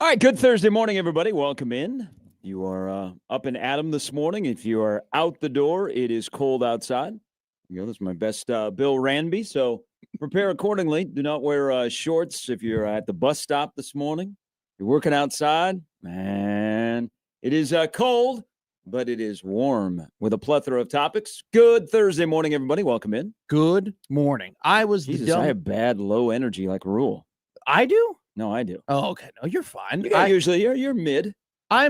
All right, good Thursday morning, everybody. Welcome in. You are up and at 'em this morning. If you are out the door, it is cold outside. This is my best Bill Ranby, so prepare accordingly. Do not wear shorts if you're at the bus stop this morning. You're working outside, man. It is cold, but it is warm with a plethora of topics. Good Thursday morning, everybody. Welcome in. Good morning. I was Jesus, the dumb. I have bad low energy like Rule. I do? No, I do. Oh, okay. No, you're fine. Usually you're mid. I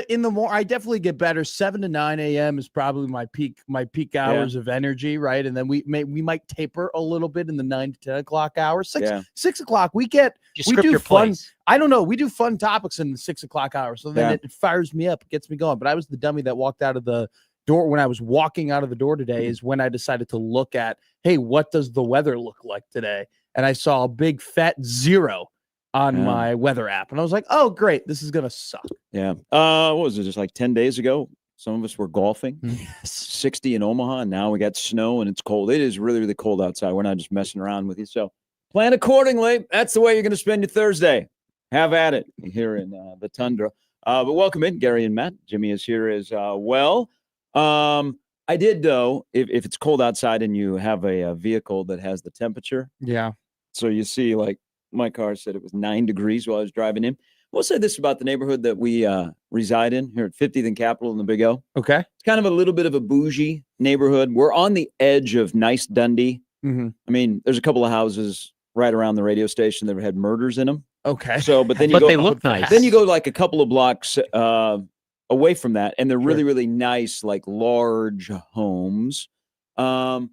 definitely get better. 7 to 9 a.m. is probably my peak hours of energy, right? And then we might taper a little bit in the 9 to 10 o'clock hours. 6 o'clock. We do your fun. plays. I don't know. We do fun topics in the 6 o'clock hour. So then it fires me up, gets me going. But I was the dummy that walked out of the door when I was walking out of the door today is when I decided to look at, hey, what does the weather look like today? And I saw a big fat 0 on my weather app. And I was like, oh, great. This is going to suck. Yeah. What was it? Just like 10 days ago, some of us were golfing. Yes. 60 in Omaha. And now we got snow and it's cold. It is really, really cold outside. We're not just messing around with you. So plan accordingly. That's the way you're going to spend your Thursday. Have at it here in the tundra. But welcome in, Gary and Matt. Jimmy is here as well. I did, though, if it's cold outside and you have a vehicle that has the temperature. Yeah. So you see, like, my car said it was 9 degrees while I was driving in. We'll say this about the neighborhood that we reside in here at 50th and Capitol in the Big O. Okay. It's kind of a little bit of a bougie neighborhood. We're on the edge of nice Dundee. Mm-hmm. I mean, there's a couple of houses right around the radio station that had murders in them. Okay. So, but then they look nice. Then you go like a couple of blocks away from that, and they're really, really nice, like large homes. It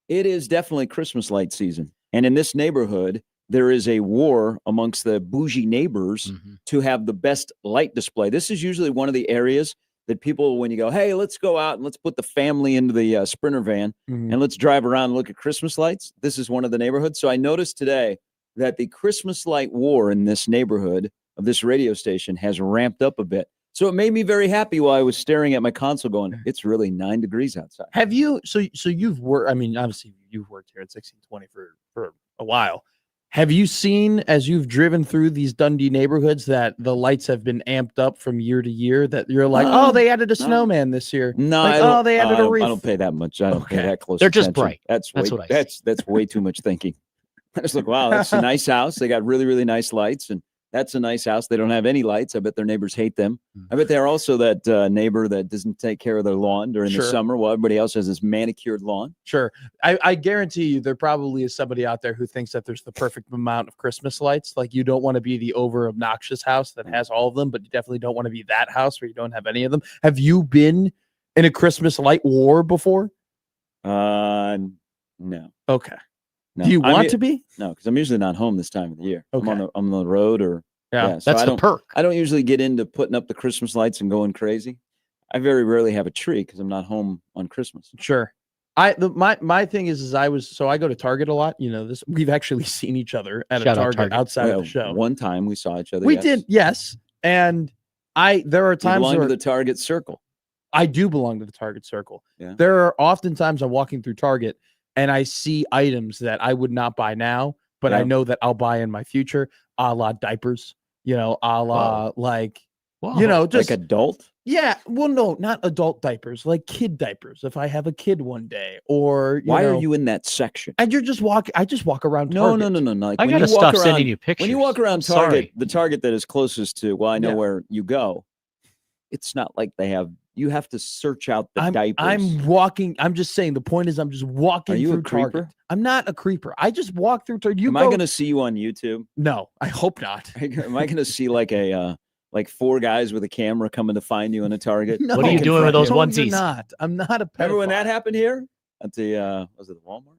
is definitely Christmas light season. And in this neighborhood, there is a war amongst the bougie neighbors to have the best light display. This is usually one of the areas that people, when you go, hey, let's go out and let's put the family into the Sprinter van and let's drive around and look at Christmas lights. This is one of the neighborhoods. So I noticed today that the Christmas light war in this neighborhood of this radio station has ramped up a bit. So it made me very happy while I was staring at my console going, it's really 9 degrees outside. Have you, so you've worked, I mean, obviously you've worked here at 1620 for a while. Have you seen, as you've driven through these Dundee neighborhoods, that the lights have been amped up from year to year? That you're like, oh, they added a snowman this year. No, like, they added a wreath. I don't pay that much. I don't pay that close. They're attention. just bright. That's what I see. That's way too much thinking. I just look, wow, that's a nice house. They got really, really nice lights, and that's a nice house. They don't have any lights. I bet their neighbors hate them. I bet they're also that neighbor that doesn't take care of their lawn during the summer while everybody else has this manicured lawn. Sure. I guarantee you there probably is somebody out there who thinks that there's the perfect amount of Christmas lights. Like you don't want to be the over obnoxious house that has all of them, but you definitely don't want to be that house where you don't have any of them. Have you been in a Christmas light war before? No. Okay. No. Do you want to be? No, because I'm usually not home this time of the year. Okay. I'm on the road or so that's the perk. I don't usually get into putting up the Christmas lights and going crazy. I very rarely have a tree because I'm not home on Christmas. Sure. My thing is I go to Target a lot. You know, we've actually seen each other at Shout a out Target outside of the show. One time we saw each other. We did, yes. And there are You times belong where to the Target circle. I do belong to the Target circle. Yeah. There are oftentimes I'm walking through Target and I see items that I would not buy now, but I know that I'll buy in my future, a la diapers, a la just like adult. Yeah. Well, no, not adult diapers, like kid diapers. If I have a kid one day, or why are you in that section? And I just walk around. Target. No. Like, I gotta stop sending you pictures. When you walk around Target, Sorry. the Target that is closest to, I know where you go. It's not like they have. You have to search out the diapers. I'm walking. I'm just saying. The point is, I'm just walking. Are you through a creeper? Target. I'm not a creeper. I just walk through Target. Am I going to see you on YouTube? No, I hope not. Am I going to see like a like 4 guys with a camera coming to find you in a Target? No, what are you doing with those onesies? You're not. I'm not a pedophile. Remember when that happened here at the was it the Walmart?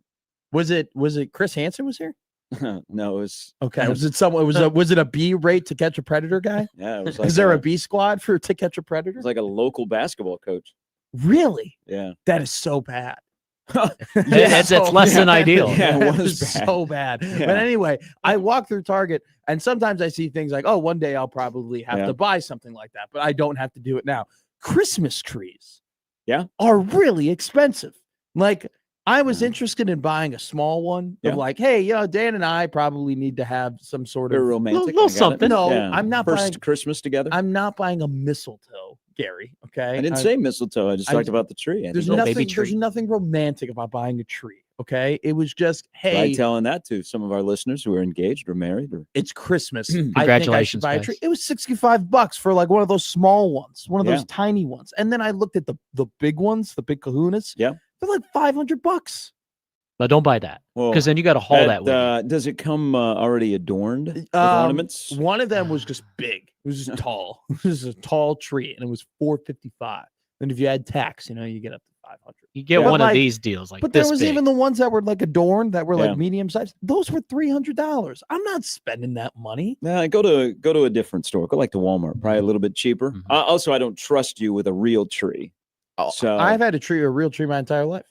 Was it Chris Hansen was here? No, it was okay. Was it someone? Was it a B rate To Catch a Predator guy? Yeah, it was. Like is there a B squad for To Catch a Predator? It was like a local basketball coach. Really? Yeah. That is so bad. That's less than ideal. Yeah, it was bad. So bad. Yeah. But anyway, I walk through Target and sometimes I see things like, oh, one day I'll probably have to buy something like that, but I don't have to do it now. Christmas trees, are really expensive. Like I was interested in buying a small one. Yeah. Of like, hey, Dan and I probably need to have some sort Very of romantic. little I got it. something. No, Yeah. I'm not First buying. Christmas together. I'm not buying a mistletoe, Gary. Okay, I didn't say mistletoe. I just I talked d- about the tree. I There's think little baby nothing. There's tree. nothing romantic about buying a tree. Okay, it was just, try hey, telling that to some of our listeners who are engaged or married. Or it's Christmas. I think I should Congratulations, buy a guys. tree. It was $65 for like one of those small ones, one of Yeah. those tiny ones. And then I looked at the big ones, the big kahunas. Yeah. They're like $500. But don't buy that well, because then you got to haul that with you. does it come already adorned with Um, ornaments? One of them was just big. It was just tall. It was a tall tree, and it was $455. Then if you add tax, you get up to 500. You get But one like- of these deals like But there this was big. even the ones that were like adorned, that were Yeah. like medium sized. Those were $300. I'm not spending that money. Nah, go to a different store. Go like to Walmart, probably a little bit cheaper. Mhm. Also, I don't trust you with a real tree. So I've had a real tree my entire life.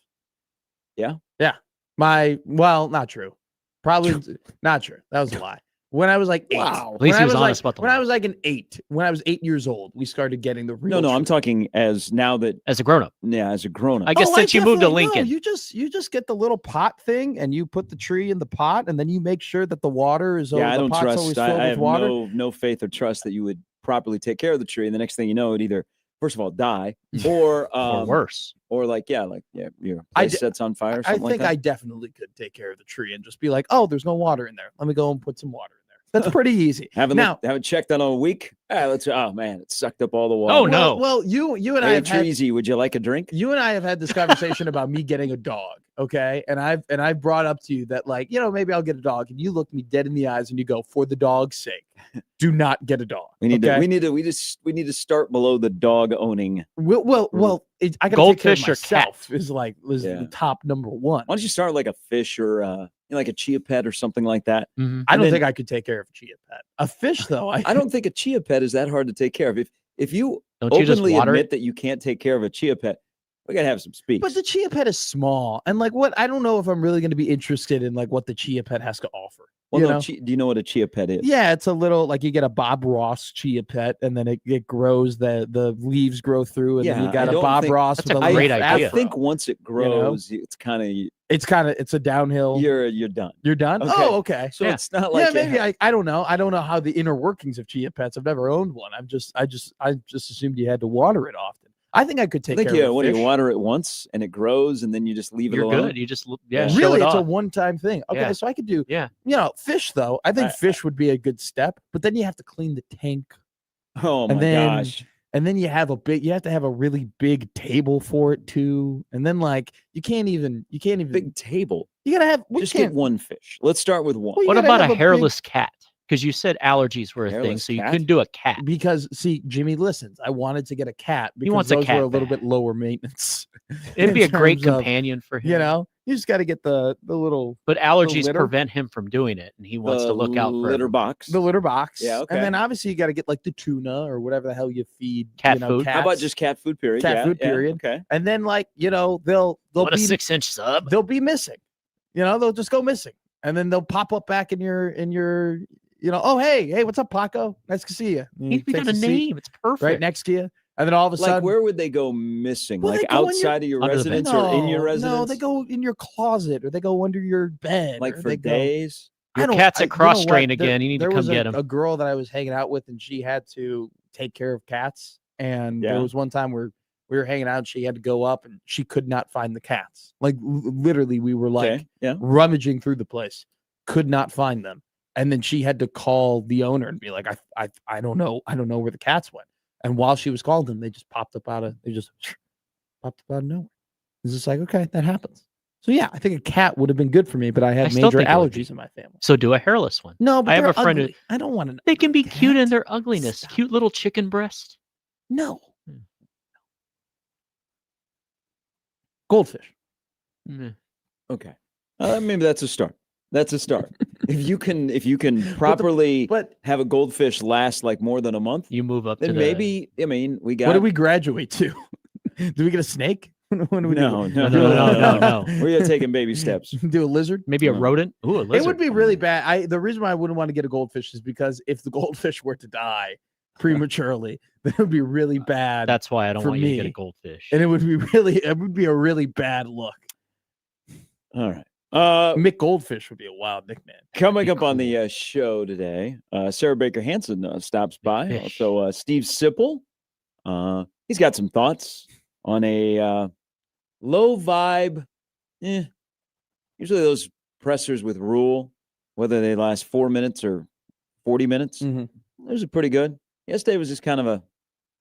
Yeah? Yeah. Not true. Probably not true. That was a lie. When I was like 8. Wow. At least When he I was honest like, about the when I lie. was like an 8, when I was 8 years old, we started getting the real no, I'm tree. talking as now that As a grown up, as a grown up. I guess Oh, since you moved to definitely- no, Lincoln, you just get the little pot thing and you put the tree in the pot and then you make sure that the water is Yeah, I the don't pot's always trust. filled I with have water. no faith or trust that you would properly take care of the tree. And the next thing you know, it either first of all die or or worse. or your I place d- sets on fire. Or I something think like I that. definitely could take care of the tree and just be like, oh, there's no water in there. Let me go and put some water in there. That's pretty easy. Haven't checked on a week. Oh man, it sucked up all the water. Oh, no. Well, you and I Hey have had, Treasy, would you like a drink? you and I have had this conversation about me getting a dog. Okay. And I've brought up to you that, like, maybe I'll get a dog. And you look me dead in the eyes and you go, for the dog's sake, do not get a dog. We need okay? we need to start below the dog owning. Well, I got to take care of Goldfish or myself. cat? Is Yeah. the top number one. Why don't you start like a fish or like a chia pet or something like that? Mhm. I and don't then- think I could take care of a chia pet. A fish, though, I don't think a chia pet is that hard to take care of. If you Don't you just openly water admit it? that you can't take care of a chia pet, we gotta have some speech. But the chia pet is small, and like, what I don't know if I'm really going to be interested in like what the chia pet has to offer. well, you no, know? do you know what a chia pet is? Yeah, it's a little like you get a Bob Ross chia pet, and then it grows, the leaves grow through, and then Yeah, you got I a don't Bob think- Ross That's with a a great little idea. I think once it grows, it's it's a downhill. you're done. You're done. Okay. Oh, okay. So Yeah. it's not like Yeah, it maybe ha- I don't know. I don't know how the inner workings of chia pets. I've never owned one. I just assumed you had to water it often. I think I could I take think care of a what do fish. you water it once and it grows and then you just leave it You're alone. good. You just Yeah. show Really, it it's a off. one-time thing. Okay, Yeah. so I could do. Yeah. Fish though. I think I- fish would be a good step, but then you have to clean the tank, Oh my And then- gosh. and then you have to have a really big table for it too. And then like you can't even Big table. you gotta have we Just can't, get one fish. Let's start with one. Well, you What gotta about have a a big- hairless cat? Because you said allergies were a thing, Hairless so you cat? couldn't do a cat. because see, Jimmy listens. I wanted to get a cat because wants a those cat were a little bad. bit lower maintenance. It'd be a in great terms of, companion for him. You just got to get the little But allergies litter. prevent him from doing it, and he wants The to look out for litter everyone. box. the litter box. Yeah, okay. And then obviously you got to get like the tuna or whatever the hell you feed Cat food. How about cats. just cat food period? Cat Yeah, food yeah, period. Okay. And then like they'll What a be 6-inch sub. they'll be missing. They'll just go missing, and then they'll pop up back in your oh hey what's up Paco, nice to see you. We got a name. It's perfect. right next to you, and then all of a Like sudden where would they go missing? Well, like they go in your- outside of your Under the bed. residence or in your No, residence? No, they go in your closet or they go under your bed. like or for they go- days. I Your don't- cat's I- at you know cross what? strain There- again. You need to there come was get him. a girl that I was hanging out with, and she had to take care of cats. And Yeah. there was one time where we were hanging out, and she had to go up, and she could not find the cats. Like literally, we were like Okay. Yeah. rummaging through the place, could not find them. And then she had to call the owner and be like, I don't know where the cats went. And while she was calling them, they just popped up out of nowhere. It's just like, okay, that happens. So yeah, I think a cat would have been good for me, but I have still major think it would be. allergies in my family. So do a hairless one. No, but I have they're a friend who- ugly. I don't want to. They can be cute in Cat? their ugliness. Stop. Cute little chicken breast. No. Hmm. Goldfish. Mm. Okay. Maybe that's a start. That's a start. if you can properly But have a goldfish last like more than a month, You move up to then the, maybe we got what did we graduate to? Did we get a snake? When do we do no, it? no, No. We're taking baby steps. Do a lizard? maybe a No. rodent. Ooh, a lizard. It would be really bad. The reason why I wouldn't want to get a goldfish is because if the goldfish were to die prematurely, that would be really bad. That's why I don't for want you to get me. a goldfish. And it would be a really bad look. All right. Mick Goldfish would be a wild nickname. Coming be up on cool. the show today, Sarah Baker Hansen stops by. Fish. Also, Steve Sipple. He's got some thoughts on a low vibe. Usually those pressers with Rule, whether they last 4 minutes or 40 minutes, those are pretty good. Yesterday was just kind of a,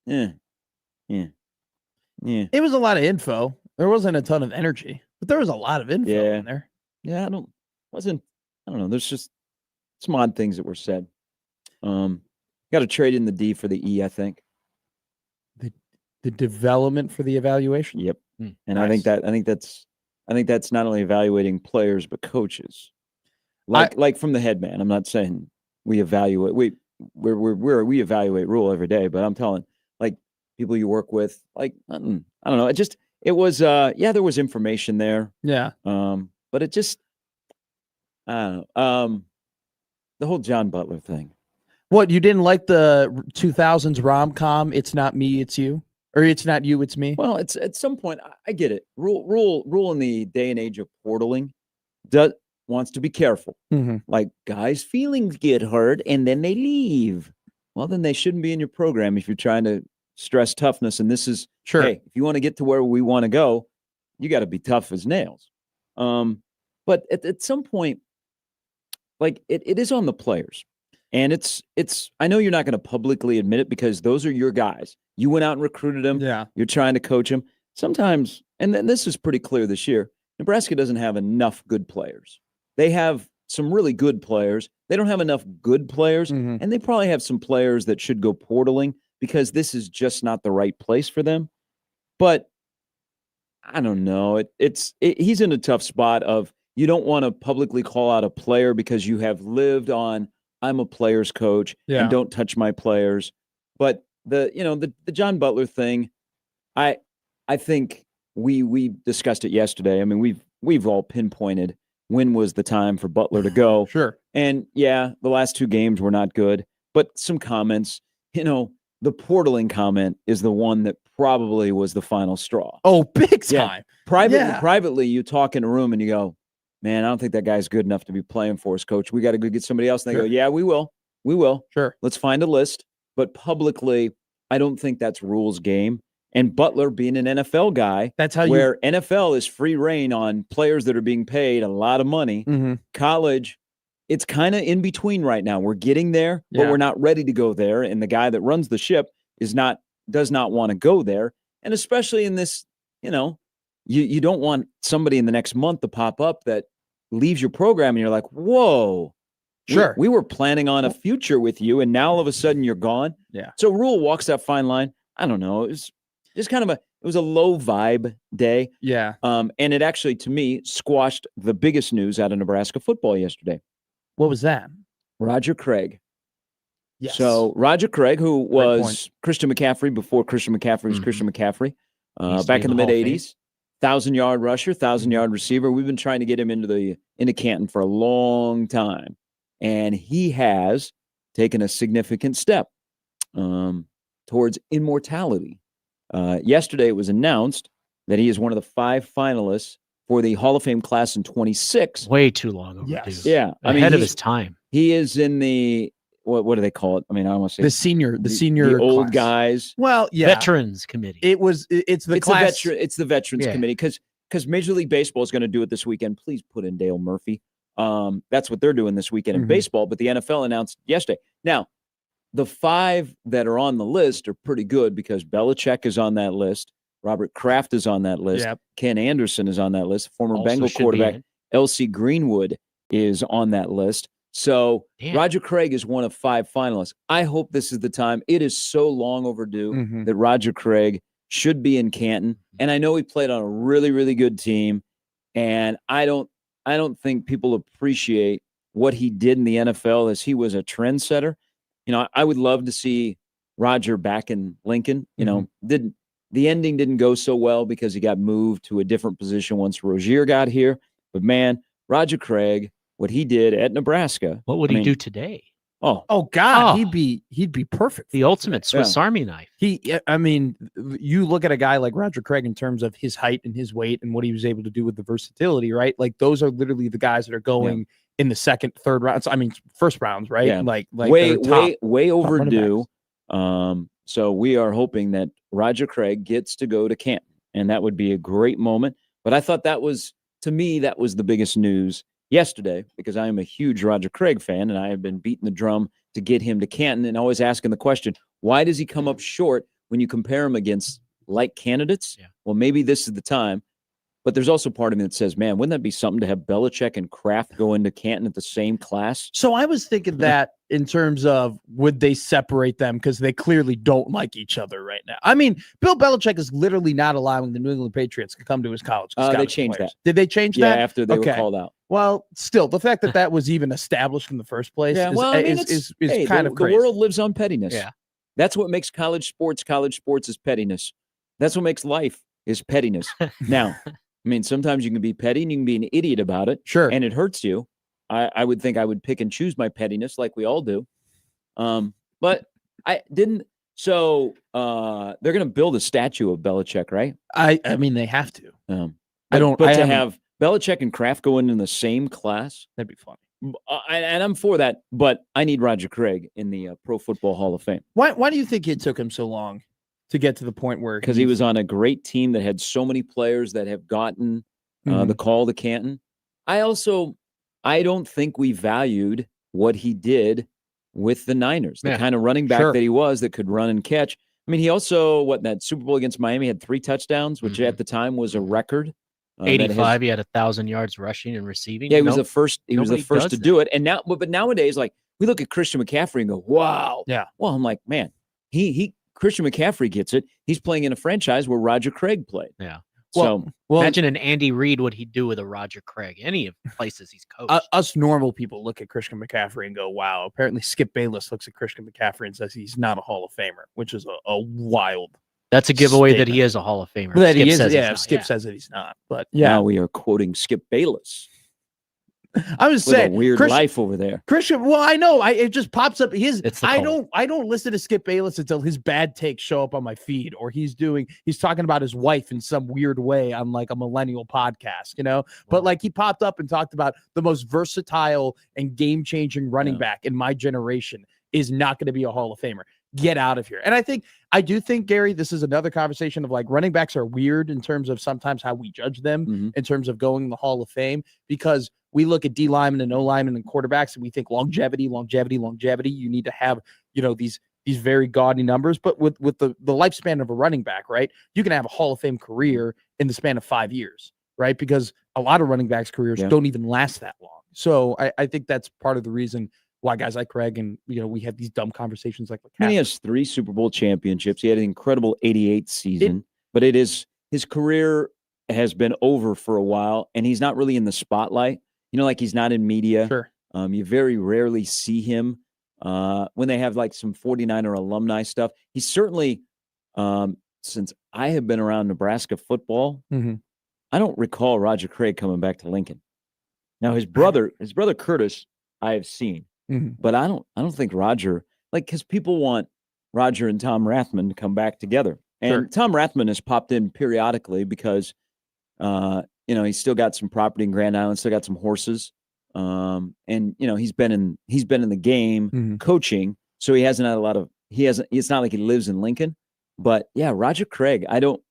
yeah. It was a lot of info. There wasn't a ton of energy, but there was a lot of info Yeah. in there. Yeah, I don't know. There's just some odd things that were said. Got to trade in the D for the E, I think. The development for the evaluation. Yep. Mm, And I think that's not only evaluating players but coaches. Like from the head man. I'm not saying we evaluate we evaluate Rule every day, but I'm telling like people you work with, like I don't know. It was there was information there. Yeah. But it just I don't know. The whole John Butler thing. What, you didn't like the 2000s rom-com? It's not me, it's you, or it's not you, it's me. Well, it's at some point I get it. Rule in the day and age of portaling wants to be careful. Like guys' feelings get hurt and then they leave. Well, then they shouldn't be in your program if you're trying to stress toughness. And this is Sure. Hey, if you want to get to where we want to go, you got to be tough as nails. But at some point, like it is on the players. And it's I know you're not going to publicly admit it because those are your guys. You went out and recruited them. Yeah. You're trying to coach them. Sometimes, and then this is pretty clear this year, Nebraska doesn't have enough good players. They have some really good players. They don't have enough good players, and they probably have some players that should go portaling because this is just not the right place for them. But I don't know. He's in a tough spot of you don't want to publicly call out a player because you have lived on I'm a player's coach and don't touch my players. But the John Butler thing, I think we discussed it yesterday. I mean, we've all pinpointed when was the time for Butler to go. Sure. And yeah, the last two games were not good, but some comments, the portaling comment is the one that probably was the final straw. Oh, big Yeah. time. Privately, you talk in a room and you go, man, I don't think that guy's good enough to be playing for us, coach. We got to go get somebody else. And they Sure. go, yeah, we will. Sure. Let's find a list. But publicly, I don't think that's Rule's game. And Butler being an NFL guy, That's how where NFL is free reign on players that are being paid a lot of money. College, it's kind of in between right now. We're getting there, but we're not ready to go there. And the guy that runs the ship does not want to go there. And especially in this, you don't want somebody in the next month to pop up that leaves your program and you're like, whoa. Sure. We were planning on a future with you, and now all of a sudden you're gone. Yeah. So Rule walks that fine line. I don't know. It was just it was a low vibe day. Yeah. And it actually, to me, squashed the biggest news out of Nebraska football yesterday. What was that? Roger Craig. Yes. So Roger Craig, who Great was point. Christian McCaffrey before Christian McCaffrey was Christian McCaffrey, Used to back be in the in the Hall of mid-'80s, 1,000-yard rusher, 1,000-yard receiver. We've been trying to get him into Canton for a long time. And he has taken a significant step towards immortality. Yesterday, it was announced that he is one of the 5 finalists for the Hall of Fame class in 26. Way too long overdue. Yes. Yeah. Ahead of his time. He is in the, what do they call it? I mean, I almost say The senior the old class. guys. Well, yeah. Veterans Committee. It's the class. It's the Veterans Yeah. Committee because Major League Baseball is going to do it this weekend. Please put in Dale Murphy. That's what they're doing this weekend in baseball, but the NFL announced yesterday. Now, the 5 that are on the list are pretty good because Belichick is on that list. Robert Kraft is on that list. Yep. Ken Anderson is on that list. Former Also Bengal should be quarterback in it. L.C. Greenwood is on that list. So Damn. Roger Craig is one of 5 finalists. I hope this is the time. It is so long overdue that Roger Craig should be in Canton. And I know he played on a really, really good team. And I don't think people appreciate what he did in the NFL as he was a trendsetter. I would love to see Roger back in Lincoln. The ending didn't go so well because he got moved to a different position once Rozier got here. But man, Roger Craig, what he did at Nebraska. What would he do today? Oh God, Oh. he'd be perfect. The ultimate Swiss Army knife. I mean, you look at a guy like Roger Craig in terms of his height and his weight and what he was able to do with the versatility, right? Like those are literally the guys that are going in the second, third rounds. I mean, first rounds, right? Yeah. Like way top running overdue. So we are hoping that Roger Craig gets to go to Canton, and that would be a great moment. But I thought that was, to me, that was the biggest news yesterday, because I am a huge Roger Craig fan, and I have been beating the drum to get him to Canton and always asking the question, why does he come up short when you compare him against like candidates? Yeah. Well, maybe this is the time. But there's also part of me that says, man, wouldn't that be something to have Belichick and Kraft go into Canton at the same class? So I was thinking that in terms of would they separate them because they clearly don't like each other right now. I mean, Bill Belichick is literally not allowing the New England Patriots to come to his college. They changed players. that. Did they change Yeah, that? after they were called out. Well, still, the fact that that was even established in the first place is kind of crazy. The world lives on pettiness. Yeah. That's what makes college sports is pettiness. That's what makes life is pettiness. Now, I mean, sometimes you can be petty and you can be an idiot about it. Sure. And it hurts you. I would think I would pick and choose my pettiness like we all do. But I didn't. So they're going to build a statue of Belichick, right? I mean, they have to. But to have Belichick and Kraft go in the same class, that'd be funny. And I'm for that, but I need Roger Craig in the Pro Football Hall of Fame. Why do you think it took him so long to get to the point where? Because he was on a great team that had so many players that have gotten the call to Canton. I don't think we valued what he did with the Niners, the kind of running back that he was that could run and catch. I mean, he also, that Super Bowl against Miami had 3 touchdowns, which at the time was a record. 85, he had 1,000 yards rushing and receiving. Yeah, he was the first. He was the first to do it. And now, but nowadays, like we look at Christian McCaffrey and go, "Wow." Yeah. Well, I'm like, man, Christian McCaffrey gets it. He's playing in a franchise where Roger Craig played. Yeah. Well, imagine an Andy Reid, what he'd do with a Roger Craig. Any of the places he's coached. Us normal people look at Christian McCaffrey and go, "Wow." Apparently, Skip Bayless looks at Christian McCaffrey and says he's not a Hall of Famer, which is a wild. That's a giveaway that he is a Hall of Famer. That he is, Skip says that he's not. But now we are quoting Skip Bayless. I was saying a weird life over there. Christian, well, I know. It just pops up. I don't listen to Skip Bayless until his bad takes show up on my feed, or he's talking about his wife in some weird way on like a millennial podcast, you know. But like he popped up and talked about the most versatile and game-changing running back in my generation is not going to be a Hall of Famer. Get out of here. And I do think, Gary, this is another conversation of like running backs are weird in terms of sometimes how we judge them in terms of going in the Hall of Fame, because we look at D linemen and O linemen and quarterbacks and we think longevity. You need to have, these very gaudy numbers, but with the lifespan of a running back, right? You can have a Hall of Fame career in the span of 5 years, right? Because a lot of running backs' careers don't even last that long. So I think that's part of the reason why guys like Craig and, we have these dumb conversations like he has 3 Super Bowl championships. He had an incredible 88 season, but his career has been over for a while and he's not really in the spotlight. Like he's not in media. Sure. You very rarely see him when they have like some 49er alumni stuff. He's certainly, since I have been around Nebraska football, I don't recall Roger Craig coming back to Lincoln. Now his brother Curtis, I have seen. But I don't think Roger, because people want Roger and Tom Rathman to come back together. And Tom Rathman has popped in periodically because, he's still got some property in Grand Island, still got some horses. And, he's been in the game coaching. So he hasn't had it's not like he lives in Lincoln. But yeah, Roger Craig, I don't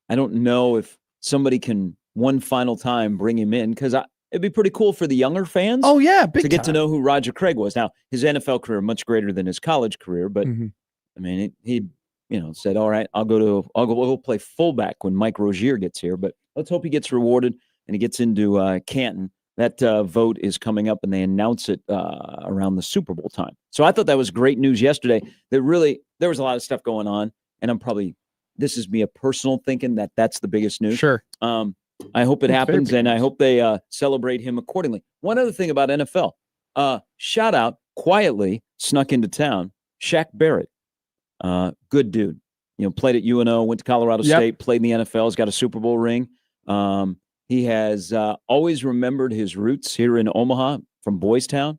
know if somebody can one final time bring him in, because it'd be pretty cool for the younger fans. Oh yeah, to get to know who Roger Craig was. Now his NFL career much greater than his college career, but I mean he said, all right, I'll go play fullback when Mike Rozier gets here. But let's hope he gets rewarded and he gets into Canton. That vote is coming up, and they announce it around the Super Bowl time. So I thought that was great news yesterday. There was a lot of stuff going on, and this is me a personal thinking that's the biggest news. Sure. I hope it happens, and I hope they celebrate him accordingly. One other thing about NFL, shout out, quietly snuck into town, Shaq Barrett. Good dude. Played at UNO, went to Colorado State, played in the NFL, has got a Super Bowl ring. He has always remembered his roots here in Omaha from Boys Town.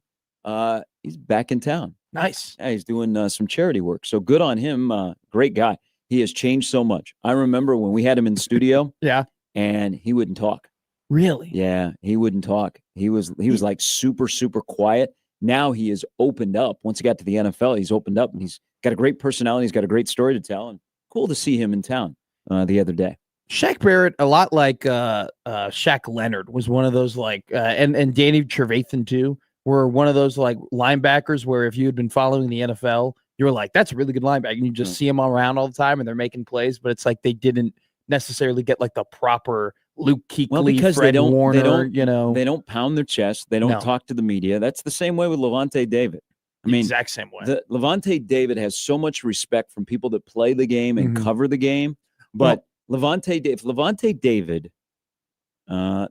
He's back in town. Nice. Yeah, he's doing some charity work. So good on him. Great guy. He has changed so much. I remember when we had him in studio. Yeah. And he wouldn't talk. Really? Yeah, he wouldn't talk. He was like super, super quiet. Now he is opened up. Once he got to the NFL, he's opened up and he's got a great personality. He's got a great story to tell. And cool to see him in town the other day. Shaq Barrett, a lot like Shaq Leonard, was one of those like, and Danny Trevathan too, were one of those like linebackers where if you had been following the NFL, you were like, that's a really good linebacker. And you just see them around all the time and they're making plays, but it's like they didn't necessarily get like the proper Luke Kuechly, because Fred Warner, you know. They don't pound their chest. They don't talk to the media. That's the same way with Levante David. I mean, exact same way. Levante David has so much respect from people that play the game and cover the game. But Levante David,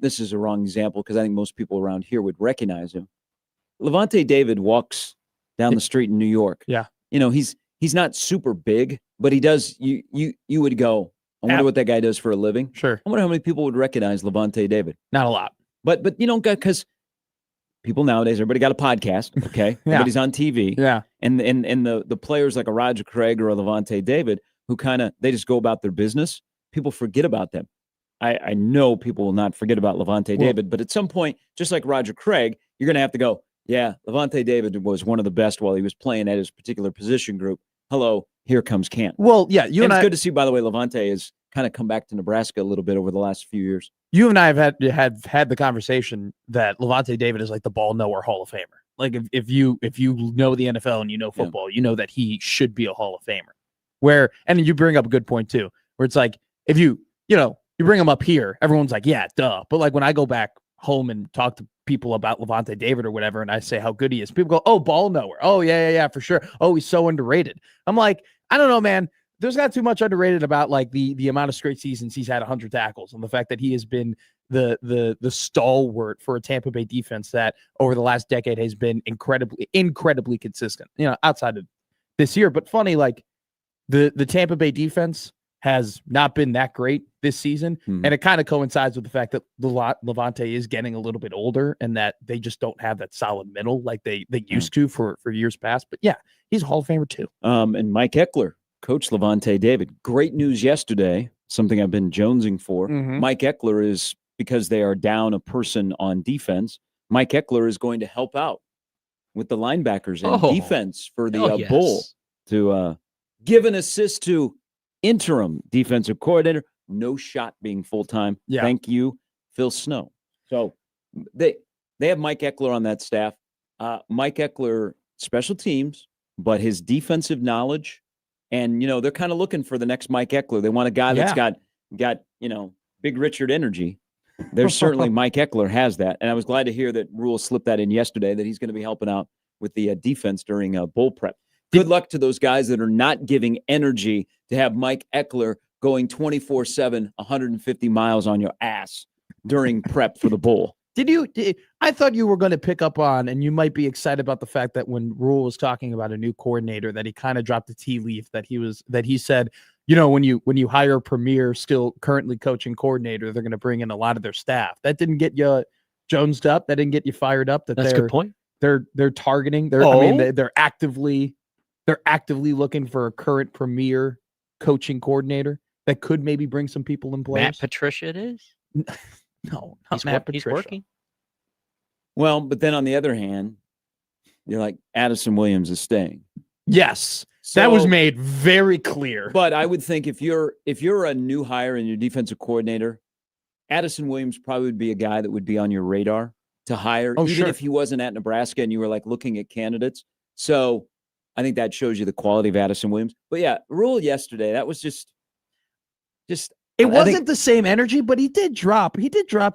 this is a wrong example because I think most people around here would recognize him. Levante David walks down the street in New York. Yeah. You know, he's not super big, but he does. You would go, I wonder what that guy does for a living. Sure. I wonder how many people would recognize Levante David. Not a lot. But you don't got, because people nowadays, everybody got a podcast, okay? Everybody's on TV. Yeah. And the players like a Roger Craig or a Levante David who they just go about their business. People forget about them. I know people will not forget about Levante David, but at some point, just like Roger Craig, you're going to have to go, yeah, Levante David was one of the best while he was playing at his particular position group. Hello, here comes Canton. Well, yeah, it's good to see, by the way, Levante has kind of come back to Nebraska a little bit over the last few years. You and I have had the conversation that Levante David is like the ball knower Hall of Famer. Like if you know the NFL and you know football, you know that he should be a Hall of Famer. And you bring up a good point too, where it's like if you bring him up here, everyone's like, yeah, duh. But like when I go back home and talk to people about Levante David or whatever, and I say how good he is, people go, oh, ball knower. Oh, yeah, for sure. Oh, he's so underrated. I'm like, I don't know, man. There's not too much underrated about like the amount of straight seasons he's had 100 tackles and the fact that he has been the stalwart for a Tampa Bay defense that over the last decade has been incredibly consistent, outside of this year. But funny, like the Tampa Bay defense has not been that great this season. And it kind of coincides with the fact that Levante is getting a little bit older and that they just don't have that solid middle like they used to for years past. But yeah, he's a Hall of Famer too. And Mike Eckler, Coach Levante David. Great news yesterday, something I've been jonesing for. Mike Eckler is, because they are down a person on defense, Mike Eckler is going to help out with the linebackers and defense for the Bowl to give an assist to interim defensive coordinator. No shot being full-time. Yeah. Thank you, Phil Snow. So they have Mike Eckler on that staff. Mike Eckler, special teams, but his defensive knowledge, and they're kind of looking for the next Mike Eckler. They want a guy that's got Big Richard energy. There's certainly Mike Eckler has that, and I was glad to hear that Rule slipped that in yesterday, that he's going to be helping out with the defense during bowl prep. Good luck to those guys that are not giving energy to have Mike Eckler going 24/7, 150 miles on your ass during prep for the bowl. I thought you were going to pick up on, and you might be excited about the fact that when Rule was talking about a new coordinator, that he kind of dropped the tea leaf that he said, when you hire a premier, still currently coaching coordinator, they're going to bring in a lot of their staff. That didn't get you jonesed up. That didn't get you fired up. That's a good point. They're targeting. They're actively looking for a current premier coaching coordinator that could maybe bring some people in place. Matt Patricia it is? No, not Matt Patricia. He's working. Well, but then on the other hand, you're like, Addison Williams is staying. Yes. That was made very clear. But I would think if you're a new hire and your defensive coordinator, Addison Williams probably would be a guy that would be on your radar to hire, even if he wasn't at Nebraska and you were like looking at candidates. So I think that shows you the quality of Addison Williams. But yeah, Rule yesterday, that was just it wasn't the same energy, but he did drop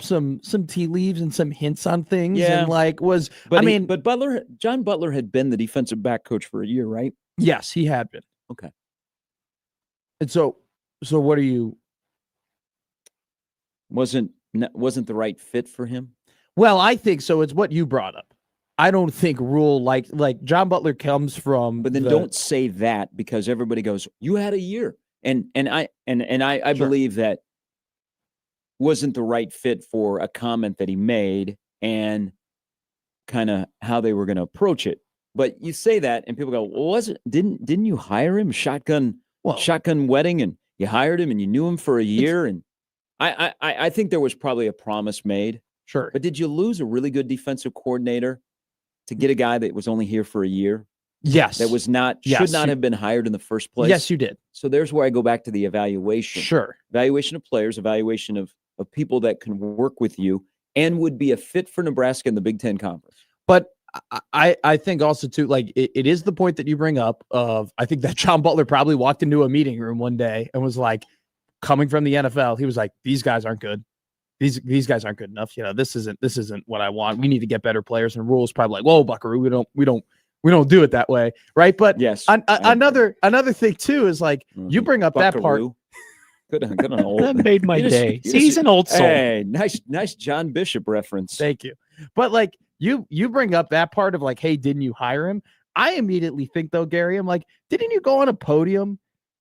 some tea leaves and some hints on things. Yeah. And but John Butler had been the defensive back coach for a year, right? Yes, he had been. Okay. And so what are you? Wasn't the right fit for him? Well, I think so. It's what you brought up. I don't think Rule like John Butler comes from. But then don't say that, because everybody goes, you had a year. And I believe that wasn't the right fit for a comment that he made and kind of how they were going to approach it But you say that, and people go, "Well, didn't you hire him? Shotgun wedding, and you hired him, and you knew him for a year." And I think there was probably a promise made. Sure. But did you lose a really good defensive coordinator to get a guy that was only here for a year? Yes. That was should not have been hired in the first place. Yes, you did. So there's where I go back to the evaluation. Sure. Evaluation of players, evaluation of people that can work with you and would be a fit for Nebraska in the Big Ten Conference. But I think also too, like it is the point that you bring up of, I think that John Butler probably walked into a meeting room one day and was like, coming from the NFL, he was like, these guys aren't good. These guys aren't good enough. This isn't what I want. We need to get better players. And Rule's probably like, whoa, Buckaroo, we don't do it that way, right? But yes, another thing too is like you bring up Buckaroo. that part. Good on old. That made my day. See, he's an old soul. Hey, nice John Bishop reference. Thank you. But like you bring up that part of like, hey, didn't you hire him? I immediately think though, Gary, I'm like, didn't you go on a podium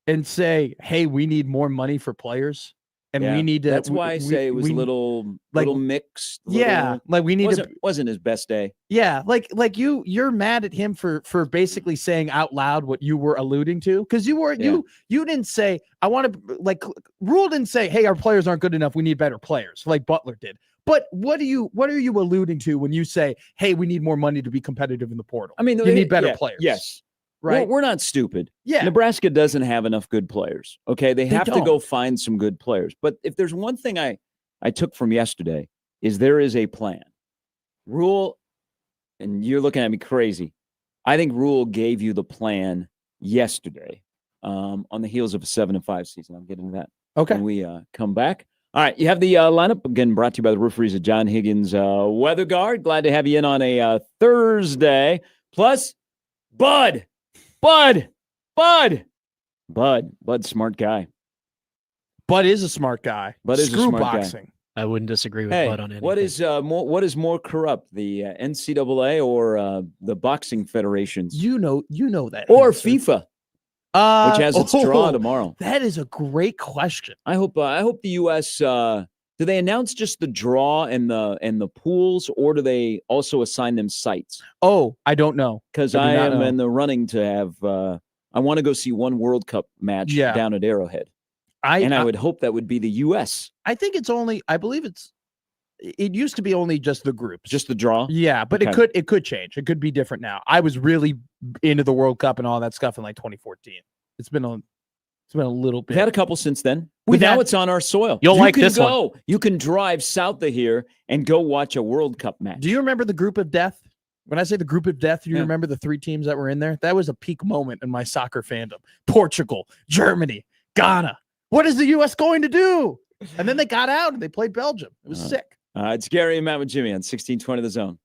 and say, hey, we need more money for players? And we need to. That's why I say it was a little mixed. Like we need wasn't his best day. Yeah, like you're mad at him for basically saying out loud what you were alluding to, because you didn't say I want to, like, Rule didn't say, hey, our players aren't good enough, we need better players, like Butler did. But what are you alluding to when you say, hey, we need more money to be competitive in the portal? I mean, you need better players. Yes. Right. We're not stupid. Yeah. Nebraska doesn't have enough good players. Okay. They have to don't. go find some good players. But if there's one thing I took from yesterday is there is a plan. Rule, and you're looking at me crazy. I think Rule gave you the plan yesterday on the heels of a 7-5 season. I'll get into that when we come back. All right. You have the lineup again brought to you by the Roofery's of John Higgins Weather Guard. Glad to have you in on a Thursday. Plus, Bud's smart guy. Bud is a smart guy. Bud is a smart boxing. guy. I wouldn't disagree with Bud on anything. What is more corrupt, the NCAA or the boxing federations? You know that. Or answer. FIFA, which has its draw tomorrow. That is a great question. I hope the U.S. Do they announce just the draw and the pools, or do they also assign them sites? Oh, I don't know. Because I am in the running to have. I want to go see one World Cup match down at Arrowhead, I would hope that would be the U.S. I think it's only. I believe it used to be only just the groups, just the draw. Yeah, but it could change. It could be different now. I was really into the World Cup and all that stuff in like 2014. It's been a little bit. We've had a couple since then. Now it's on our soil. You'll like this one. You can drive south of here and go watch a World Cup match. Do you remember the group of death? When I say the group of death, do you remember the 3 teams that were in there? That was a peak moment in my soccer fandom. Portugal, Germany, Ghana. What is the U.S. going to do? And then they got out and they played Belgium. It was sick. It's Gary and Matt with Jimmy on 1620 The Zone.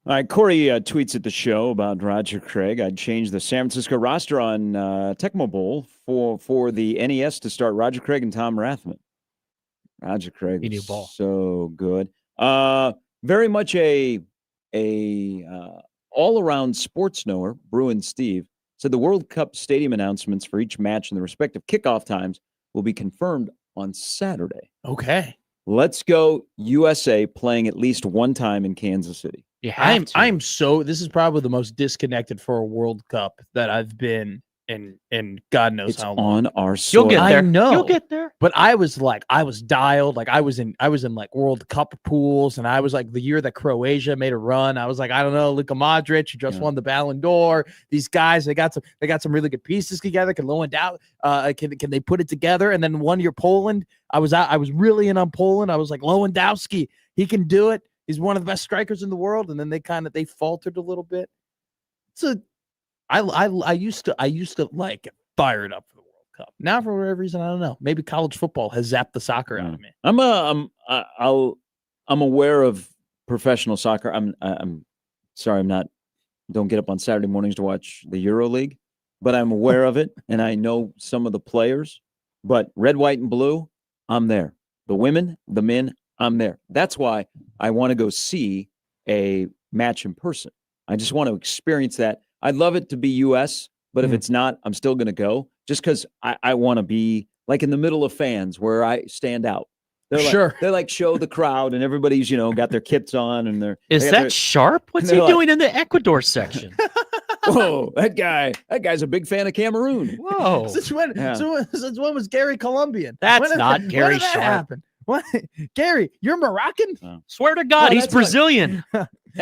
All right, Corey tweets at the show about Roger Craig. I'd change the San Francisco roster on Tecmo Bowl for the NES to start Roger Craig and Tom Rathman. Roger Craig He knew was ball. so good. Very much a all-around sports knower. Bruin Steve said the World Cup stadium announcements for each match and the respective kickoff times will be confirmed on Saturday. Okay. Let's go USA playing at least one time in Kansas City. You have to. I'm so this is probably the most disconnected for a World Cup that I've been in God knows It's how long. on our soil. You'll get I there. know. You'll get there. But I was dialed, like I was in like World Cup pools, and I was like the year that Croatia made a run. I was like, I don't know, Luka Modric, who just won the Ballon d'Or. These guys, they got some really good pieces together. Can Lewandowski, can they put it together? And then 1 year Poland, I was really in on Poland. I was like, Lewandowski, he can do it. He's one of the best strikers in the world. And then they faltered a little bit. So I used to like get fired up for the World Cup. Now for whatever reason, I don't know. Maybe college football has zapped the soccer out of me. I'm aware of professional soccer. I'm sorry, don't get up on Saturday mornings to watch the Euro League, but I'm aware of it and I know some of the players. But red, white, and blue, I'm there. The women, the men, I'm there. That's why I want to go see a match in person. I just want to experience that. I'd love it to be US, but if it's not, I'm still going to go just because I want to be like in the middle of fans where I stand out. They like show the crowd and everybody's, got their kits on and Is that Sharp? What's he doing in the Ecuador section? Whoa, that guy's a big fan of Cameroon. Whoa. Since when was Gary Colombian? That's not Gary when did that Sharp. happen? What? Gary, you're Moroccan? Swear to God, Oh, he's that's what- Brazilian.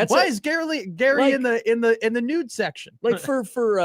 Why is Gary Like- in the nude section? Like for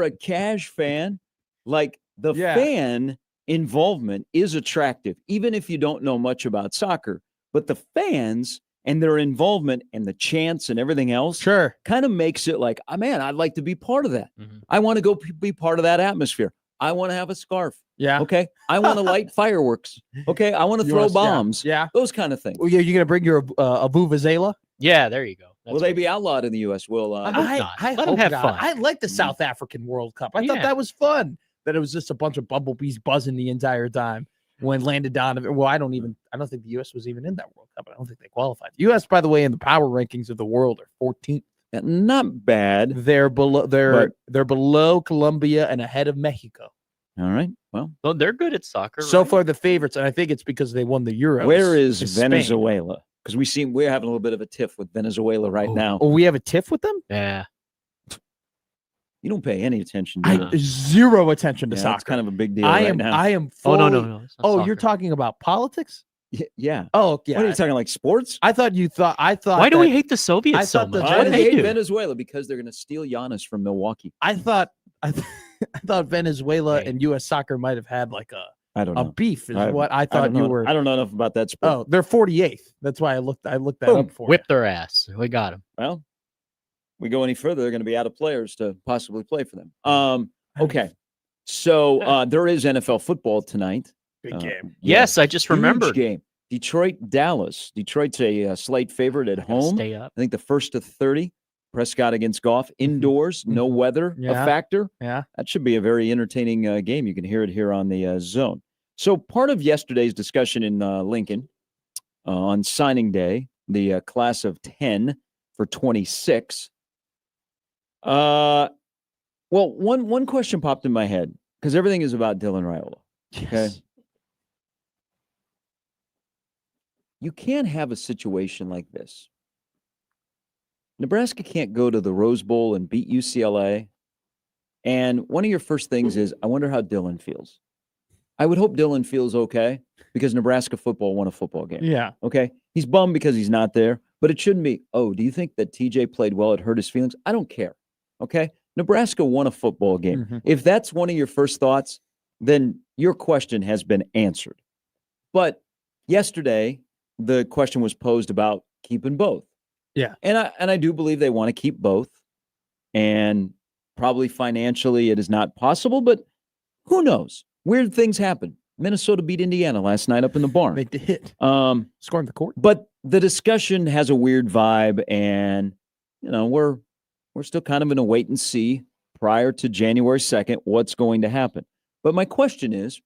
a cash fan, like the Yeah. fan involvement is attractive, even if you don't know much about soccer. But the fans and their involvement and the chants and everything else Sure. kind of makes it like, oh, man, I'd like to be part of that. Mhm. I want to go be part of that atmosphere. I want to have a scarf. Yeah. Okay. I want to light fireworks. Okay. I want to You throw wanna- bombs. Yeah. Those kind of things. Well, you gonna bring your a vuvuzela? Yeah, there you go. That's Will they what- be outlawed in the U.S.? Will I hope not. Let 'em hope have not. fun. I like the South African World Cup. I thought Yeah. that was fun. That it was just a bunch of bumblebees buzzing the entire time when Landon Donovan. Well, I don't think the U.S. was even in that World Cup. I don't think they qualified. The U.S., by the way, in the power rankings of the world are 14th. Not bad. They're below. They're below Colombia and ahead of Mexico. All right. Well, Well, they're good at soccer. So right? far, the favorites, and I think it's because they won the Euros. where is Spain. Venezuela? Because we're having a little bit of a tiff with Venezuela right now. Oh, we have a tiff with them. Yeah. You don't pay any attention. Do you? Zero attention to Yeah, soccer. It's kind of a big deal I right am. now. I am. Oh Fully, no. It's not Oh, soccer. you're talking about politics? Yeah. Oh, yeah. What are you talking like sports? I thought. Why do we hate the Soviets I so thought the much? Why What do did they they hate do? Venezuela? Because they're going to steal Giannis from Milwaukee. I thought Venezuela Hey. and U.S. soccer might have had like I don't a know. beef. Is I- what I I thought don't know. you were. I don't know enough about that sport. Oh, they're 48th. That's why I looked that Boom. up for. Whip their ass. We got him. Well, we go any further, they're going to be out of players to possibly play for them. Okay. So there is NFL football tonight. Big game. Yes, I just Huge remembered. game. Detroit, Dallas. Detroit's a slight favorite at Gotta home. Stay up. I think the first to 30. Prescott against Goff. Indoors, no weather Yeah. a factor. Yeah. That should be a very entertaining game. You can hear it here on the Zone. So part of yesterday's discussion in Lincoln on signing day, the class of 10 for 26. Well, one question popped in my head because everything is about Dylan Raiola. Okay. You can't have a situation like this. Nebraska can't go to the Rose Bowl and beat UCLA. And one of your first things is, I wonder how Dylan feels. I would hope Dylan feels okay because Nebraska football won a football game. Yeah. Okay. He's bummed because he's not there, but it shouldn't be, oh, do you think that TJ played well? It hurt his feelings? I don't care. Okay. Nebraska won a football game. Mhm. If that's one of your first thoughts, then your question has been answered. But yesterday, the question was posed about keeping both. Yeah. And I do believe they want to keep both. And probably financially it is not possible, but who knows? Weird things happen. Minnesota beat Indiana last night up in the barn. They did. Um, Scoring the court. but the discussion has a weird vibe, and we're still kind of in a wait and see prior to January 2nd what's going to happen. But my question is,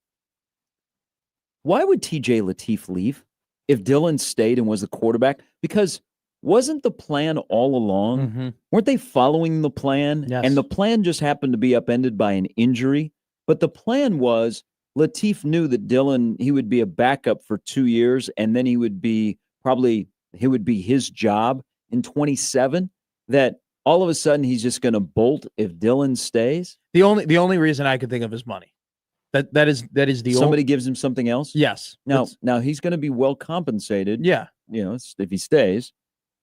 why would TJ Lateef leave if Dillon stayed and was the quarterback? Because wasn't the plan all along? Mm-hmm. Weren't they following the plan? Yes. And the plan just happened to be upended by an injury. But the plan was Lateef knew that Dillon, he would be a backup for 2 years, and then he would be his job in 27, that all of a sudden he's just going to bolt if Dillon stays. The only reason I could think of is money. That is the Somebody gives him something else. Yes. Now he's going to be well compensated. Yeah. If he stays,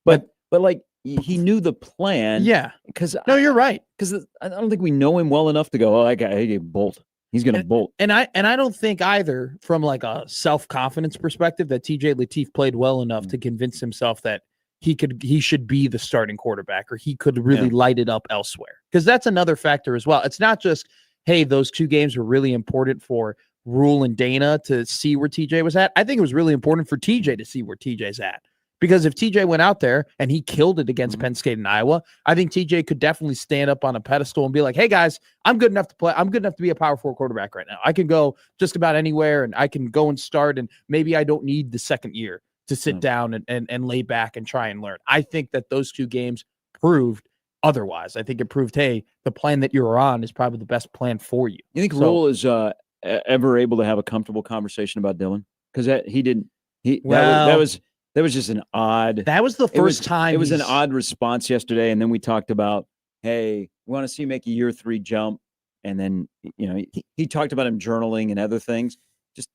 but like he knew the plan. Yeah. Because No, you're right. Because I don't think we know him well enough to go, oh, I bolt. He's going to bolt. And I don't think either, from like a self-confidence perspective, that TJ Lateef played well enough to convince himself that he should be the starting quarterback, or he could really light it up elsewhere. Because that's another factor as well. It's not just, hey, those 2 games were really important for Rule and Dana to see where TJ was at. I think it was really important for TJ to see where TJ's at. Because if TJ went out there and he killed it against Penn State and Iowa, I think TJ could definitely stand up on a pedestal and be like, hey, guys, I'm good enough to play. I'm good enough to be a Power 4 quarterback right now. I can go just about anywhere, and I can go and start, and maybe I don't need the second year to sit down and lay back and try and learn. I think that those 2 games proved otherwise. I think it proved, hey, the plan that you're on is probably the best plan for you. You think Rule is ever able to have a comfortable conversation about Dillon? Because he didn't. That was just an odd. That was the first time. It was an odd response yesterday, and then we talked about, hey, we want to see him make a year 3 jump, and then he talked about him journaling and other things. Just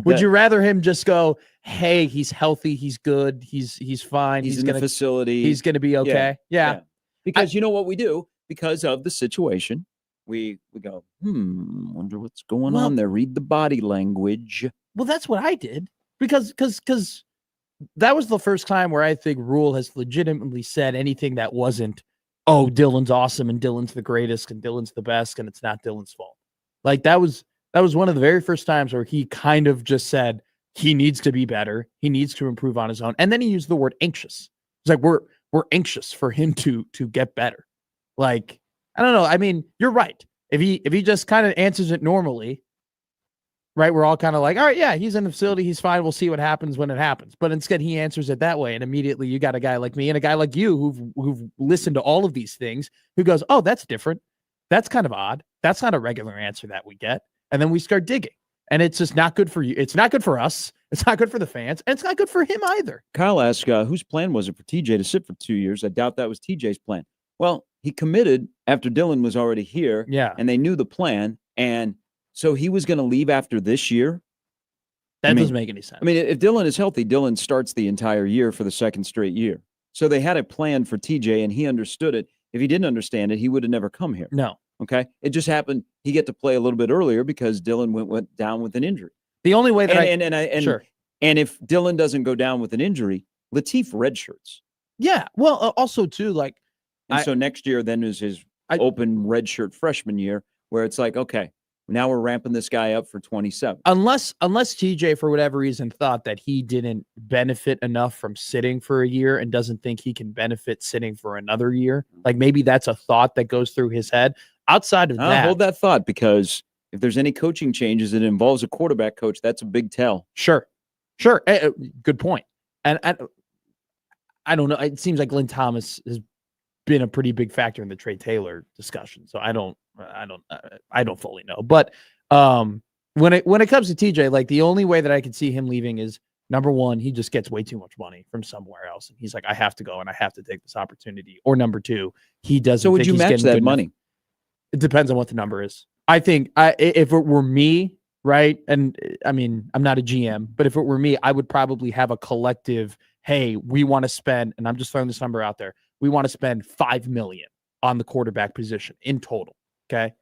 would you rather him just go, hey, he's healthy, he's good, he's fine, he's in the facility, he's gonna be okay? Yeah. Because you know what we do because of the situation. We go, wonder what's going on there. Read the body language. Well, that's what I did. Because that was the first time where I think Rule has legitimately said anything that wasn't, oh, Dillon's awesome and Dillon's the greatest and Dillon's the best and it's not Dillon's fault. Like that was one of the very first times where he kind of just said he needs to be better, he needs to improve on his own, and then he used the word anxious. It's like we're anxious for him to get better. Like I don't know. I mean, you're right. If he just kind of answers it normally. Right, we're all kind of like, all right, yeah, he's in the facility, he's fine. We'll see what happens when it happens. But instead, he answers it that way, and immediately you got a guy like me and a guy like you who've listened to all of these things, who goes, oh, that's different. That's kind of odd. That's not a regular answer that we get. And then we start digging, and it's just not good for you. It's not good for us. It's not good for the fans, and it's not good for him either. Kyle asked, whose plan was it for TJ to sit for 2 years? I doubt that was TJ's plan. Well, he committed after Dillon was already here, and they knew the plan, and so he was going to leave after this year? That doesn't make any sense. I mean, if Dillon is healthy, Dillon starts the entire year for the 2nd straight year. So they had a plan for TJ, and he understood it. If he didn't understand it, he would have never come here. No. Okay? It just happened he get to play a little bit earlier because Dillon went down with an injury. The only way that and if Dillon doesn't go down with an injury, Lateef redshirts. Yeah. Well, also, too, like. So next year then is his open redshirt freshman year where it's like, okay, now we're ramping this guy up for 27. Unless TJ, for whatever reason, thought that he didn't benefit enough from sitting for a year and doesn't think he can benefit sitting for another year. Like maybe that's a thought that goes through his head. Outside of that, hold that thought, because if there's any coaching changes that involves a quarterback coach, that's a big tell. Sure. Good point. And I don't know. It seems like Lynn Thomas has been a pretty big factor in the Trey Taylor discussion. So I don't fully know. But when it comes to TJ, like the only way that I could see him leaving is, number one, he just gets way too much money from somewhere else, and he's like, I have to go and I have to take this opportunity. Or number two, he doesn't. So would you match that money? Enough. It depends on what the number is. I think if it were me, right, and I mean, I'm not a GM, but if it were me, I would probably have a collective, hey, we want to spend, and I'm just throwing this number out there, we want to spend $5 million on the quarterback position in total. Okay.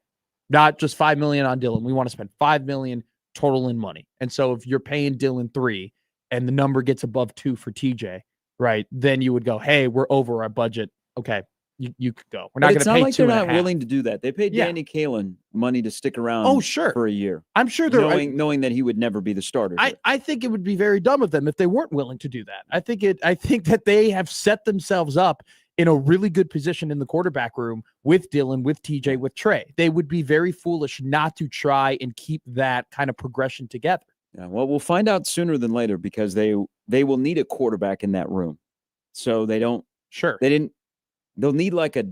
Not just $5 million on Dillon. We want to spend $5 million total in money. And so if you're paying Dillon 3 and the number gets above 2 for TJ, right, then you would go, hey, we're over our budget. Okay, you could go. We're But not it's going to not pay like they're 2.5. not willing to do that. They paid Yeah. Danny Kaelin money to stick around Oh, sure. for a year, I'm sure they're. knowing that he would never be the starter. here. I think it would be very dumb of them if they weren't willing to do that. I think that they have set themselves up in a really good position in the quarterback room with Dylan, with TJ, with Trey. They would be very foolish not to try and keep that kind of progression together. Yeah, well, we'll find out sooner than later because they will need a quarterback in that room. So Sure. they'll need like a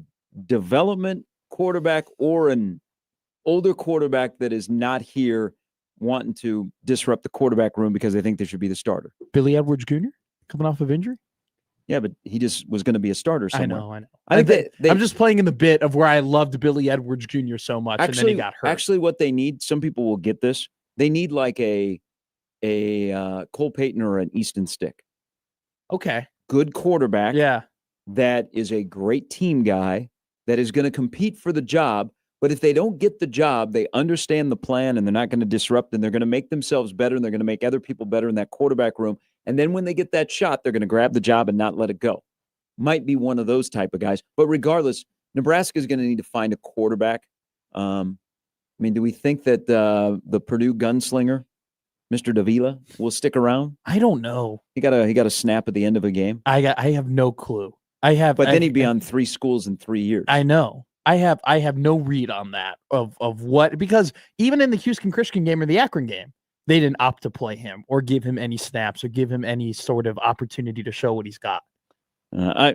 development quarterback or an older quarterback that is not here wanting to disrupt the quarterback room because they think they should be the starter. Billy Edwards Jr. coming off of injury. Yeah, but he just was going to be a starter somewhere. I know. I think I'm just playing in the bit of where I loved Billy Edwards Jr. so much, and then he got hurt. Actually, what they need, some people will get this. They need like a Cole Payton or an Easton Stick. Okay. Good quarterback. Yeah. That is a great team guy that is going to compete for the job. But if they don't get the job, they understand the plan and they're not going to disrupt and they're going to make themselves better and they're going to make other people better in that quarterback room. And then when they get that shot, they're going to grab the job and not let it go. Might be one of those type of guys. But regardless, Nebraska is going to need to find a quarterback. I mean, do we think that the Purdue gunslinger, Mr. Davila, will stick around? I don't know. He got a snap at the end of a game. I have no clue. But then he'd be on 3 schools in 3 years. I know. I have no read on that of what, because even in the Houston Christian game or the Akron game, they didn't opt to play him or give him any snaps or give him any sort of opportunity to show what he's got. I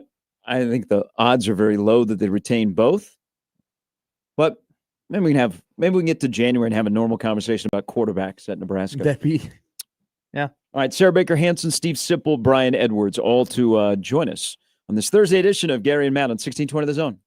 think the odds are very low that they retain both. But maybe we can get to January and have a normal conversation about quarterbacks at Nebraska. That'd be, yeah. All right, Sarah Baker Hansen, Steve Sipple, Brian Edwards, all to join us on this Thursday edition of Gary and Matt on 1620 The Zone.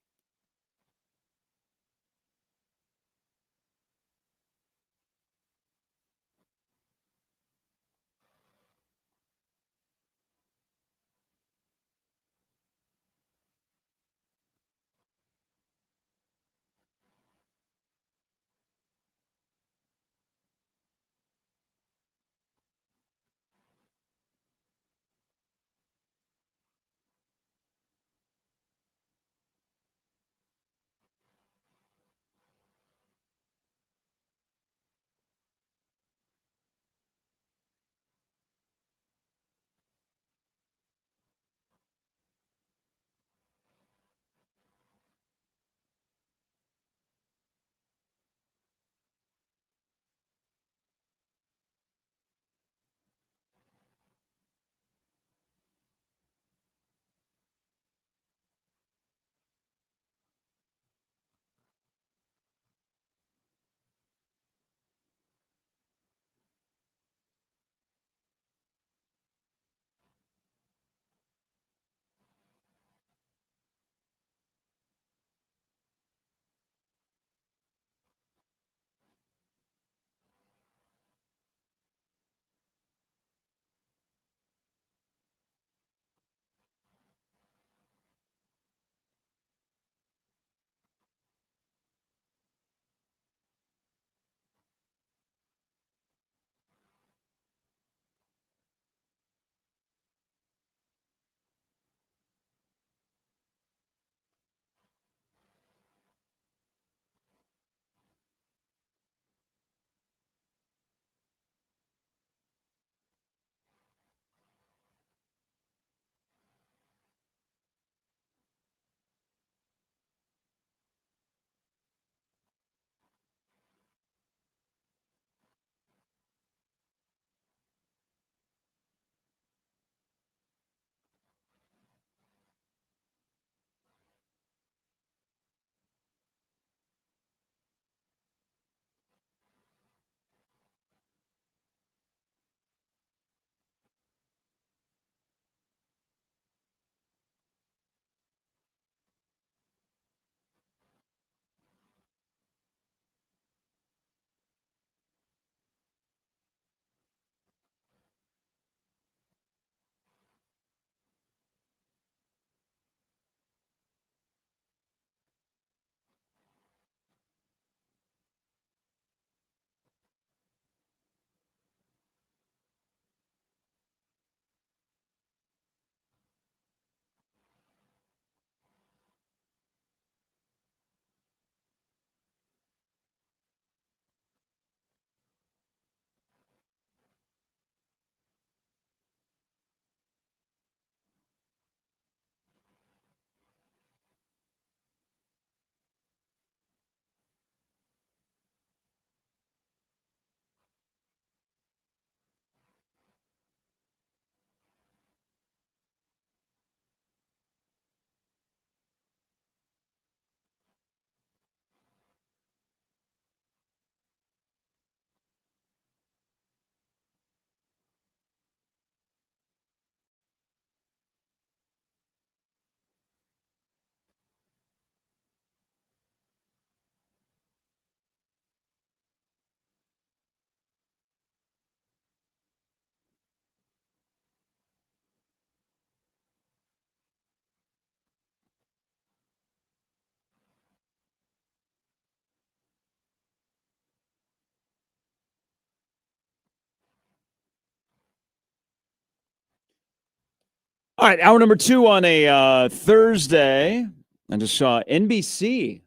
All right, hour number 2 on a Thursday. I just saw NBC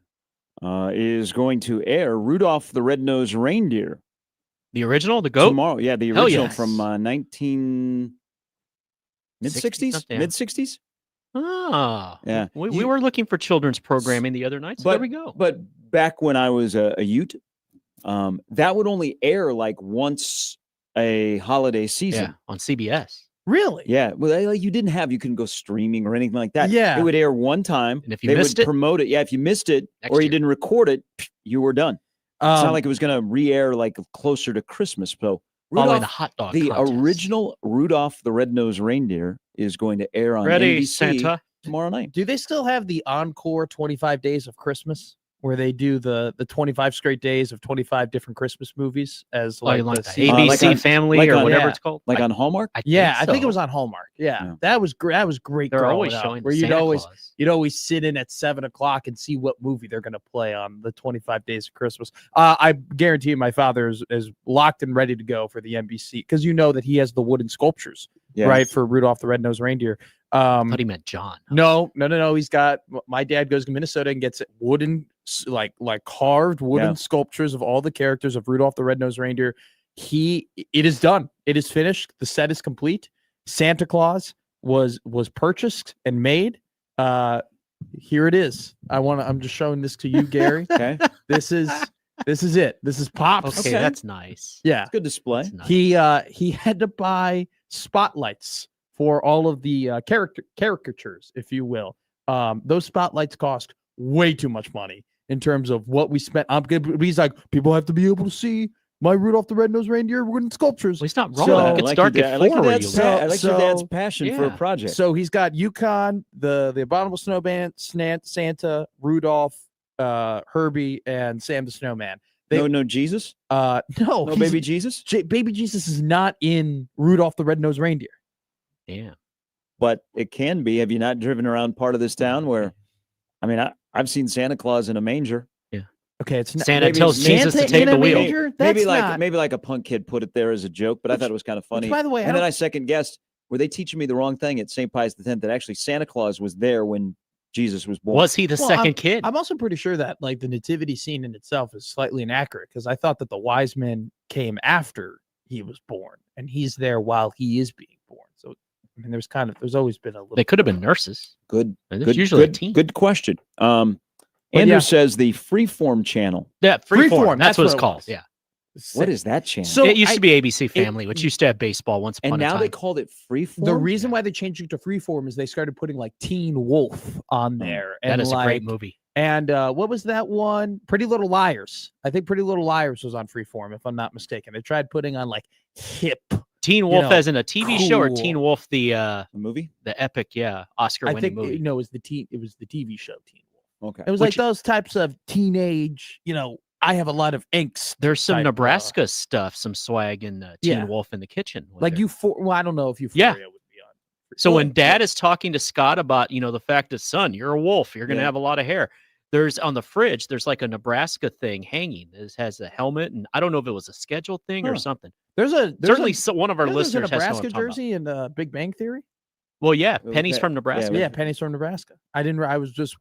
is going to air Rudolph the Red-Nosed Reindeer The original, the goat. tomorrow. Yeah, the Hell original yes. from mid-60s? something, yeah. Mid-60s? Ah, Yeah. We were looking for children's programming the other night, so there we go. But back when I was a Ute, that would only air like once a holiday season. Yeah, on CBS. Really? Yeah, well, you couldn't go streaming or anything like that. Yeah. It would air one time. And if you they missed would it, promote it. Yeah, if you missed it next or you year. didn't record it, you were done. It's not Um, like it was going to re-air like closer to Christmas. So following the Rudolph, hot dog the contest. original Rudolph the Red-Nosed Reindeer is going to air on Ready, NBC Santa. tomorrow night. do they still have the Encore 25 Days of Christmas, where they do the 25 straight days of 25 different Christmas movies as Like, like, like the the season? ABC like on- Family like or on- whatever yeah. it's called. Like on Hallmark? Yeah, I think it so. was on Hallmark. Yeah, Yeah. that was great. That was great. They're growing always up, showing where the you'd Santa always Claus. you'd always sit in at 7 o'clock and see what movie they're going to play on the 25 Days of Christmas. I guarantee you my father is locked and ready to go for the NBC, because you know that he has the wooden sculptures, Yeah. right, for Rudolph the Red-Nosed Reindeer. I thought he meant John. No. He's got. My dad goes to Minnesota and gets wooden, like carved wooden Yeah. sculptures of all the characters of Rudolph the Red-Nosed Reindeer. It is done. It is finished. The set is complete. Santa Claus was purchased and made. Here it is. I'm just showing this to you, Gary. Okay. This is it. This is Pops. Okay, Okay. that's nice. Yeah. Good display. That's nice. He had to buy spotlights for all of the caricatures, if you will. Those spotlights cost way too much money in terms of what we spent. He's like, people have to be able to see my Rudolph the Red-Nosed Reindeer wooden sculptures. Well, he's not wrong. So- it I gets like dark your at dad- I like 4 your where dad's you pa- live. I like your dad's So- passion for a Yeah. project. So he's got Yukon, the Abominable Snowman, Santa, Rudolph, Herbie, and Sam the Snowman. no Jesus? No, No he's- baby Jesus? Baby Jesus is not in Rudolph the Red-Nosed Reindeer. Yeah. But it can be. Have you not driven around part of this town where, I mean, I've seen Santa Claus in a manger. Okay, it's not. Santa maybe tells Santa Jesus to in take a the wheel. manger? Maybe That's like not- a punk kid put it there as a joke, but I thought it was kind of funny. By the way, and then I second guessed, were they teaching me the wrong thing at St. Pius X that actually Santa Claus was there when Jesus was born? Was he the Well, second kid? I'm also pretty sure that like the nativity scene in itself is slightly inaccurate, because I thought that the wise men came after he was born, and he's there while he is being born. So I mean, there's always been a little. They could have been nurses. Good. And it's Good, usually a good, team. good question. But Andrew yeah. says the Freeform channel. Yeah, Freeform, freeform. that's That's what it's what it called. was. Yeah. What is that channel? So it used I- to be ABC Family, which used to have baseball once upon and a now time. they called it Freeform. The reason why they changed it to Freeform is they started putting like Teen Wolf on there, and that is like, a great movie. And what was that one? Pretty Little Liars. I think Pretty Little Liars was on Freeform, if I'm not mistaken. They tried putting on like hip. Teen Wolf know, as in a TV show, or cool. Teen Wolf the the movie. epic, Oscar I winning think movie. no, it was the TV show Teen Wolf. Okay. It was Which- like those types of teenage, I have a lot of angst. There's some type, Nebraska stuff, some swag in Teen yeah. Wolf in the kitchen. with Like it. well, I don't know if Euphoria Yeah. would be on. So Well, when Dad is talking to Scott about, the fact that son, you're a wolf, you're gonna Yeah. have a lot of hair. There's on the fridge, there's like a Nebraska thing hanging. It has a helmet, and I don't know if it was a scheduled thing or Huh. something. there's Certainly, one of our there's listeners a has to know what Nebraska I'm talking about. jersey in Big Bang Theory. Well, yeah, Well, Penny's that- from Nebraska. Yeah, Penny's from Nebraska. I was just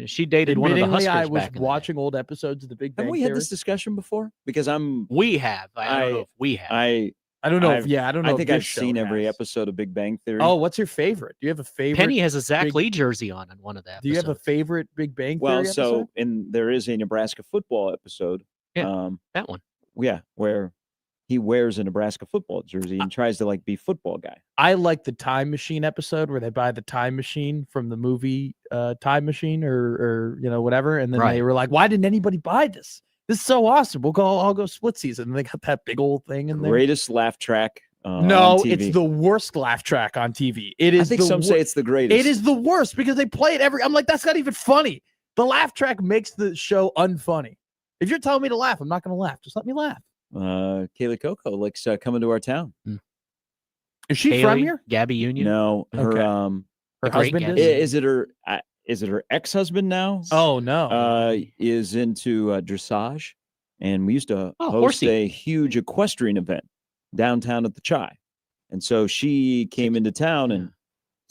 She dated one of the admittingly, Huskers I was back in the day. watching old episodes of the Big Bang Have we Theory. had this discussion before? Because We have. I don't know if we have. I don't know. I've- I don't know. I if think this I've show seen every has. episode of Big Bang Theory. Oh, what's your favorite? Do you have a favorite? Penny has a Zach Big- Lee jersey on in one of the episodes. Do you have a favorite Big Bang Theory well, episode? there is a Nebraska football episode. Yeah. That one. Yeah, where he wears a Nebraska football jersey and tries to like be football guy. I like the Time Machine episode where they buy the time machine from the movie Time Machine or whatever, and then they Right. were like, "Why didn't anybody buy this? This is so awesome. I'll go split season." And they got that big old thing in there. Greatest laugh track. No, on TV. it's the worst laugh track on TV. It is. I think the some say wor- it's the greatest. It is the worst because they play it every. I'm like, that's not even funny. The laugh track makes the show unfunny. If you're telling me to laugh, I'm not going to laugh. Just let me laugh. Kaylee Coco likes coming to our town. Is she from Haley, here? Gabby Union. No, her Okay. The Her great husband Gabby. is. is it her ex-husband now? Oh no. Is into dressage, and we used to Oh, host horsey. a huge equestrian event downtown at the Chai, and so she came into town and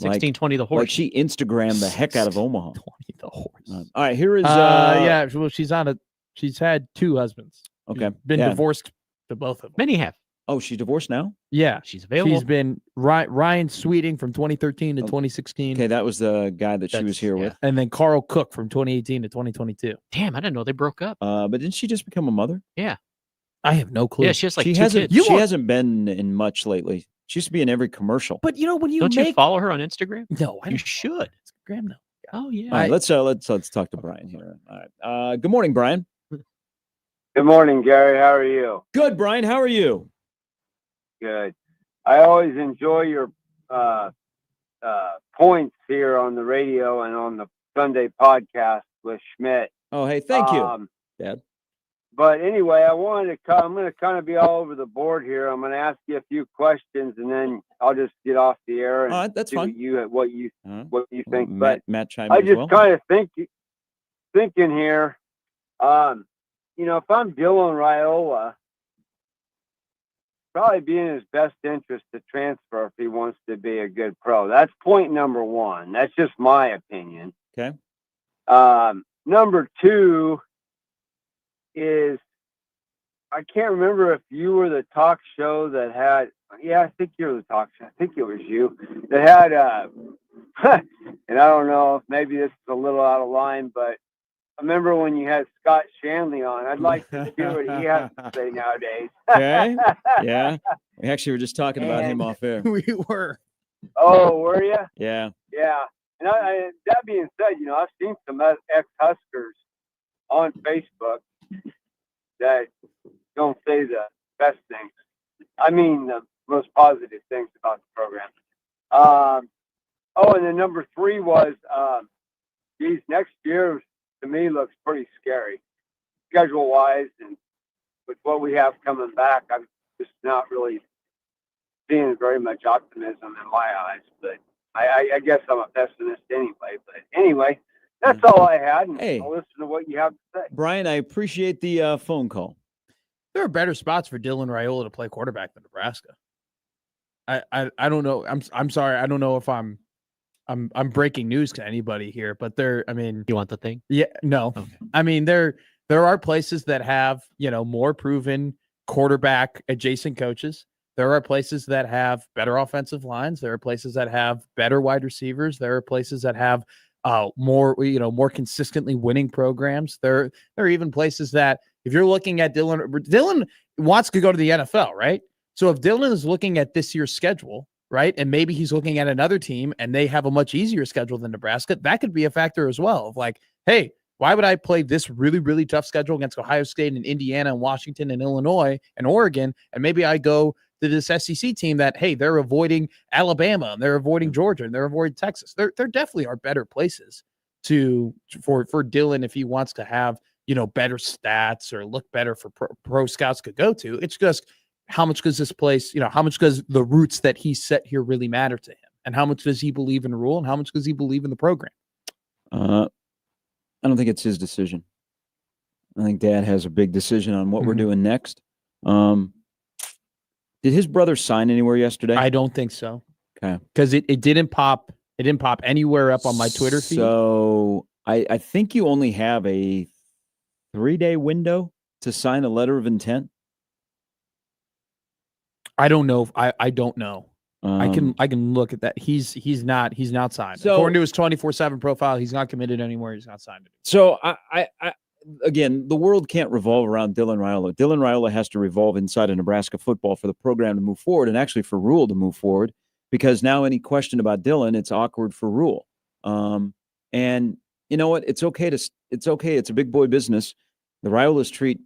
Like- 1620 the Like horse. she Instagrammed the heck out of Omaha. 20 the horse. All right, here is Yeah. Well, she's had 2 husbands. She's Okay, been yeah. divorced to both of them. Many have. Oh, she's divorced now. Yeah. She's available. She's been Ryan Sweeting from 2013 to Oh, 2016. Okay, that was the guy that she was That's- here yeah. with. And then Carl Cook from 2018 to 2022. Damn, I didn't know they broke up. But didn't she just become a mother? I have no clue. Yeah, she has like she 2 hasn't. kids. She hasn't been in much lately. She used to be in every commercial. But when you Don't make you follow her on Instagram? no, I You don't should. Graham no. Oh yeah. All right, let's talk to Brian here. All right. Good morning, Brian. Good morning, Gary. How are you? Good, Brian. How are you? Good. I always enjoy your points here on the radio and on the Sunday podcast with Schmidt. Oh, hey, thank you, Dad. But anyway, I'm going to kind of be all over the board here. I'm going to ask you a few questions, and then I'll just get off the air and All right, that's see fine. what you think. Matt chime I in as just well. kind of thinking here. If I'm Dylan Raiola, probably be in his best interest to transfer if he wants to be a good pro. That's point number 1. That's just my opinion. Okay. Number 2 is, I can't remember if you were the talk show that had, I think you were the talk show. I think it was you that had, and I don't know if maybe this is a little out of line, but I remember when you had Scott Shanley on. I'd like to hear what he has to say nowadays. Okay. Yeah. We actually were just talking about him And- off air. We were. Oh, were you? Yeah. Yeah. And that being said, I've seen some ex-Huskers on Facebook that don't say the best things. I mean, the most positive things about the program. And then number 3 was, next year to me looks pretty scary, schedule-wise, and with what we have coming back, I'm just not really seeing very much optimism in my eyes. But I guess I'm a pessimist anyway. But anyway, that's all I had. And Hey. I'll listen to what you have to say. Brian, I appreciate the phone call. There are better spots for Dylan Raiola to play quarterback than Nebraska. I don't know. I'm sorry. I don't know if I'm breaking news to anybody here, but You want the thing? yeah, no. Okay. I mean, there are places that have, more proven quarterback adjacent coaches. There are places that have better offensive lines. There are places that have better wide receivers. There are places that have more consistently winning programs. There are even places that, if you're looking at Dylan wants to go to the NFL, right? So if Dylan is looking at this year's schedule, right, and maybe he's looking at another team and they have a much easier schedule than Nebraska, that could be a factor as well. Of like, hey, why would I play this really, really tough schedule against Ohio State and Indiana and Washington and Illinois and Oregon, and maybe I go to this SEC team that, hey, they're avoiding Alabama and they're avoiding Georgia and they're avoiding Texas. There definitely are better places for Dylan if he wants to have, better stats or look better for pro scouts could go to. It's just, how much does this place, how much does the roots that he set here really matter to him? And how much does he believe in Rule? And how much does he believe in the program? I don't think it's his decision. I think Dad has a big decision on what we're Mhm. doing next. Did his brother sign anywhere yesterday? I don't think so. Okay. Because it didn't pop. It didn't pop anywhere up on my Twitter feed. So I think you only have a 3-day window to sign a letter of intent. I don't know. I don't know. I Um, can look at that. He's not signed. So- According to his 24/7 profile, he's not committed anywhere. He's not signed. So I again, the world can't revolve around Dylan Raiola. Dylan Raiola has to revolve inside of Nebraska football for the program to move forward, and actually for Rule to move forward, because now any question about Dylan, it's awkward for Rule. And you know what? It's okay. It's a big boy business. The Raiolas treat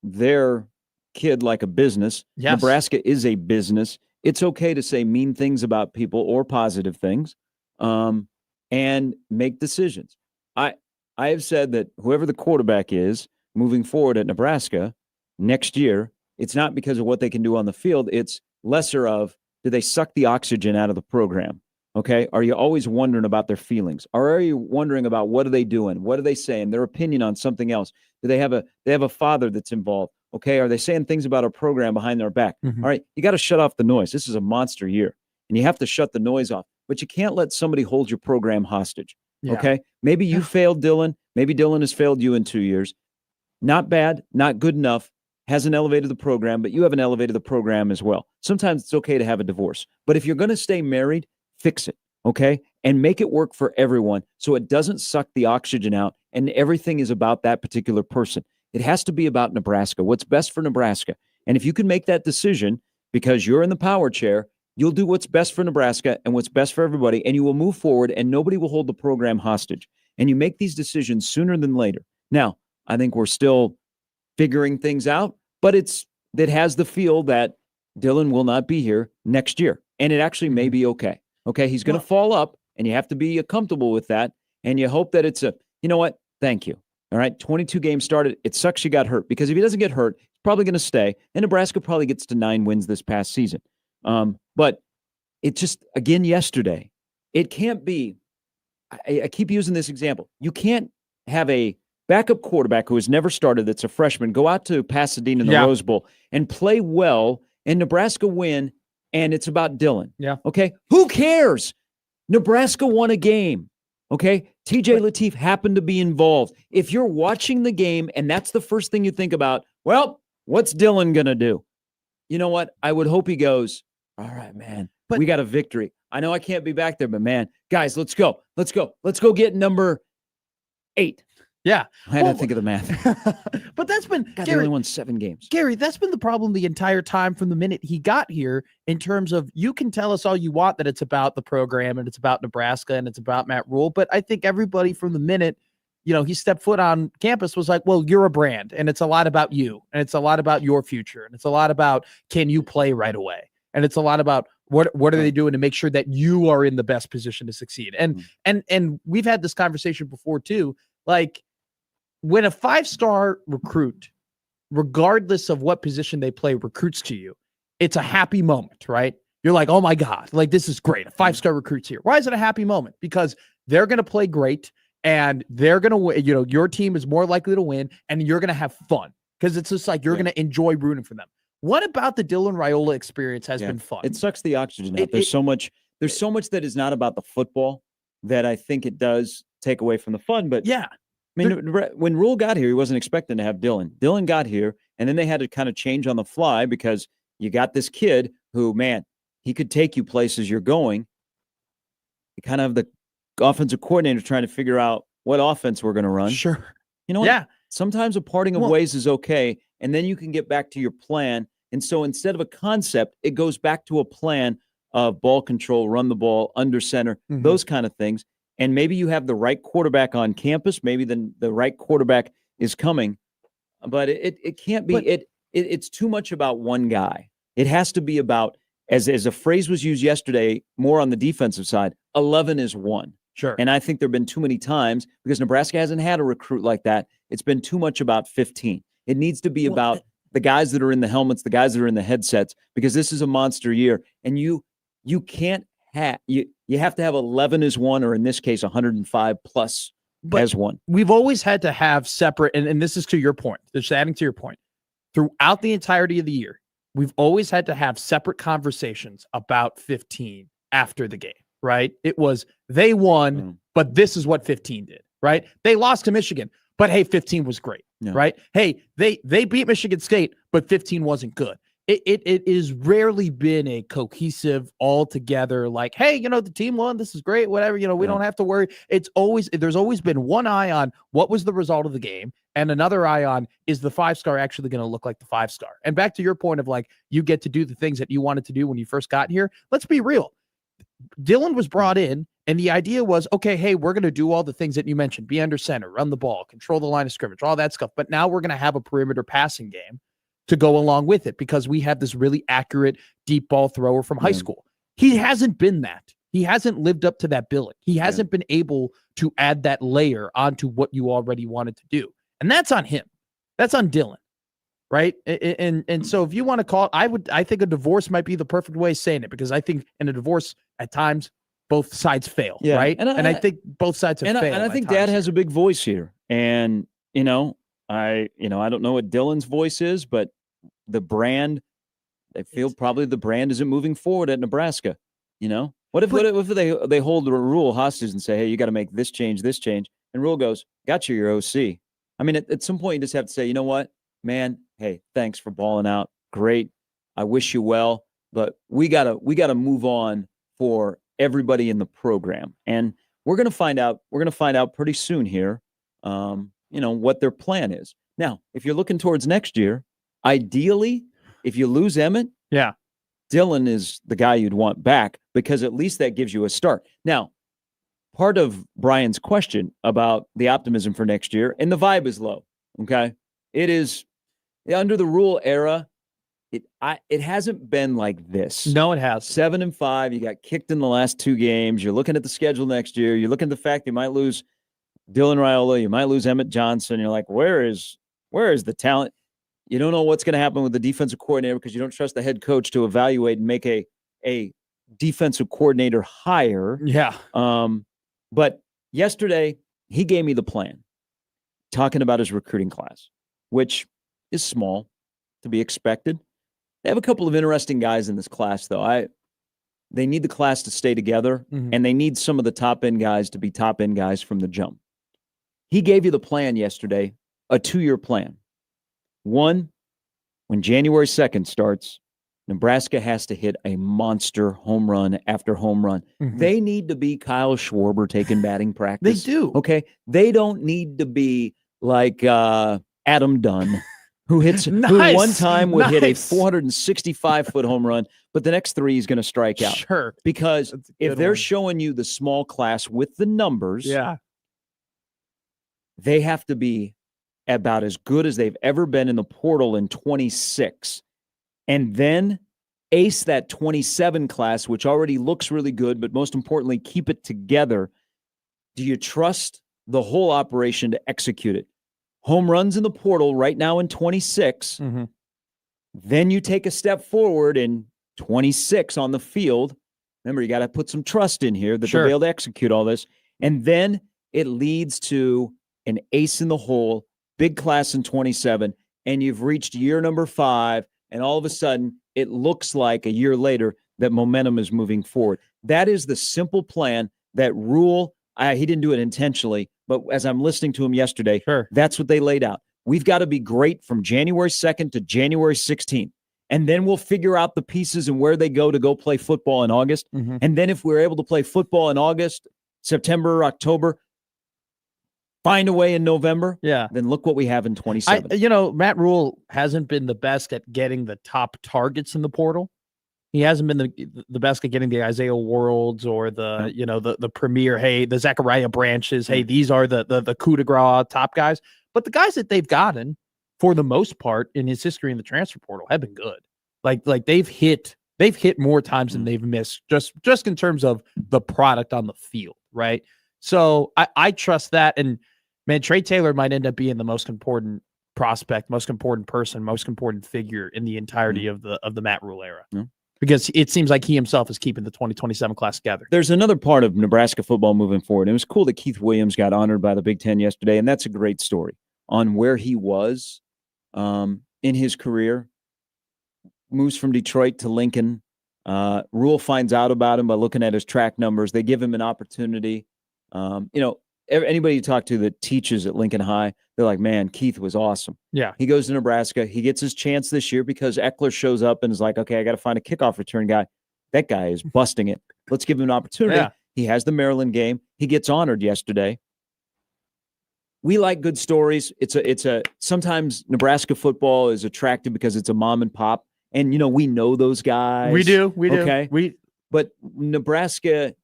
their kid like a business. Yes. Nebraska is a business. It's okay to say mean things about people or positive things, and make decisions. I have said that whoever the quarterback is moving forward at Nebraska next year, it's not because of what they can do on the field. It's lesser of, do they suck the oxygen out of the program? Okay. Are you always wondering about their feelings? Or are you wondering about what are they doing? What are they saying? Their opinion on something else? Do they have a father that's involved? Okay. Are they saying things about our program behind their back? Mhm. All right. You got to shut off the noise. This is a monster year and you have to shut the noise off. but you can't let somebody hold your program hostage. Yeah. Okay. Maybe you failed Dylan. Maybe Dylan has failed you in 2 years. Not bad, not good enough. Hasn't elevated the program, but you haven't elevated the program as well. Sometimes it's okay to have a divorce. But if you're going to stay married, fix it. Okay. And make it work for everyone so it doesn't suck the oxygen out and everything is about that particular person. It has to be about Nebraska. What's best for Nebraska? And if you can make that decision because you're in the power chair, you'll do what's best for Nebraska and what's best for everybody, and you will move forward and nobody will hold the program hostage. And you make these decisions sooner than later. Now, I think we're still figuring things out, but it has the feel that Dylan will not be here next year. And it actually may be okay. Okay, he's going to fall up, and you have to be comfortable with that. And you hope that it's you know what? Thank you. All right, 22 games started. It sucks you got hurt, because if he doesn't get hurt, he's probably going to stay. And Nebraska probably gets to 9 wins this past season. But it just, again, yesterday, it can't be, I keep using this example. You can't have a backup quarterback who has never started, that's a freshman, go out to Pasadena in the Rose Bowl and play well, and Nebraska win, and it's about Dylan. Yeah. Okay? Who cares? Nebraska won a game. Okay? TJ Lateef happened to be involved. If you're watching the game and that's the first thing you think about, well, what's Dylan going to do? You know what? I would hope he goes, all right, man, we got a victory. I know I can't be back there, but man, guys, let's go. Let's go. Let's go get number 8. Yeah. I had to think of the math. But that's been, God, they only won 7 games. Gary, that's been the problem the entire time from the minute he got here, in terms of, you can tell us all you want that it's about the program and it's about Nebraska and it's about Matt Rule. But I think everybody from the minute, he stepped foot on campus was like, well, you're a brand and it's a lot about you and it's a lot about your future. And it's a lot about, can you play right away? And it's a lot about what are they doing to make sure that you are in the best position to succeed? And we've had this conversation before too. Like, when a 5-star recruit, regardless of what position they play, recruits to you, it's a happy moment, right? You're like, oh my God, like, this is great. A 5-star recruit's here. Why is it a happy moment? Because they're going to play great and they're going to win. Your team is more likely to win and you're going to have fun, because it's just like, you're going to enjoy rooting for them. What about the Dylan Raiola experience has been fun? It sucks the oxygen out. There's so much that is not about the football that I think it does take away from the fun. But yeah. I mean, when Rule got here, he wasn't expecting to have Dylan. Dylan got here, and then they had to kind of change on the fly, because you got this kid who, man, he could take you places you're going. You kind of have the offensive coordinator trying to figure out what offense we're going to run. Sure. You know what? Yeah. Sometimes a parting of ways is okay, and then you can get back to your plan. And so instead of a concept, it goes back to a plan of ball control, run the ball, under center, those kind of things. And maybe you have the right quarterback on campus. Maybe the right quarterback is coming, but it can't be. It's too much about one guy. It has to be about, as a phrase was used yesterday, more on the defensive side, 11 is 1. Sure. And I think there have been too many times, because Nebraska hasn't had a recruit like that. It's been too much about 15. It needs to be about the guys that are in the helmets, the guys that are in the headsets, because this is a monster year, and you can't have you have to have 11 as 1, or in this case 105 plus as 1. We've always had to have separate, and this is to your point, just adding to your point, throughout the entirety of the year, we've always had to have separate conversations about 15 after the game, right? It was, they won, but this is what 15 did, right? They lost to Michigan, but hey, 15 was great, right? Hey, they beat Michigan State, but 15 wasn't good. It is rarely been a cohesive, all together, like, hey, the team won, this is great, whatever, we don't have to worry. There's always been one eye on what was the result of the game, and another eye on, is the 5-star actually going to look like the 5-star? And back to your point of, like, you get to do the things that you wanted to do when you first got here. Let's be real. Dylan was brought in, and the idea was, okay, hey, we're going to do all the things that you mentioned, be under center, run the ball, control the line of scrimmage, all that stuff. But now we're going to have a perimeter passing game to go along with it, because we have this really accurate deep ball thrower from high school. He hasn't been that. He hasn't lived up to that billing. He hasn't been able to add that layer onto what you already wanted to do. And that's on him. That's on Dylan. Right. And so if you want to call it, I think a divorce might be the perfect way of saying it, because I think in a divorce at times both sides fail. Yeah. Right. And I think both sides have failed. And I think Dad has a big voice here. And, I don't know what Dylan's voice is, but the brand, they feel probably the brand isn't moving forward at Nebraska, What if they hold the Rule hostage and say, hey, you got to make this change, and Rule goes, gotcha, your OC. I mean, at some point you just have to say, you know what, man, hey, thanks for balling out. Great. I wish you well, but we gotta move on for everybody in the program. And we're gonna find out pretty soon here, what their plan is. Now, if you're looking towards next year, ideally, if you lose Emmett, Yeah. Dylan is the guy you'd want back because at least that gives you a start. Now, part of Brian's question about the optimism for next year, and the vibe is low, okay? It is under the Rule era, it hasn't been like this. No, it has. 7-5, you got kicked in the last 2 games. You're looking at the schedule next year. You're looking at the fact you might lose Dylan Raiola, you might lose Emmett Johnson. You're like, where is the talent? You don't know what's going to happen with the defensive coordinator because you don't trust the head coach to evaluate and make a defensive coordinator hire. Yeah. But yesterday, he gave me the plan, talking about his recruiting class, which is small, to be expected. They have a couple of interesting guys in this class, though. They need the class to stay together, and they need some of the top-end guys to be top-end guys from the jump. He gave you the plan yesterday, a 2-year plan. One, when January 2nd starts, Nebraska has to hit a monster home run after home run. They need to be Kyle Schwarber taking batting practice. They do. Okay? They don't need to be like Adam Dunn, who hit one time would hit a 465-foot home run, but the next 3 he's going to strike out. Sure. Because if they're one. showing you the small class with the numbers, they have to be about as good as they've ever been in the portal in 26. And then ace that 27 class, which already looks really good, but most importantly, keep it together. Do you trust the whole operation to execute it? Home runs in the portal right now in 26. Then you take a step forward in 26 on the field. Remember, you got to put some trust in here that they'll be able to execute all this. And then it leads to an ace in the hole, big class in 27, and you've reached year number 5, and all of a sudden it looks like a year later that momentum is moving forward. That is the simple plan that Rule, he didn't do it intentionally, but as I'm listening to him yesterday, that's what they laid out. We've got to be great from January 2nd to January 16th. And then we'll figure out the pieces and where they go to go play football in August. And then if we're able to play football in August, September, October, find a way in November, then look what we have in 27. Matt Rule hasn't been the best at getting the top targets in the portal. He hasn't been the best at getting the Isaiah Worlds or the premier, hey, the Zachariah Branches, hey, these are the coup de grace top guys. But the guys that they've gotten, for the most part, in his history in the transfer portal, have been good. Like they've hit more times than they've missed, just in terms of the product on the field, right? So I trust that. And man, Trey Taylor might end up being the most important prospect, most important person, most important figure in the entirety of the Matt Rule era. Because it seems like he himself is keeping the 2027 class together. There's another part of Nebraska football moving forward. It was cool that Keith Williams got honored by the Big Ten yesterday, and that's a great story on where he was in his career. Moves from Detroit to Lincoln. Rule finds out about him by looking at his track numbers. They give him an opportunity. Anybody you talk to that teaches at Lincoln High, they're like, man, Keith was awesome. Yeah. He goes to Nebraska. He gets his chance this year because Eckler shows up and is like, okay, I got to find a kickoff return guy. That guy is busting it. Let's give him an opportunity. Yeah. He has the Maryland game. He gets honored yesterday. We like good stories. Sometimes Nebraska football is attractive because it's a mom and pop. And, we know those guys. We do. Okay. But Nebraska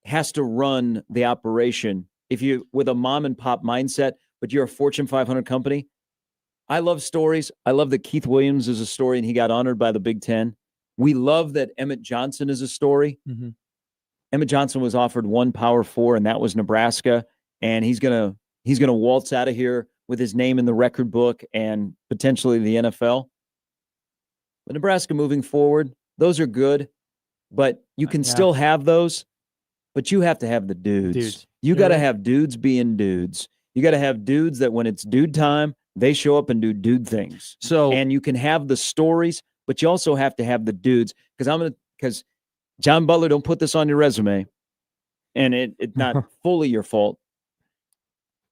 has to run the operation with a mom and pop mindset, but you're a Fortune 500 company. I love stories. I love that Keith Williams is a story and he got honored by the Big Ten. We love that Emmett Johnson is a story. Emmett Johnson was offered one Power 4, and that was Nebraska. And he's gonna waltz out of here with his name in the record book and potentially the NFL. But Nebraska moving forward, those are good, but you can still have those. But you have to have the dudes. You got to have dudes being dudes. You got to have dudes that when it's dude time, they show up and do dude things. And you can have the stories, but you also have to have the dudes. Because John Butler, don't put this on your resume, and it's not fully your fault.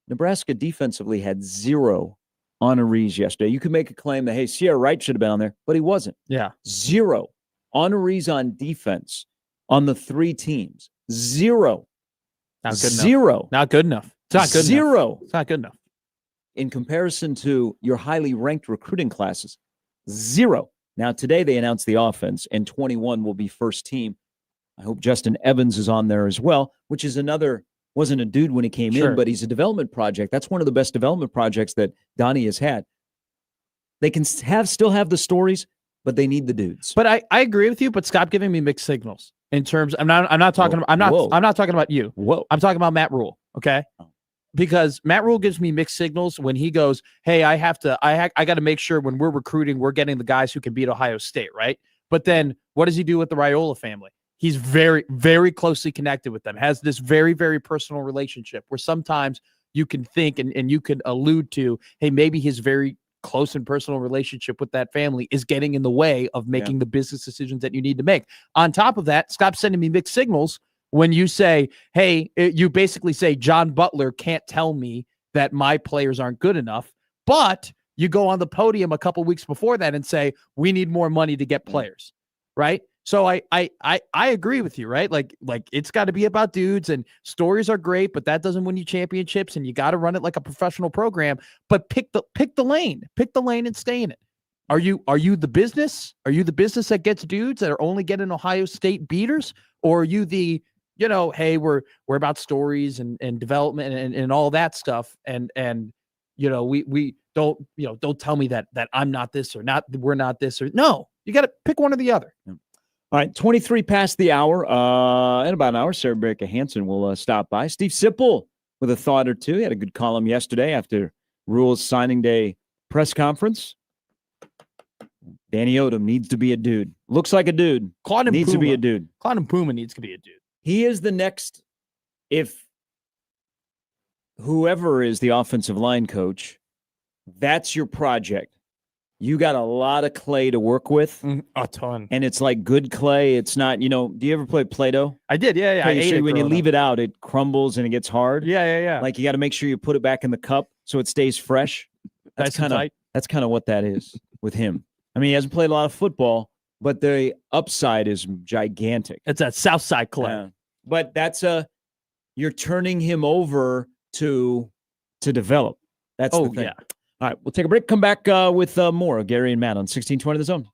Nebraska defensively had 0 honorees yesterday. You could make a claim that, hey, Sierra Wright should have been on there, but he wasn't. Yeah. 0 honorees on defense on the 3 teams. 0. Not good enough. 0. Not good enough. It's not good enough. 0. It's not good enough. In comparison to your highly ranked recruiting classes. 0. Now, today they announced the offense, and 21 will be first team. I hope Justin Evans is on there as well, which is wasn't a dude when he came in, but he's a development project. That's one of the best development projects that Donnie has had. They can still have the stories, but they need the dudes. But I agree with you, but stop giving me mixed signals in terms. I'm not talking about I'm not talking about you. Whoa. I'm talking about Matt Rule. Okay. Because Matt Rule gives me mixed signals when he goes, hey, I got to make sure when we're recruiting, we're getting the guys who can beat Ohio State, right? But then what does he do with the Raiola family? He's very, very closely connected with them, has this very, very personal relationship where sometimes you can think and you can allude to, hey, maybe his very close and personal relationship with that family is getting in the way of making the business decisions that you need to make. On top of that, stop sending me mixed signals when you say, hey, you basically say John Butler can't tell me that my players aren't good enough, but you go on the podium a couple weeks before that and say, we need more money to get players, right? So I agree with you, right? Like it's got to be about dudes, and stories are great, but that doesn't win you championships, and you got to run it like a professional program. But pick the lane and stay in it. Are you the business? Are you the business that gets dudes that are only getting Ohio State beaters, or are you the hey, we're about stories and development and all that stuff, and we don't tell me that I'm not this or not, we're not this, or no, you got to pick one or the other. All right, 23 past the hour. In about an hour, Sarah Baker Hansen will stop by. Steve Sipple with a thought or two. He had a good column yesterday after Rule's signing day press conference. Danny Odom needs to be a dude. Looks like a dude. Claude needs to be a dude. Claude Puma needs to be a dude. He is the next, if whoever is the offensive line coach, that's your project. You got a lot of clay to work with. A ton. And it's like good clay. It's not, do you ever play Play-Doh? I did, yeah. I ate it when you leave it out, it crumbles and it gets hard. Yeah. Like you got to make sure you put it back in the cup so it stays fresh. That's kind of what that is with him. I mean, he hasn't played a lot of football, but the upside is gigantic. It's that South Side clay. But that's you're turning him over to develop. That's the thing. Yeah. All right, we'll take a break. Come back with more of Gary and Matt on 1620 The Zone.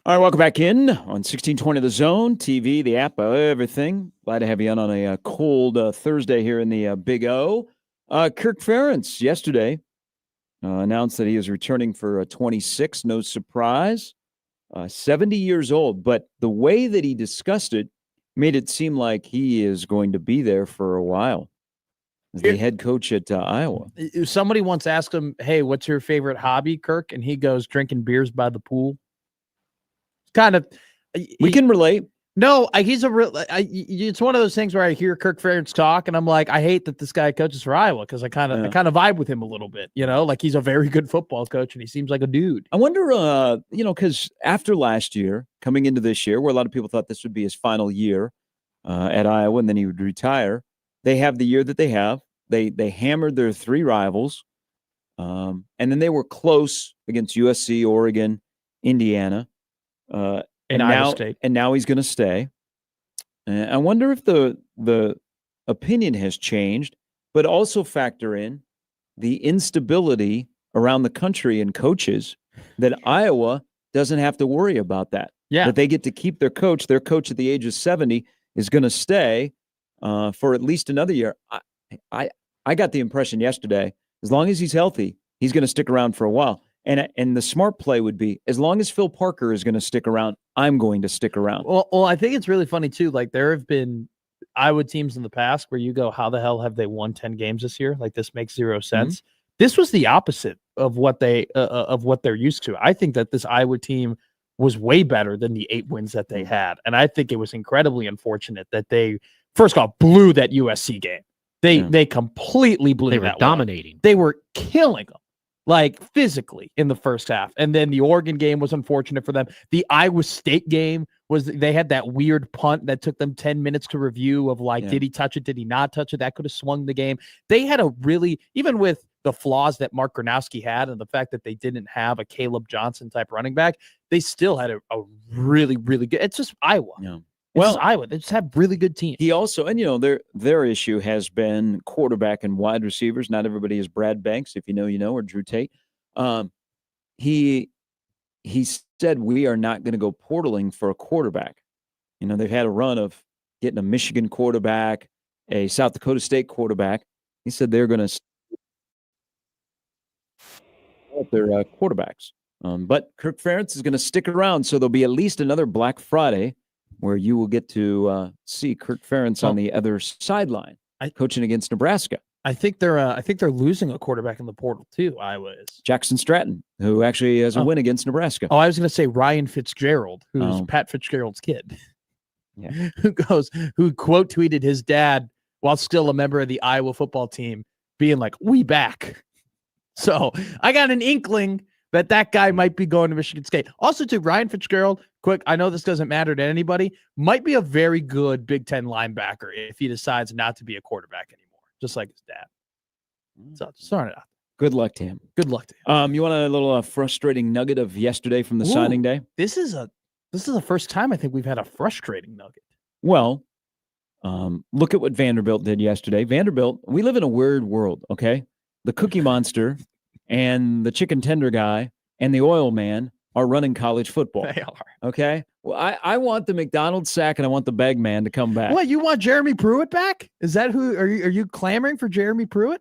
All right, welcome back in on 1620 The Zone, TV, the app, everything. Glad to have you on a cold Thursday here in the Big O. Kirk Ferentz yesterday announced that he is returning for 26, no surprise, 70 years old. But the way that he discussed it made it seem like he is going to be there for a while as the head coach at Iowa. Somebody once asked him, "Hey, what's your favorite hobby, Kirk?" And he goes, "Drinking beers by the pool." Kind of, We can relate. no. He's a real. It's one of those things where I hear Kirk Ferentz talk, and I'm like, I hate that this guy coaches for Iowa because I kind of vibe with him a little bit. Like he's a very good football coach, and he seems like a dude. I wonder, because after last year, coming into this year, where a lot of people thought this would be his final year at Iowa, and then he would retire, they have the year that they have. They hammered their 3 rivals, and then they were close against USC, Oregon, Indiana. And Iowa State. And now he's going to stay. I wonder if the opinion has changed, but also factor in the instability around the country and coaches that Iowa doesn't have to worry about that. Yeah. That they get to keep their coach. Their coach at the age of 70 is going to stay for at least another year. I got the impression yesterday, as long as he's healthy, he's going to stick around for a while. And the smart play would be, as long as Phil Parker is going to stick around, I'm going to stick around. Well, I think it's really funny too. Like there have been Iowa teams in the past where you go, how the hell have they won 10 games this year? Like this makes zero sense. Mm-hmm. This was the opposite of what they're used to. I think that this Iowa team was way better than the 8 wins that they had. And I think it was incredibly unfortunate that they, first of all, blew that USC game. They completely blew that. They were dominating. They were killing them, like physically in the first half. And then the Oregon game was unfortunate for them. The Iowa State game they had that weird punt that took them 10 minutes to review of did he touch it? Did he not touch it? That could have swung the game. They had a really, even with the flaws that Mark Gronowski had and the fact that they didn't have a Caleb Johnson type running back, they still had a really, really good, it's just Iowa. Yeah. Well, Iowa, they just have really good teams. He also, and their issue has been quarterback and wide receivers. Not everybody is Brad Banks, if you know, or Drew Tate. He said we are not going to go portaling for a quarterback. They've had a run of getting a Michigan quarterback, a South Dakota State quarterback. He said they're going to their quarterbacks. But Kirk Ferentz is going to stick around, so there'll be at least another Black Friday where you will get to see Kirk Ferentz on the other sideline, coaching against Nebraska. I think they're losing a quarterback in the portal too. Iowa is Jackson Stratton, who actually has a win against Nebraska. Oh, I was going to say Ryan Fitzgerald, who's Pat Fitzgerald's kid. Yeah. who quote tweeted his dad while still a member of the Iowa football team, being like, "We back." So I got an inkling that guy might be going to Michigan State. Also, to Ryan Fitzgerald, quick, I know this doesn't matter to anybody, might be a very good Big Ten linebacker if he decides not to be a quarterback anymore, just like his dad. So just throwing it out. Good luck to him. Good luck to him. You want a little frustrating nugget of yesterday from the signing day? This is the first time I think we've had a frustrating nugget. Well, look at what Vanderbilt did yesterday. Vanderbilt, we live in a weird world, okay? The Cookie Monster and the chicken tender guy and the oil man are running college football. They are. Okay? Well, I want the McDonald's sack and I want the bag man to come back. What, you want Jeremy Pruitt back? Is that who are you clamoring for Jeremy Pruitt?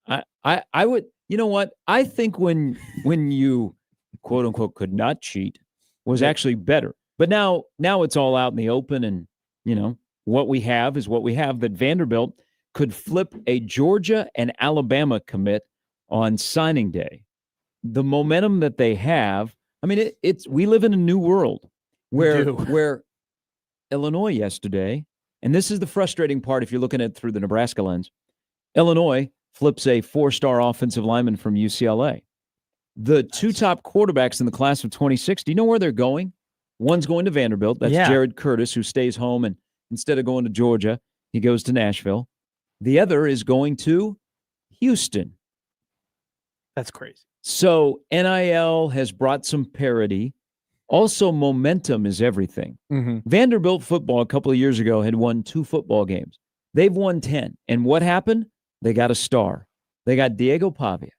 I would, you know what? I think when you quote unquote could not cheat was actually better. But now it's all out in the open, and what we have is what we have. That Vanderbilt could flip a Georgia and Alabama commit on signing day. The momentum that they have, I mean, we live in a new world where Illinois yesterday, and this is the frustrating part if you're looking at it through the Nebraska lens, Illinois flips a 4-star offensive lineman from UCLA. The two top quarterbacks in the class of 26, do you know where they're going? One's going to Vanderbilt. That's Jared Curtis, who stays home, and instead of going to Georgia, he goes to Nashville. The other is going to Houston. That's crazy. So NIL has brought some parity. Also, momentum is everything. Mm-hmm. Vanderbilt football a couple of years ago had won 2 football games. They've won 10. And what happened? They got a star. They got Diego Pavia.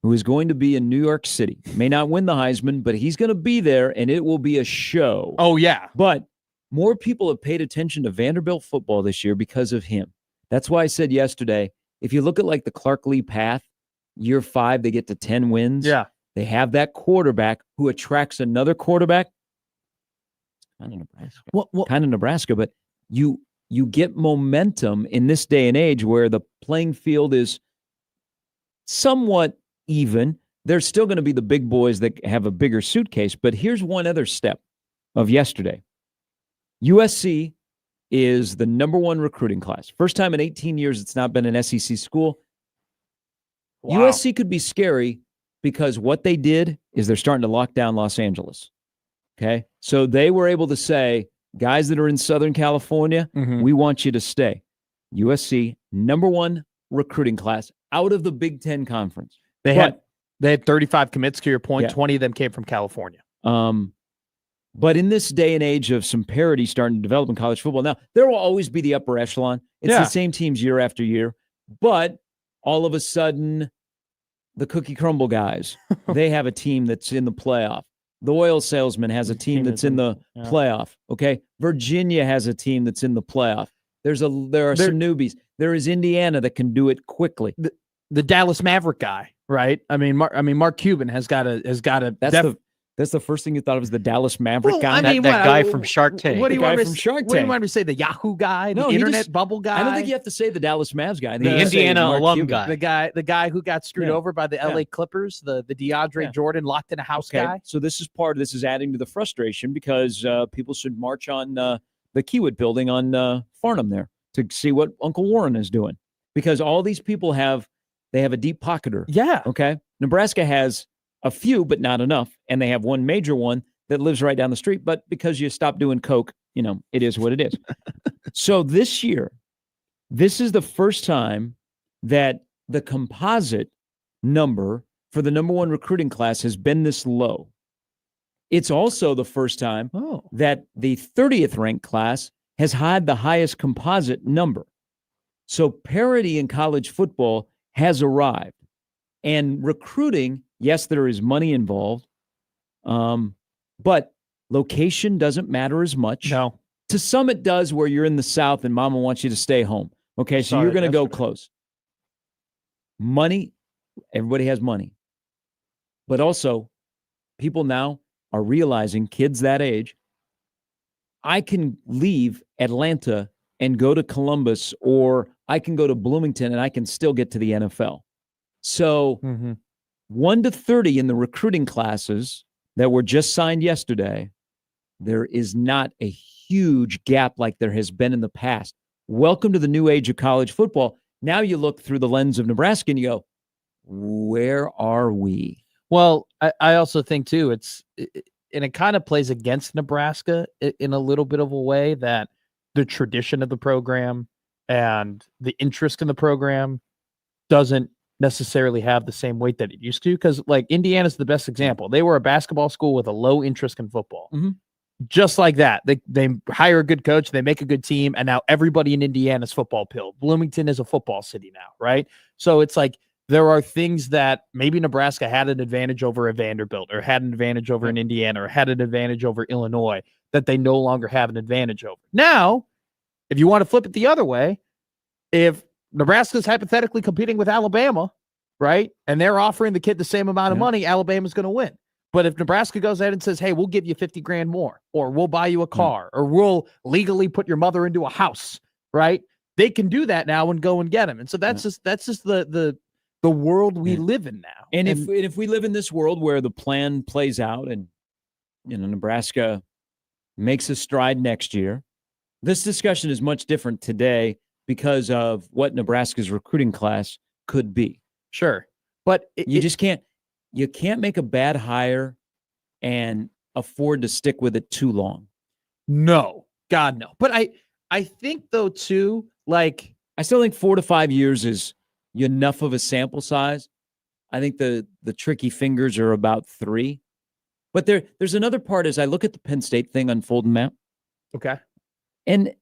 who is going to be in New York City. May not win the Heisman, but he's going to be there, and it will be a show. Oh, yeah. But more people have paid attention to Vanderbilt football this year because of him. That's why I said yesterday, if you look at like the Clark Lee path, year 5, they get to 10 wins. Yeah. They have that quarterback who attracts another quarterback. Kind of Nebraska. Kind of Nebraska, but you get momentum in this day and age where the playing field is somewhat even. There's still going to be the big boys that have a bigger suitcase, but here's one other step of yesterday. USC is the number 1 recruiting class. First time in 18 years it's not been an SEC school. Wow. USC could be scary because what they did is they're starting to lock down Los Angeles. Okay? So they were able to say, guys that are in Southern California, we want you to stay. USC, number 1 recruiting class out of the Big Ten Conference. They had 35 commits, to your point. Yeah. 20 of them came from California. But in this day and age of some parity starting to develop in college football, now there will always be the upper echelon. It's the same teams year after year. But all of a sudden, the cookie crumble guys, they have a team that's in the playoff. The oil salesman has a team that's in the playoff. Okay. Virginia has a team that's in the playoff. There are some newbies. There is Indiana that can do it quickly. The Dallas Maverick guy, right? I mean, Mark Cuban has got a. That's the first thing you thought of was the Dallas Maverick guy. that guy from Shark Tank. What do you want from Shark Tank? What do you want me to say? The Yahoo guy, the internet bubble guy. I don't think you have to say the Dallas Mavs guy. The Indiana alum guy. The guy who got screwed over by the LA Clippers, the DeAndre Jordan locked in a house guy. So this is adding to the frustration because people should march on the Keywood building on Farnham there to see what Uncle Warren is doing, because all these people have a deep pocketer. Yeah. Okay. Nebraska has a few, but not enough. And they have one major one that lives right down the street. But because you stopped doing coke, it is what it is. So this year, this is the first time that the composite number for the number 1 recruiting class has been this low. It's also the first time that the 30th ranked class has had the highest composite number. So parity in college football has arrived. And recruiting, yes, there is money involved, but location doesn't matter as much. No. To some it does, where you're in the South and mama wants you to stay home. Okay, so you're going to go close. Money, everybody has money. But also, people now are realizing, kids that age, I can leave Atlanta and go to Columbus, or I can go to Bloomington and I can still get to the NFL. So 1 to 30 in the recruiting classes that were just signed yesterday, there is not a huge gap like there has been in the past. Welcome to the new age of college football. Now you look through the lens of Nebraska and you go, where are we? Well, I also think too, and it kind of plays against Nebraska in a little bit of a way, that the tradition of the program and the interest in the program doesn't necessarily have the same weight that it used to. Because like Indiana's the best example. They were a basketball school with a low interest in football. Just like that. They hire a good coach, they make a good team, and now everybody in Indiana's football pilled. Bloomington is a football city now, right? So it's like there are things that maybe Nebraska had an advantage over a Vanderbilt, or had an advantage over an Indiana, or had an advantage over Illinois, that they no longer have an advantage over. Now, if you want to flip it the other way, if Nebraska's hypothetically competing with Alabama, right, and they're offering the kid the same amount of money, Alabama's going to win. But if Nebraska goes ahead and says, hey, we'll give you $50,000 more, or we'll buy you a car, or we'll legally put your mother into a house, right? They can do that now and go and get him. And so that's just the world we live in now. And if we live in this world where the plan plays out and Nebraska makes a stride next year, this discussion is much different today because of what Nebraska's recruiting class could be. Sure. But you can't make a bad hire and afford to stick with it too long. No, God, no. But I think though too, like, I still think 4 to 5 years is enough of a sample size. I think the tricky fingers are about 3. But there's another part as I look at the Penn State thing unfolding, Matt. Okay. And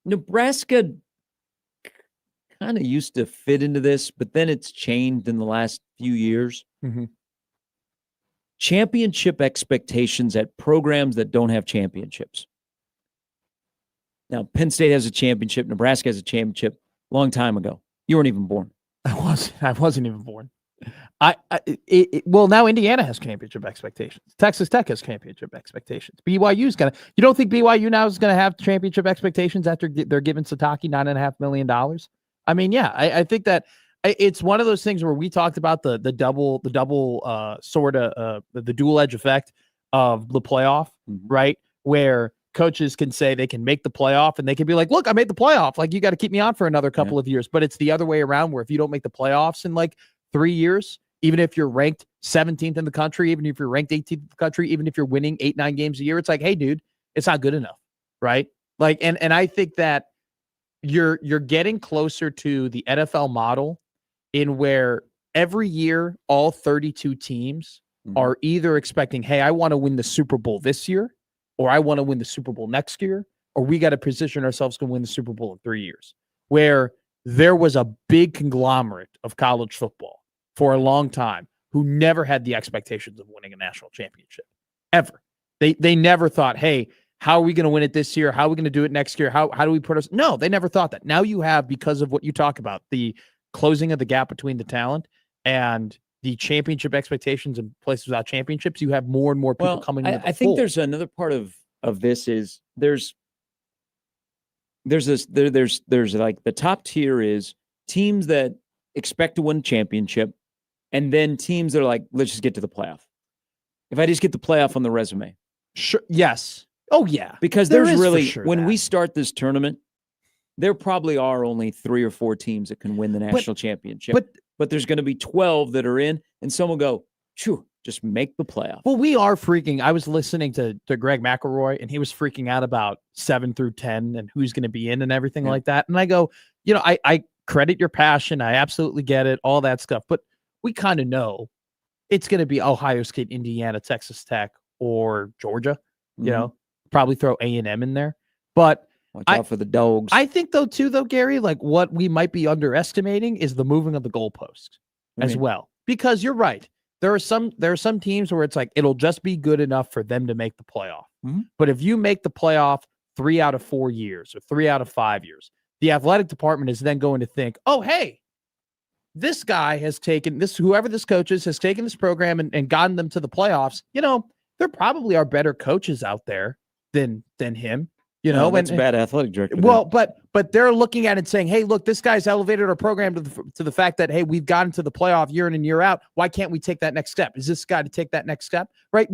Nebraska kind of used to fit into this, but then it's changed in the last few years. Mhm. Championship expectations at programs that don't have championships. Now, Penn State has a championship. Nebraska has a championship. Long time ago. You weren't even born. I wasn't even born. Well, now Indiana has championship expectations. Texas Tech has championship expectations. BYU's gonna. You don't think BYU now is gonna have championship expectations after they're giving Sataki $9.5 million? I mean, yeah, I think that it's one of those things where we talked about the double sort of the dual edge effect of the playoff, right? Where coaches can say they can make the playoff and they can be like, look, I made the playoff. Like, you got to keep me on for another couple of years. But it's the other way around, where if you don't make the playoffs in like 3 years, even if you're ranked 17th in the country, even if you're ranked 18th in the country, even if you're winning 8-9 games a year, it's like, hey, dude, it's not good enough. Right. Like, and I think that you're getting closer to the NFL model in where every year, all 32 teams are either expecting, hey, I want to win the Super Bowl this year, or I want to win the Super Bowl next year, or we got to position ourselves to win the Super Bowl in 3 years. Where there was a big conglomerate of college football for a long time who never had the expectations of winning a national championship, ever. They never thought, hey, how are we going to win it this year? How are we going to do it next year? How do we put us? No, they never thought that. Now you have, because of what you talk about, the closing of the gap between the talent and the championship expectations in places without championships, you have more and more people coming into the I think fold. there's another part of this is there's like the top tier is teams that expect to win a championship, and then teams that are like, let's just get to the playoff. If I just get the playoff on the resume. Sure. Yes. Oh, yeah. Because There there's is for really, sure when that. we start this tournament, there probably are only 3 or 4 teams that can win the national championship. But there's going to be 12 that are in, and some will go, phew, just make the playoff. Well, we are freaking. I was listening to Greg McElroy, and he was freaking out about 7 through 10 and who's going to be in and everything like that. And I go, I credit your passion. I absolutely get it, all that stuff. But we kind of know it's going to be Ohio State, Indiana, Texas Tech, or Georgia. You know, probably throw A&M in there. But watch out for the dogs. I think, though, Gary, like what we might be underestimating is the moving of the goalpost as well. Because you're right. There are some teams where it's like it'll just be good enough for them to make the playoff. But if you make the playoff 3 out of 4 years or 3 out of 5 years, the athletic department is then going to think, oh, hey, this guy has taken this, whoever this coach is, has taken this program and gotten them to the playoffs. There probably are better coaches out there than him. That's a bad athletic director. Well, but they're looking at it saying, hey, look, this guy's elevated our program to the fact that, hey, we've gotten to the playoff year in and year out. Why can't we take that next step? Is this guy to take that next step? Right?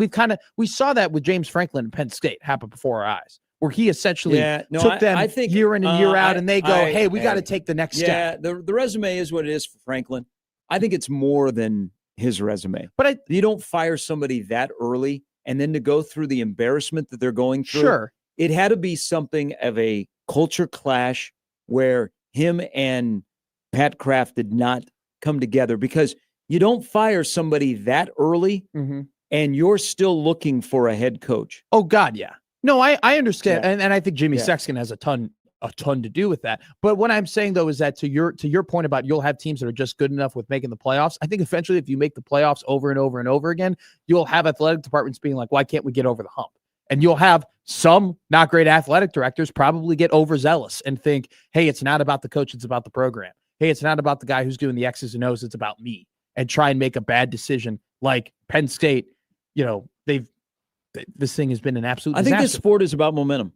We saw that with James Franklin and Penn State happen before our eyes, where he essentially took them I think, year in and year out, and they go, hey, we got to take the next step. Yeah, the resume is what it is for Franklin. I think it's more than his resume. But you don't fire somebody that early and then to go through the embarrassment that they're going through. Sure. It had to be something of a culture clash where him and Pat Kraft did not come together, because you don't fire somebody that early and you're still looking for a head coach. Oh, God, yeah. No, I understand. Yeah. And I think Jimmy Sexton has a ton to do with that. But what I'm saying, though, is that to your point about you'll have teams that are just good enough with making the playoffs. I think eventually, if you make the playoffs over and over and over again, you'll have athletic departments being like, why can't we get over the hump? And you'll have some not great athletic directors probably get overzealous and think, hey, it's not about the coach, it's about the program. Hey, it's not about the guy who's doing the X's and O's, it's about me. And try and make a bad decision like Penn State. This thing has been an absolute disaster. I think this sport is about momentum.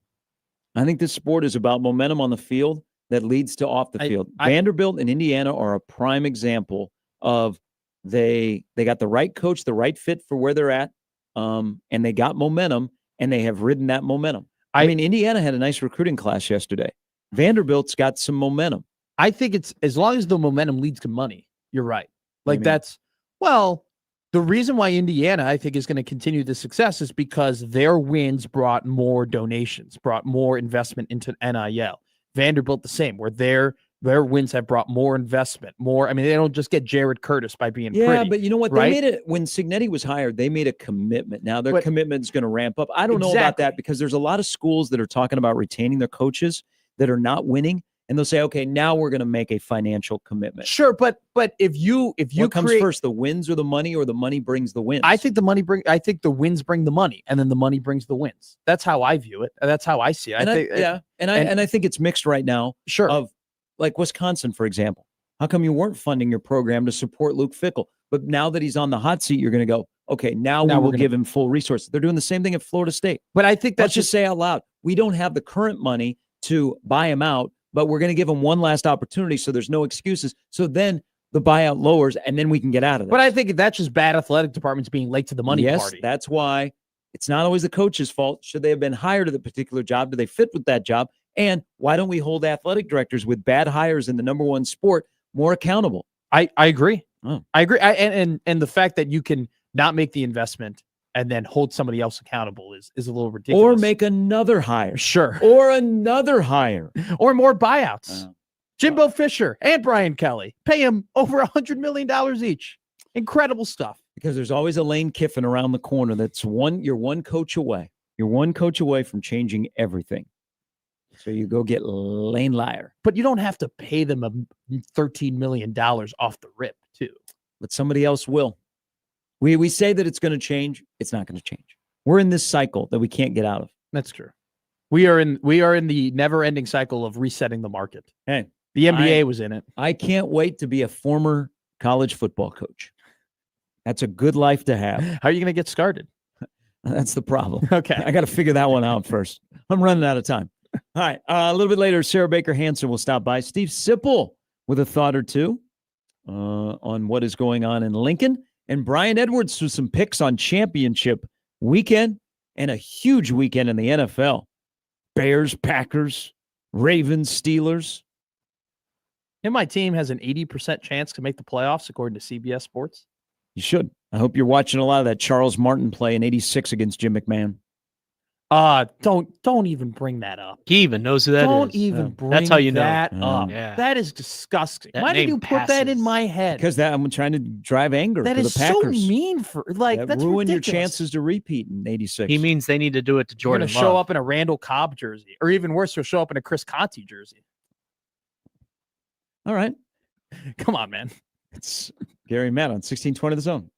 I think this sport is about momentum on the field that leads to off the field. Vanderbilt and Indiana are a prime example of they got the right coach, the right fit for where they're at, and they got momentum. And they have ridden that momentum. I mean, Indiana had a nice recruiting class yesterday. Vanderbilt's got some momentum. I think it's as long as the momentum leads to money. You're right. Like the reason why Indiana, I think, is going to continue the success is because their wins brought more donations, brought more investment into NIL. Vanderbilt the same, where their wins have brought more investment, more. I mean, they don't just get Jared Curtis by being pretty. Yeah, but you know what? Right? They made it when Cignetti was hired. They made a commitment. Now their commitment is going to ramp up. I don't know about that, because there's a lot of schools that are talking about retaining their coaches that are not winning, and they'll say, okay, now we're going to make a financial commitment. Sure, but if you What comes create, first, the wins or the money, or the money brings the wins? I think the wins bring the money, and then the money brings the wins. That's how I view it. That's how I see it. And I think it's mixed right now. Sure. Of like Wisconsin, for example. How come you weren't funding your program to support Luke Fickell? But now that he's on the hot seat, you're going to go, okay, now we will give him full resources. They're doing the same thing at Florida State. But I think Let's just say out loud, we don't have the current money to buy him out, but we're going to give him one last opportunity, so there's no excuses. So then the buyout lowers, and then we can get out of it. But I think that's just bad athletic departments being late to the money yes, party. That's why it's not always the coach's fault. Should they have been hired to the particular job? Do they fit with that job? And why don't we hold athletic directors with bad hires in the number one sport more accountable? I agree. Oh. I agree. And the fact that you can not make the investment and then hold somebody else accountable is a little ridiculous. Or make another hire. Sure. Or another hire. Or more buyouts. Jimbo Fisher and Brian Kelly. Pay him over $100 million each. Incredible stuff. Because there's always a Lane Kiffin around the corner you're one coach away. You're one coach away from changing everything. So you go get Lane Lyer. But you don't have to pay them $13 million off the rip, too. But somebody else will. We say that it's going to change. It's not going to change. We're in this cycle that we can't get out of. That's true. We are in the never-ending cycle of resetting the market. Hey, the NBA was in it. I can't wait to be a former college football coach. That's a good life to have. How are you going to get started? That's the problem. Okay. I got to figure that one out first. I'm running out of time. All right. A little bit later, Sarah Baker Hansen will stop by. Steve Sipple with a thought or two on what is going on in Lincoln. And Brian Edwards with some picks on championship weekend and a huge weekend in the NFL. Bears, Packers, Ravens, Steelers. And my team has an 80% chance to make the playoffs, according to CBS Sports. You should. I hope you're watching a lot of that Charles Martin play in '86 against Jim McMahon. Don't even bring that up. He even knows who that is. Don't even bring That's how you know. that Yeah. up. Yeah. That is disgusting. That Why did name you put that in passes. my head? Because I'm trying to drive anger That to is the Packers. so mean for like that that's ruined your ridiculous. chances to repeat in '86. He means they need to do it to You're Jordan gonna show Love. up in a Randall Cobb jersey, or even worse, you'll show up in a Chris Conti jersey. All right. Come on, man. It's Gary and Matt on 1620 The Zone.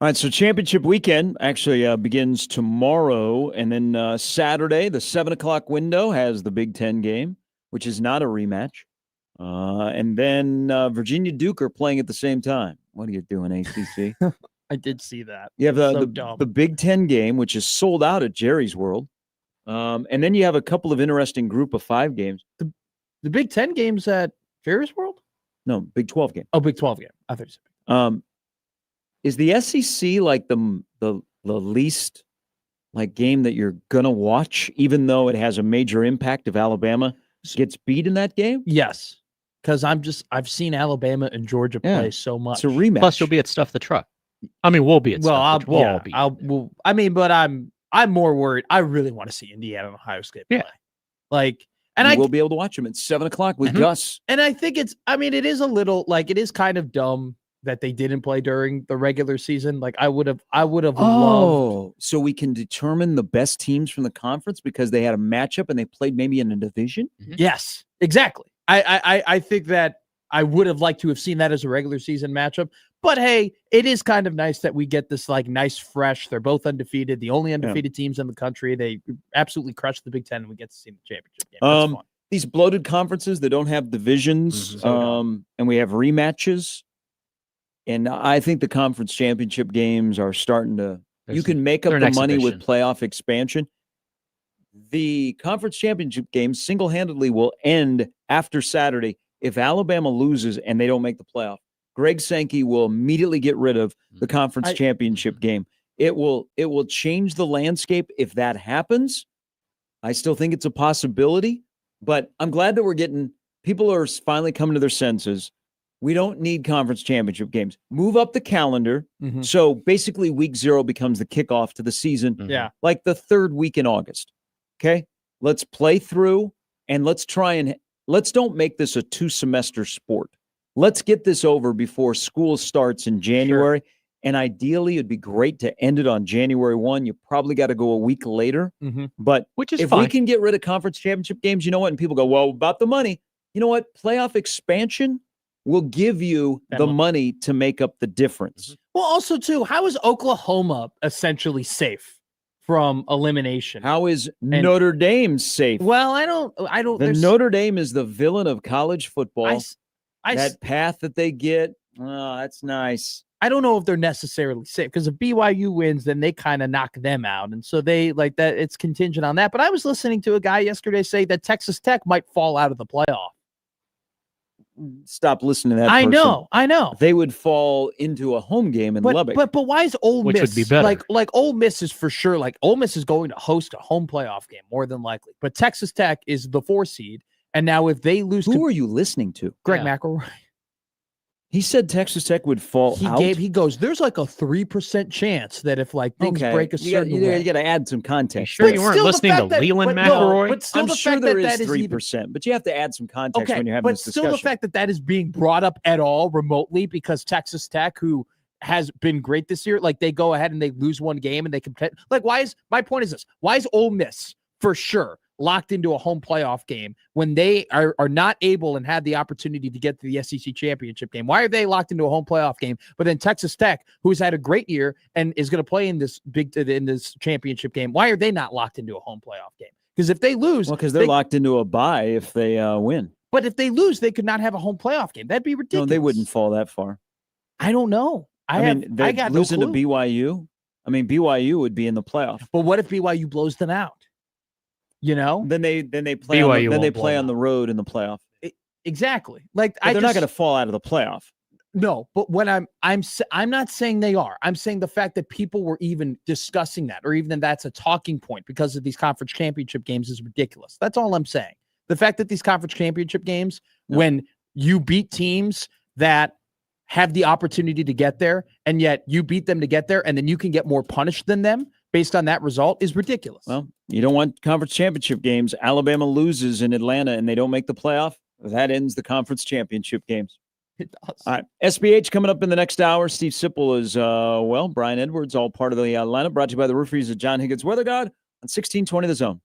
All right, so championship weekend actually begins tomorrow, and then Saturday, the 7 o'clock window has the Big Ten game, which is not a rematch. And then Virginia Duke are playing at the same time. What are you doing, ACC? I did see that. You have So dumb. the Big Ten game, which is sold out at Jerry's World. And then you have a couple of interesting group of 5 games. The Big Ten games at Ferris World? No, Big 12 game. Oh, Big 12 game. I thought you said. Is the SEC like the least like game that you're gonna watch, even though it has a major impact if Alabama gets beat in that game? Yes, because I've seen Alabama and Georgia play so much. It's a rematch. Plus, you'll be at Stuff the Truck. I mean, we'll be at Stuff the Truck. We'll all be. But I'm more worried. I really want to see Indiana and Ohio State play. Like, and I will be able to watch them at 7 o'clock with Gus. And I think it is a little like it is kind of dumb that they didn't play during the regular season. Like I would have loved. So we can determine the best teams from the conference because they had a matchup and they played maybe in a division. Yes, exactly. I think that I would have liked to have seen that as a regular season matchup. But hey, it is kind of nice that we get this like nice fresh. They're both undefeated, the only undefeated teams in the country. They absolutely crushed the Big Ten, and we get to see the championship game. That's fun. These bloated conferences that don't have divisions, and we have rematches. And I think the conference championship games are starting to. You can make up the money with playoff expansion. The conference championship games single-handedly will end after Saturday if Alabama loses and they don't make the playoff. Greg Sankey will immediately get rid of the conference championship game. It will change the landscape if that happens. I still think it's a possibility, but I'm glad that people are finally coming to their senses. We don't need conference championship games. Move up the calendar. So basically week 0 becomes the kickoff to the season. Yeah. Like the 3rd week in August. Okay. Let's play through and let's don't make this a 2-semester sport. Let's get this over before school starts in January. Sure. And ideally it'd be great to end it on January 1. You probably got to go a week later, but which is if fine. We can get rid of conference championship games, you know what? And people go, well, about the money, you know what? Playoff expansion will give you the money to make up the difference. Well, also too, how is Oklahoma essentially safe from elimination? How is Notre Dame safe? Well, I don't. Notre Dame is the villain of college football. That path that they get, that's nice. I don't know if they're necessarily safe because if BYU wins, then they kind of knock them out. And so they like that. It's contingent on that. But I was listening to a guy yesterday say that Texas Tech might fall out of the playoff. Stop listening to that person. I know. They would fall into a home game in Lubbock. But why is Ole Miss? Which would be better. Like Ole Miss is for sure. Like Ole Miss is going to host a home playoff game more than likely. But Texas Tech is the 4 seed, and now if they lose, who are you listening to? Greg McElroy. He said Texas Tech would fall out. He goes, there's like a 3% chance that if like things break a certain way. You got to add some context. Sure, you weren't listening to Leland McElroy? But still, I'm sure there is 3%, but you have to add some context when you're having this discussion. But still, the fact that is being brought up at all remotely because Texas Tech, who has been great this year, like they go ahead and they lose one game and they compete. Like, my point is this: why is Ole Miss for sure locked into a home playoff game when they are not able and had the opportunity to get to the SEC championship game? Why are they locked into a home playoff game? But then Texas Tech, who's had a great year and is going to play in this championship game, why are they not locked into a home playoff game? Because if they lose, because they're locked into a bye if they win. But if they lose, they could not have a home playoff game. That'd be ridiculous. No, they wouldn't fall that far. I don't know. I got losing no to clue. BYU. I mean, BYU would be in the playoff. But what if BYU blows them out? You know, then they play BYU on the road in the playoff. Exactly. Like they're not going to fall out of the playoff. No, but when I'm not saying they are. I'm saying the fact that people were even discussing that, or even that's a talking point because of these conference championship games, is ridiculous. That's all I'm saying. The fact that these conference championship games, when you beat teams that have the opportunity to get there, and yet you beat them to get there, and then you can get more punished than them based on that result, is ridiculous. Well, you don't want conference championship games. Alabama loses in Atlanta and they don't make the playoff. That ends the conference championship games. It does. All right. SBH coming up in the next hour. Steve Sipple is, Brian Edwards, all part of the lineup, brought to you by the Roofers of John Higgins Weather God on 1620 The Zone.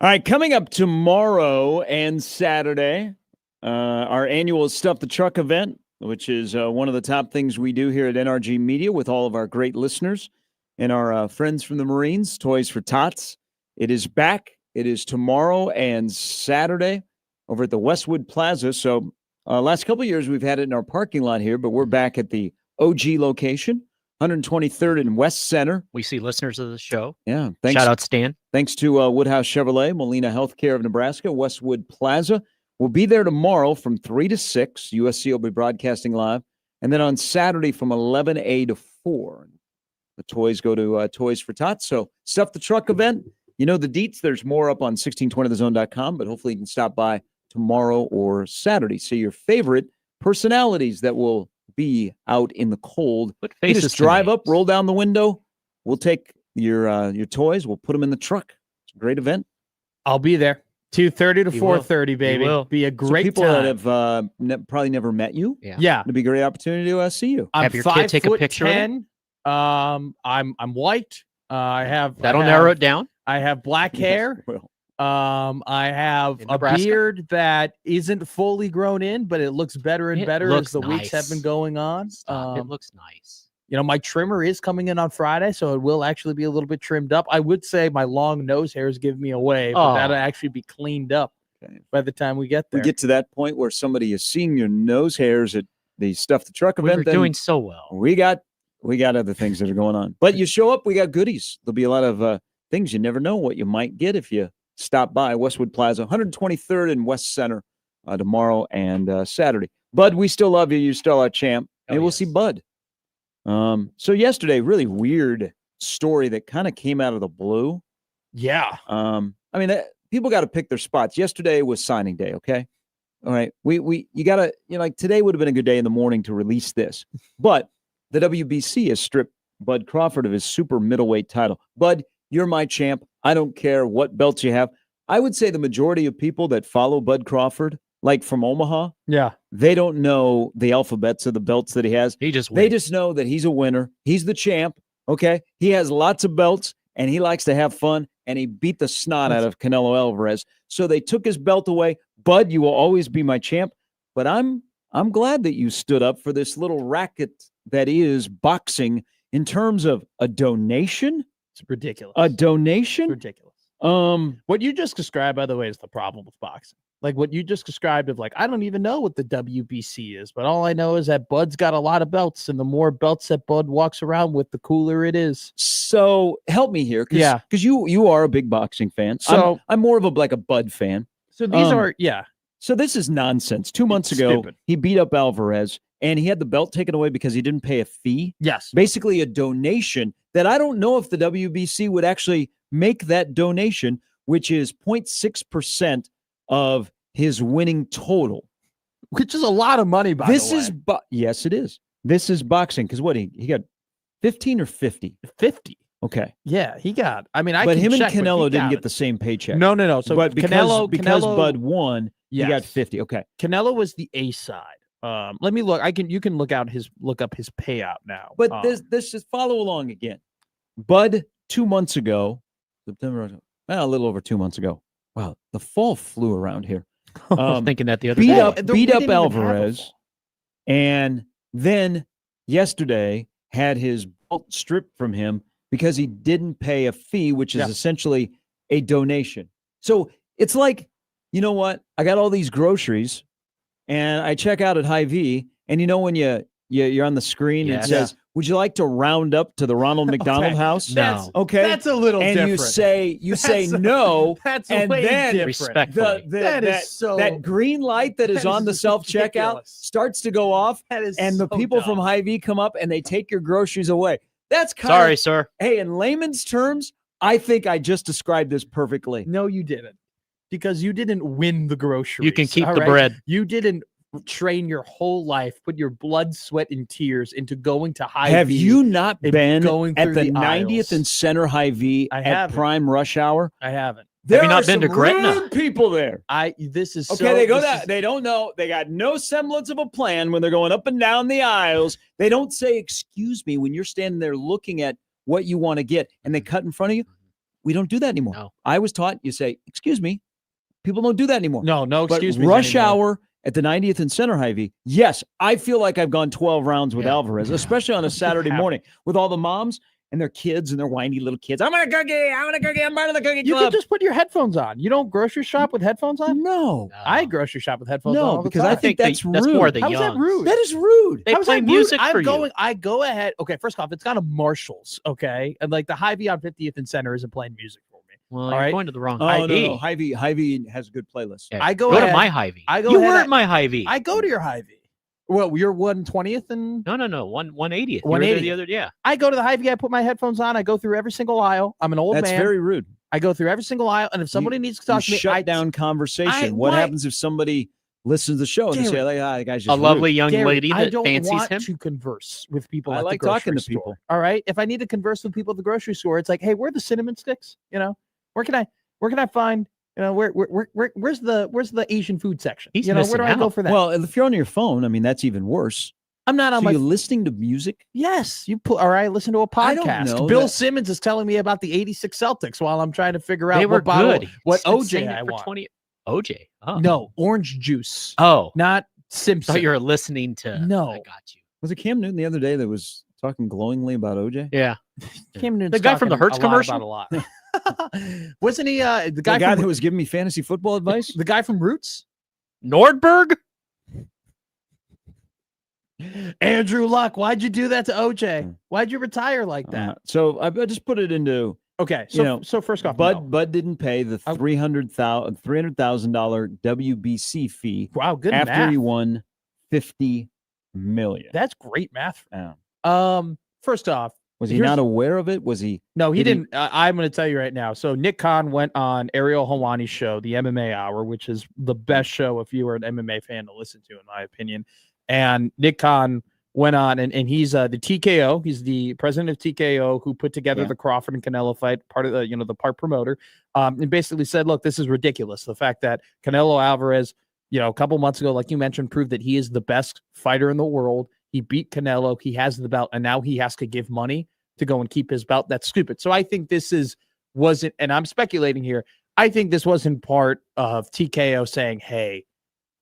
All right, coming up tomorrow and Saturday, our annual Stuff the Truck event, which is one of the top things we do here at NRG Media with all of our great listeners and our friends from the Marines, Toys for Tots. It is back. It is tomorrow and Saturday over at the Westwood Plaza. So last couple of years, we've had it in our parking lot here, but we're back at the OG location, 123rd and West Center. We see listeners of the show. Yeah. Thanks. Shout out Stan. Thanks to Woodhouse Chevrolet, Molina Healthcare of Nebraska, Westwood Plaza. We'll be there tomorrow from 3 to 6. USC will be broadcasting live. And then on Saturday from 11 to 4. The toys go to Toys for Tots. So Stuff the Truck event. You know the deets. There's more up on 1620thezone.com, but hopefully you can stop by tomorrow or Saturday. See your favorite personalities that will be out in the cold. Put You faces just to drive up, names. roll down the window. We'll take your toys. We'll put them in the truck. It's a great event. I'll be there. 2:30 to You will. 4:30, baby. will. Be a So great people time. that have probably never met you. Yeah. It'd be a great opportunity to see you. I'm Have your kid take a picture of it? 5'10". I'm white. That'll narrow it down. I have black hair. Well, I have In a Nebraska? beard that isn't fully grown in, but it looks better and It better as looks the weeks have been nice. going on. Stop. It looks nice. My trimmer is coming in on Friday, so it will actually be a little bit trimmed up. I would say my long nose hairs give me away, but Oh. that'll actually be cleaned up Okay. by the time we get we there. get to that point where somebody is seeing your nose hairs at the Stuff the Truck We event. were then doing so well. we got other things that are going on. But you show up, we got goodies. There'll be a lot of things you never know what you might get if you stop by Westwood Plaza, 123rd and West Center tomorrow and Saturday. Bud, we still love you. You're still our champ. Oh, Maybe we'll yes. see Bud. So yesterday, really weird story that kind of came out of the blue. Yeah. People got to pick their spots. Yesterday was signing day. Okay. All right. You got to, like today would have been a good day in the morning to release this, but the WBC has stripped Bud Crawford of his super middleweight title. Bud, you're my champ. I don't care what belts you have. I would say the majority of people that follow Bud Crawford, like from Omaha, Yeah. they don't know the alphabets of the belts that he has. He just They wins. just know that he's a winner. He's the champ. Okay. He has lots of belts and he likes to have fun. And he beat the snot out of Canelo Alvarez. So they took his belt away. Bud, you will always be my champ. But I'm glad that you stood up for this little racket that is boxing in terms of a donation. It's ridiculous. A It's donation. ridiculous. Um, What you just described, by the way, is the problem with boxing. Like what you just described of like, I don't even know what the WBC is, but all I know is that Bud's got a lot of belts, and the more belts that Bud walks around with, the cooler it is. so help me here. Yeah. Because you are a big boxing fan. So- I'm more of a Bud fan. So these Um, are, yeah. So this is nonsense. 2 months It's ago, stupid. he beat up Alvarez and he had the belt taken away because he didn't pay a fee. Yes. Basically a donation that I don't know if the WBC would actually make that donation, which is 0.6% of his winning total. Which is a lot of money, by This the way. is yes, it is. This is boxing because what he got 15 or 50. 50. Okay. Yeah, he got. I mean, I but can him and check, but he Canelo didn't got get it. the same paycheck. No. So but because Canelo, Bud won, he got yes. 50. Okay. Canelo was the A side. Let me look. You can look up his payout now. But this just follow along again. Bud 2 months ago, September, a little over 2 months ago. Wow, the fall flew around here. I was thinking that the other beat day. up we beat didn't up even have a Alvarez, fall. and then yesterday had his belt stripped from him because he didn't pay a fee, which is Yeah. essentially a donation. So it's like, you know what? I got all these groceries, and I check out at Hy-Vee, and when you're on the screen, Yes. it says, "Would you like to round up to the Ronald McDonald Okay. House?" No. Okay, That's a little and different. you say That's no. That's and way then different. Respectfully. That is so. That green light that is that on the is self checkout ridiculous. starts to go off, That is and the so people from dumb. Hy-Vee come up and they take your groceries away. That's kind Sorry, of sir. hey, in layman's terms, I think I just described this perfectly. No, you didn't, because you didn't win the groceries. You can keep all the right? bread. You didn't train your whole life, put your blood, sweat, and tears into going to Hy-Vee. Have you not and been going at through the the 90th aisles. and Center Hy-Vee I at haven't. prime rush hour? I haven't. There you not are been to some Gretna? rude people there. This is Okay, so, they go this that is- they don't know. They got no semblance of a plan when they're going up and down the aisles. They don't say, "Excuse me," when you're standing there looking at what you want to get, and they cut in front of you. we don't do that anymore. No. I was taught you say, excuse me, people don't do that anymore. No, But excuse me. rush hour at the 90th and Center, Hy-Vee. Yes, I feel like I've gone 12 rounds with Yeah. Alvarez, especially on a Saturday haven't. morning with all the moms and their kids and their whiny little kids. I'm going to cookie. I'm part of the cookie You club. could just put your headphones on. You don't grocery shop with headphones on? No, I grocery shop with headphones on. no, all the because time. I think that's that's more rude. the How is that young. rude? That is rude. They How is play that rude? music I'm for going. you. I go ahead. Okay, first off, it's got a Marshalls. Okay, and like the Hy-Vee on 50th and Center isn't playing music for me. Well, All you're right. going to the wrong Oh, Hy-Vee. no. Hy-Vee has a good playlist. Yeah. I go Go ahead. to my Hy-Vee. I go You ahead were at- at my Hy-Vee. I go to your Hy-Vee. Well, you're 120th and No, 180th. 180th. The other, yeah. I go to the Hy-Vee. I put my headphones on. I go through every single aisle. I'm an old That's man. very rude. I go through every single aisle, and if somebody needs to talk to You me, shut I down conversation. I- What why- happens if somebody listens to the show and they say, Gary, like, the guy's A just lovely rude. young Gary, lady I that don't fancies want him. to converse with people. I at like the talking grocery to people. store, All right, if I need to converse with people at the grocery store, it's like, hey, where are the cinnamon sticks? You know, where can I find? You know, where's the Asian food section? He's you know, where do missing I go out. for that? Well, if you're on your phone, I mean, that's even worse. I'm not on So my. you're listening to music? Yes, you put. All right, listen to a I don't podcast. know Bill that- Simmons is telling me about the '86 Celtics while I'm trying to figure out They were what bottle, good. what He's been saying OJ it I for want. 20 OJ. Oh. No, orange juice, Oh. not I Simpson. thought you were listening to. No. I got you. Was it Cam Newton the other day that was talking glowingly about OJ? Yeah. Cam Newton's The guy from the talking Hertz a lot commercial? about a lot. Wasn't he the The guy guy from that was giving me fantasy football advice? the guy from Roots? Nordberg? Andrew Luck, why'd you do that to OJ? Hmm. Why'd you retire like that? So I just put it into Okay, so you know, so first off, Bud. no. Bud didn't pay the I- $300,000 WBC fee Wow, good after math. he won $50 million. That's great math. Yeah. First off, Was he Here's- not aware of it? Was he? no, he Did he- didn't. I'm going to tell you right now. So Nick Khan went on Ariel Helwani's show, the MMA Hour, which is the best show if you are an MMA fan to listen to, in my opinion. And Nick Khan went on, and he's the TKO. He's the president of TKO who put together Yeah. the Crawford and Canelo fight, part of the the part promoter, and basically said, look, this is ridiculous. The fact that Canelo Alvarez, a couple months ago, like you mentioned, proved that he is the best fighter in the world. He beat Canelo. He has the belt, and now he has to give money to go and keep his belt. That's stupid. So I think this wasn't, and I'm speculating here. I think this wasn't part of TKO saying, hey,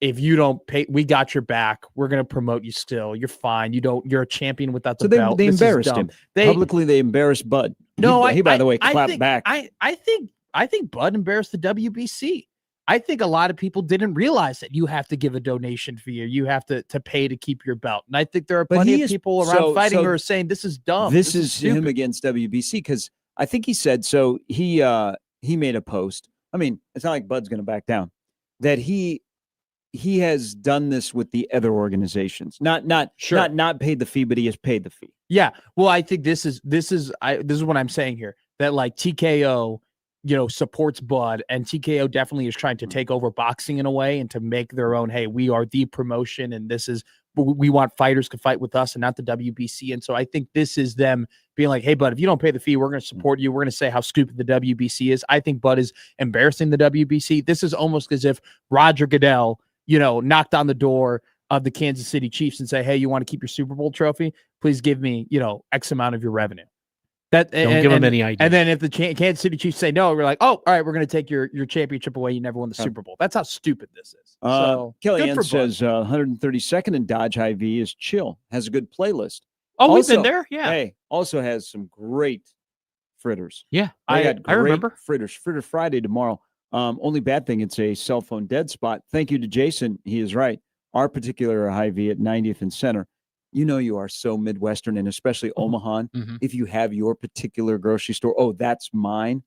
if you don't pay, we got your back. We're going to promote you still. You're fine. You're a champion without the So they belt. they This is embarrassed dumb. him They, publicly. They embarrassed Bud. no, he by the way I clapped think, back. I think Bud embarrassed the WBC. I think a lot of people didn't realize that you have to give a donation fee or you have to pay to keep your belt. And I think there are But plenty he of is- people around so- fighting so who are saying this is dumb. This is him stupid. against WBC because I think he said so. He made a post. I mean, it's not like Bud's going to back down. That he has done this with the other organizations. Not paid the fee, but he has paid the fee. Yeah. Well, I think this is what I'm saying here. That like TKO, supports Bud, and TKO definitely is trying to take over boxing in a way and to make their own. Hey, we are the promotion, and we want fighters to fight with us and not the WBC. And so I think this is them being like, hey, Bud, if you don't pay the fee, we're going to support you. We're going to say how stupid the WBC is. I think Bud is embarrassing the WBC. This is almost as if Roger Goodell, knocked on the door of the Kansas City Chiefs and say, hey, you want to keep your Super Bowl trophy? Please give me, X amount of your revenue. Don't give him any idea. And then if the Kansas City Chiefs say no, we're like, oh, all right, we're going to take your championship away. You never won the Super Bowl. That's how stupid this is. So good Kellyanne for Bud. says 132nd and Dodge Hy-Vee is chill. Has a good playlist. Oh, we've also- been there. Yeah. Hey, also has some great fritters. Yeah. They got I great remember. fritters. Fritter Friday tomorrow. Only bad thing, it's a cell phone dead spot. Thank you to Jason. He is right. Our particular Hy-Vee at 90th and Center. You are so Midwestern and especially Omaha. Mhm. If you have your particular grocery store, oh, that's mine.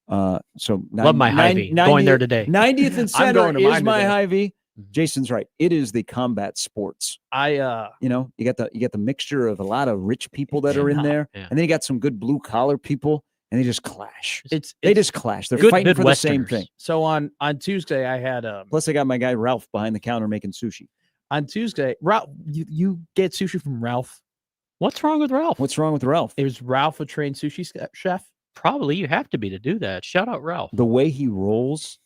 So Love my Hy-Vee. Going there today. 90th and I'm Center going to is mine my today. Hy-Vee. Mhm. Jason's right. It is the combat sports. I You got the mixture of a lot of rich people that are in Yeah. there, Yeah. and then you got some good blue collar people, and they just clash. it's They just clash. They're Good fighting for the same Midwesterners. thing. so on Tuesday I had Plus, I got my guy Ralph behind the counter making sushi. on Tuesday Ralph, you get sushi from Ralph. What's wrong with Ralph? What's wrong with Ralph? Is Ralph a trained sushi chef? Probably you have to be to do that. Shout out Ralph. The way he rolls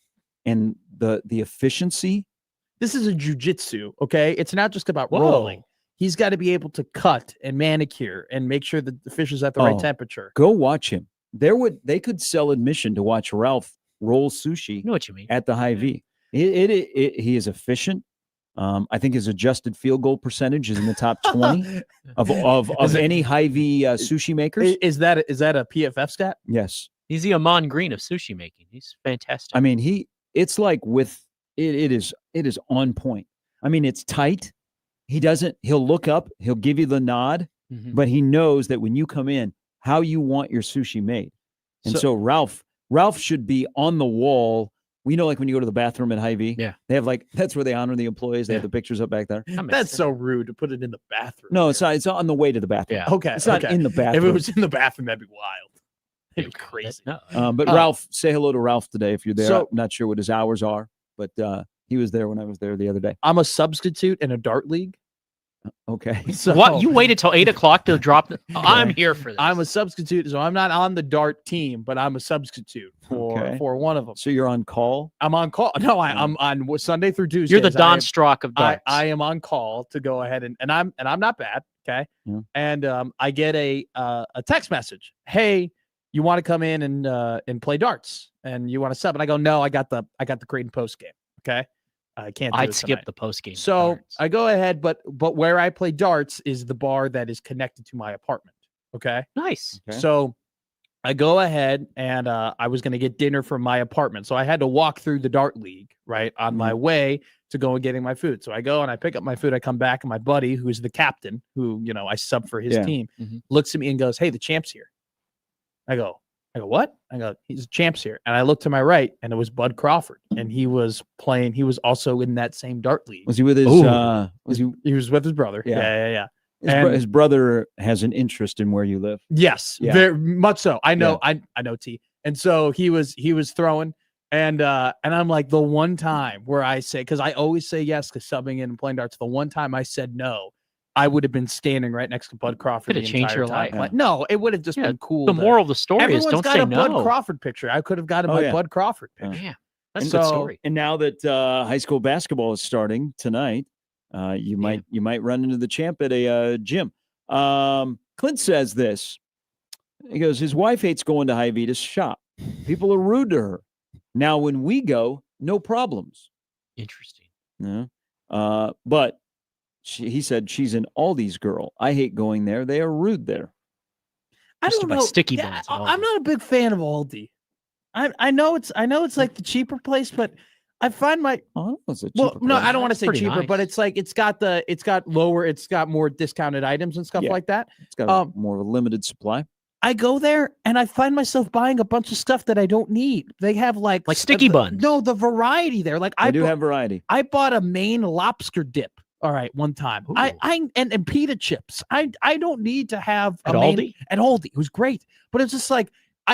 and the efficiency. This is a jujitsu, okay? It's not just about Whoa. rolling. He's got to be able to cut and manicure and make sure that the fish is at the right Oh. temperature. Go watch him. they could sell admission to watch Ralph roll sushi I know what you mean. at the Hy-Vee. He is efficient. I think his adjusted field goal percentage is in the top 20 of Is it- any Hy-Vee sushi makers. Is that a PFF stat? Yes. He's the Amon Green of sushi making. He's fantastic. I mean, it's like it is on point. I mean, it's tight. He'll look up, he'll give you the nod, Mhm. but he knows that when you come in, how you want your sushi made. And so Ralph should be on the wall. We know, like when you go to the bathroom at Hy-Vee, Yeah. they have that's where they honor the employees. They have Yeah. the pictures up back there. I miss That's it. so rude to put it in the bathroom. No, it's not. It's on the way to the bathroom. Yeah. Okay. It's not okay. in the If bathroom. it was in the bathroom, that'd be wild. It'd be Yeah, crazy. no. But Oh. Ralph, say hello to Ralph today if you're there. So- I'm not sure what his hours are, but he was there when I was there the other day. I'm a substitute in a dart league. Okay. So What? You waited till 8 o'clock to drop? I'm here for this. I'm a substitute, so I'm not on the dart team, but I'm a substitute Okay. for one of them. So you're on call? I'm on call. No, I'm on Sunday through Tuesday. You're the Don Strock of darts. I am on call to go ahead and I'm not bad. Okay. Yeah. And I get a text message. Hey, you want to come in and play darts and you want to sub? And I go, no, I got the Creighton post game. Okay. I can't do I'd it skip tonight. the post game. So I go ahead, but where I play darts is the bar that is connected to my apartment. Okay. Nice. Okay. So I go ahead and I was going to get dinner from my apartment. So I had to walk through the dart league, right, on my way to go and getting my food. So I go and I pick up my food. I come back and my buddy, who's the captain, who, I sub for his Yeah. team, Mhm. looks at me and goes, "Hey, the champ's here." I go, what? I go, "He's the champ's here." And I look to my right and it was Bud Crawford. And he was playing. He was also in that same dart league. Was he with his Ooh. He was with his brother. Yeah. Yeah. his brother has an interest in where you live? Yes, Yeah. very much so. I know, I know T. And so he was throwing, and I'm like, the one time where I say, because I always say yes to subbing in and playing darts, the one time I said no, I would have been standing right next to Bud Crawford. Could've the changed entire your time. life. Like, no, it would have just Yeah, been cool. The to- moral of the story is Everyone's don't got say a Bud no. Crawford picture. I could have gotten Oh, my yeah. Bud Crawford picture. Yeah, that's a So- good story. And now that high school basketball is starting tonight, you might run into the champ at a gym. Clint says this. He goes, his wife hates going to Hy-Vee to shop. People are rude to her. Now, when we go, no problems. Interesting. Yeah. But he said she's an Aldi's girl. I hate going there. They are rude there. I Used to don't buy know. sticky Yeah, buns at I'm Aldi. not a big fan of Aldi. I know it's like the cheaper place, but I find my Oh, it's a well, cheaper no, place. I don't want to That's say pretty cheaper, but nice. it's like it's got more discounted items and stuff Yeah. like that. It's got more of a limited supply. I go there and I find myself buying a bunch of stuff that I don't need. They have like sticky buns. No, the variety there. Like I do have variety. I bought a Maine lobster dip. All right, one time. Ooh. And pita chips. I don't need to have At a Maine, Aldi? At Aldi, it was great, but it's just like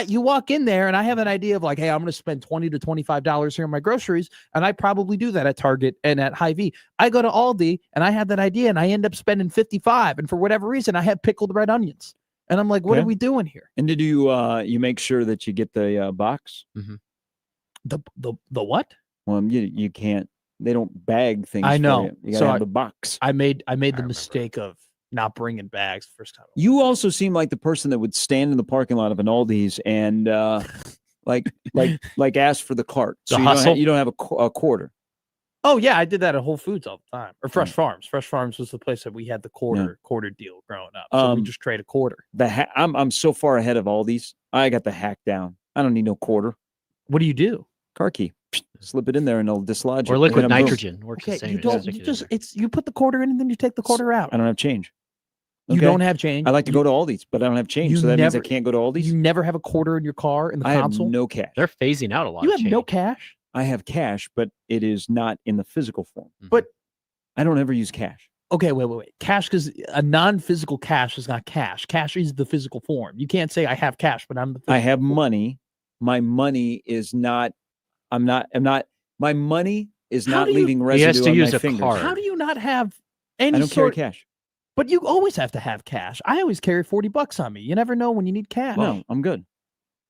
you walk in there and I have an idea of like, hey, I'm going to spend $20 to $25 here on my groceries, and I probably do that at Target and at Hy-Vee. I go to Aldi and I have that idea and I end up spending $55, and for whatever reason, I have pickled red onions, and I'm like, what Okay. are we doing here? And did you make sure that you get the box? The what? Well, you can't. They don't bag things. I for know. You gotta So have the box. I made the remember. mistake of not bringing bags the first time. You also seem like the person that would stand in the parking lot of an Aldi's and like ask for the cart. The you hustle? you don't have a quarter. Oh yeah, I did that at Whole Foods all the time, or Fresh Farms. Fresh Farms was the place that we had the quarter deal growing up. So we just trade a quarter. I'm so far ahead of Aldi's. I got the hack down. I don't need no quarter. What do you do? Car key. Slip it in there and it'll dislodge it. Or liquid And I'm boom. nitrogen works the Okay, same. you It don't. doesn't You get just in there. you put the quarter in and then you take the quarter out. I don't have change. You Okay? don't have change. I like to go to Aldi's, but I don't have change. You So that means I never- can't go to Aldi's. You never have a quarter in your car in the I have console. no cash. They're phasing out a lot. You of have no change. cash. I have cash, but it is not in the physical form. But I don't ever use cash. okay, wait. Cash, because a non-physical cash is not cash. Cash is the physical form. You can't say I have cash, but I'm the I physical have form. money. My money is not. I'm not. My money is How not do you- leaving He residue has to on use my a fingers. card. How do you not have I any don't carry sort? cash. But you always have to have cash. I always carry $40 on me. You never know when you need cash. No, I'm good.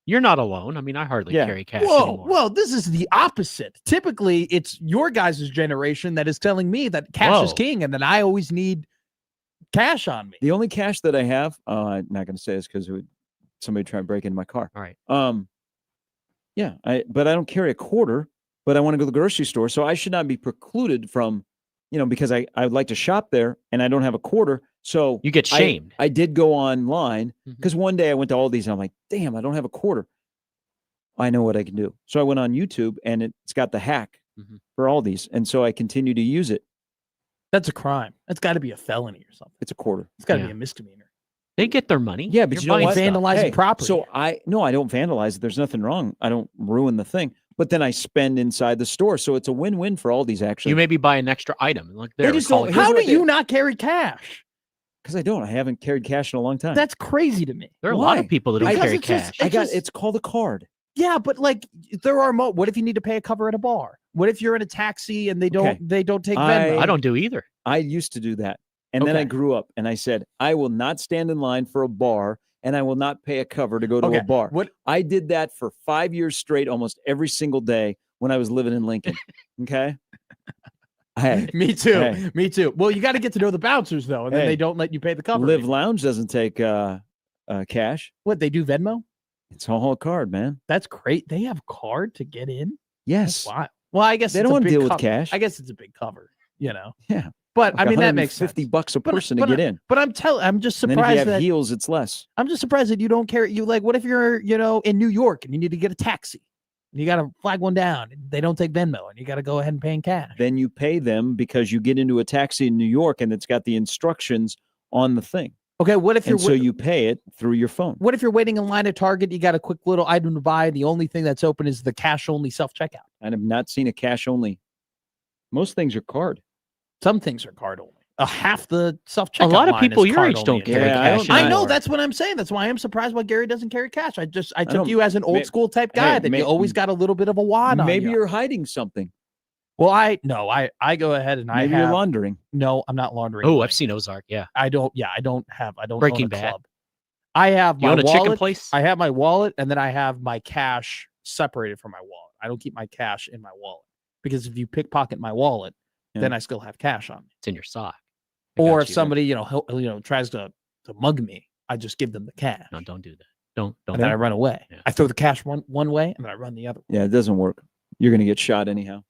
You're not alone. I mean, I hardly Yeah. carry cash Whoa, anymore. whoa, this is the opposite. Typically, it's your guys' generation that is telling me that cash is Whoa. king and that I always need cash on me. The only cash that I have, I'm not going to say this because it would somebody try and break into my car. All right. Yeah, but I don't carry a quarter, but I want to go to the grocery store, so I should not be precluded from, because I would like to shop there and I don't have a quarter. So You get shamed. I did go online Mhm. because one day I went to Aldi's and I'm like, damn, I don't have a quarter. I know what I can do. So I went on YouTube and it's got the hack Mhm. for Aldi's, and so I continue to use it. That's a crime. That's got to be a felony or something. It's a quarter. It's got to Yeah. be a misdemeanor. They get their money. Yeah, but You're you know buying what? stuff. Vandalizing property. So I don't vandalize it. There's nothing wrong. I don't ruin the thing. But then I spend inside the store, so it's a win-win for Aldi's. Actually, You maybe buy an extra item. Look They there. just call don't- it here's How good. do you not carry cash? because I don't. I haven't carried cash in a long time. That's crazy to me. There are a lot of Why? people that don't Because carry it's just- cash. it's called a card. Yeah, but like there are what if you need to pay a cover at a bar? What if you're in a taxi and they don't Okay. take Venmo? I don't do either. I used to do that, and then I Okay. grew up, and I said I will not stand in line for a bar, and I will not pay a cover to go to Okay, a bar. what- I did that for 5 years straight, almost every single day when I was living in Lincoln. Okay. Hey, Me too. Hey. Me too. Well, you got to get to know the bouncers though, and then Hey. they don't let you pay the cover. Live anymore. Lounge doesn't take cash. What they do Venmo? It's a whole card, man. That's great. They have card to get in. Yes. Wow. Well, I guess They it's don't a want to big deal with cover. cash. I guess it's a big cover. Yeah. But I mean that makes sense. $50 a But- person but to get in. But I'm just And then if you surprised have that heels, it's less. I'm just surprised that you don't carry you like. What if you're in New York and you need to get a taxi? And you got to flag one down. And they don't take Venmo, and you got to go ahead and pay in cash. Then you pay them because you get into a taxi in New York and it's got the instructions on the thing. Okay, what if you're And so you pay it through your phone. what if you're waiting in line at Target? You got a quick little item to buy. The only thing that's open is the cash only self checkout. I have not seen a cash only. Most things are card. Some things are card only. Half the self checkout. A lot of people your age don't carry Yeah, I cash. don't- I know anymore. that's what I'm saying. That's why I'm surprised why Gary doesn't carry cash. I took don't- you as an old may- school type guy hey, that may- you always got a little bit of a wad on Maybe you. you're hiding something. Well, I go ahead and Maybe I you're have laundering. no. I'm not laundering. Oh, money. I've seen Ozark. Yeah. I don't own Breaking a Bad. club. I have You my own a wallet. chicken place? I have my wallet, and then I have my cash separated from my wallet. I don't keep my cash in my wallet because if you pickpocket my wallet, Yeah. then I still have cash on me. It's in your sock. I Or got if you. somebody tries to mug me, I just give them the cash, No, don't do that. Don't. and then I run away. Yeah. I throw the cash one way, and then I run the other. Yeah, it doesn't work. You're going to get shot anyhow.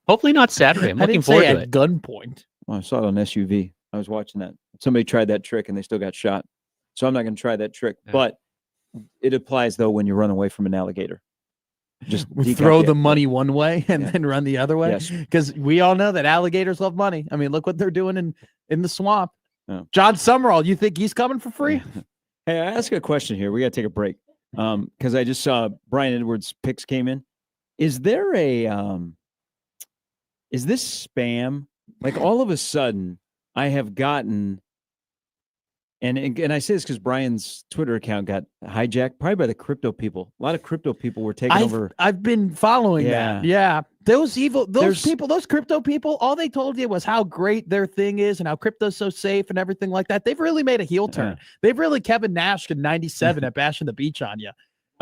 Hopefully not Saturday. I'm I looking didn't say forward to at it. gunpoint. Well, I saw it on SUV. I was watching that. Somebody tried that trick and they still got shot. So I'm not going to try that trick. Yeah. But it applies though when you run away from an alligator. Just Throw decapitate- the money one way and Yeah. then run the other way. Yes. Because we all know that alligators love money. I mean, look what they're doing in the swamp. Oh. John Summerall, you think he's coming for free? Hey, I ask a question here. We got to take a break. Because I just saw Brian Edwards' picks came in. Is there a is this spam? Like all of a sudden, I have gotten and I say this because Brian's Twitter account got hijacked, probably by the crypto people. A lot of crypto people were taking over. I've been following Yeah. that. Yeah. Those There's- people, those crypto people, all they told you was how great their thing is and how crypto's so safe and everything like that. They've really made a heel turn. They've really Kevin Nash in 97 at Bashing the Beach on you.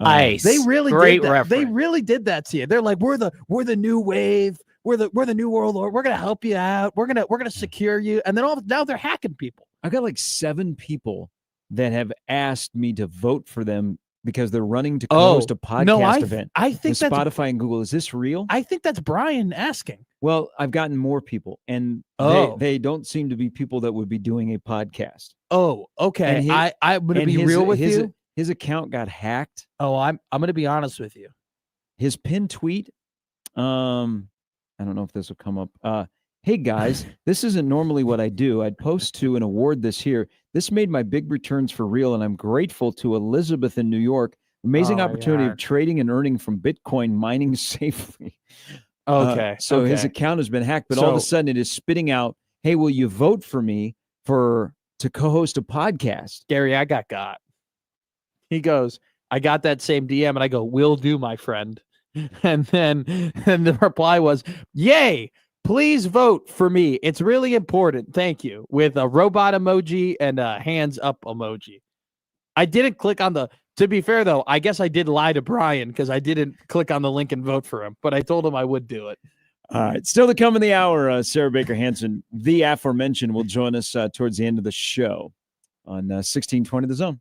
Nice. They really Great did that. They reference. really did that to you. They're like, we're the new wave. We're the new world order. We're gonna help you out. We're gonna secure you. And then now they're hacking people. I got like 7 people that have asked me to vote for them because they're running to host a podcast event I with think that's Spotify and Google. Is this real? I think that's Brian asking. Well, I've gotten more people, and Oh. they don't seem to be people that would be doing a podcast. Oh, okay. And I'm gonna And be his- real with his, you. His account got hacked. Oh, I'm gonna be honest with you. His pinned tweet. I don't know if this will come up. Hey guys, this isn't normally what I do. I'd post to an award this year. This made my big returns for real, and I'm grateful to Elizabeth in New York. Amazing Oh, opportunity yeah. of trading and earning from Bitcoin mining safely. Okay. So his okay. account has been hacked, but all of a So- sudden it is spitting out, "Hey, will you vote for me to co-host a podcast?" Gary, I got. He goes, I got that same DM, and I go, "Will do, my friend." And the reply was, "Yay! Please vote for me. It's really important. Thank you." With a robot emoji and a hands up emoji. I didn't click on the. To be fair, though, I guess I did lie to Brian because I didn't click on the link and vote for him, but I told him I would do it. All right, still to come in the hour, Sarah Baker Hansen, the aforementioned, will join us towards the end of the show on 1620 The Zone.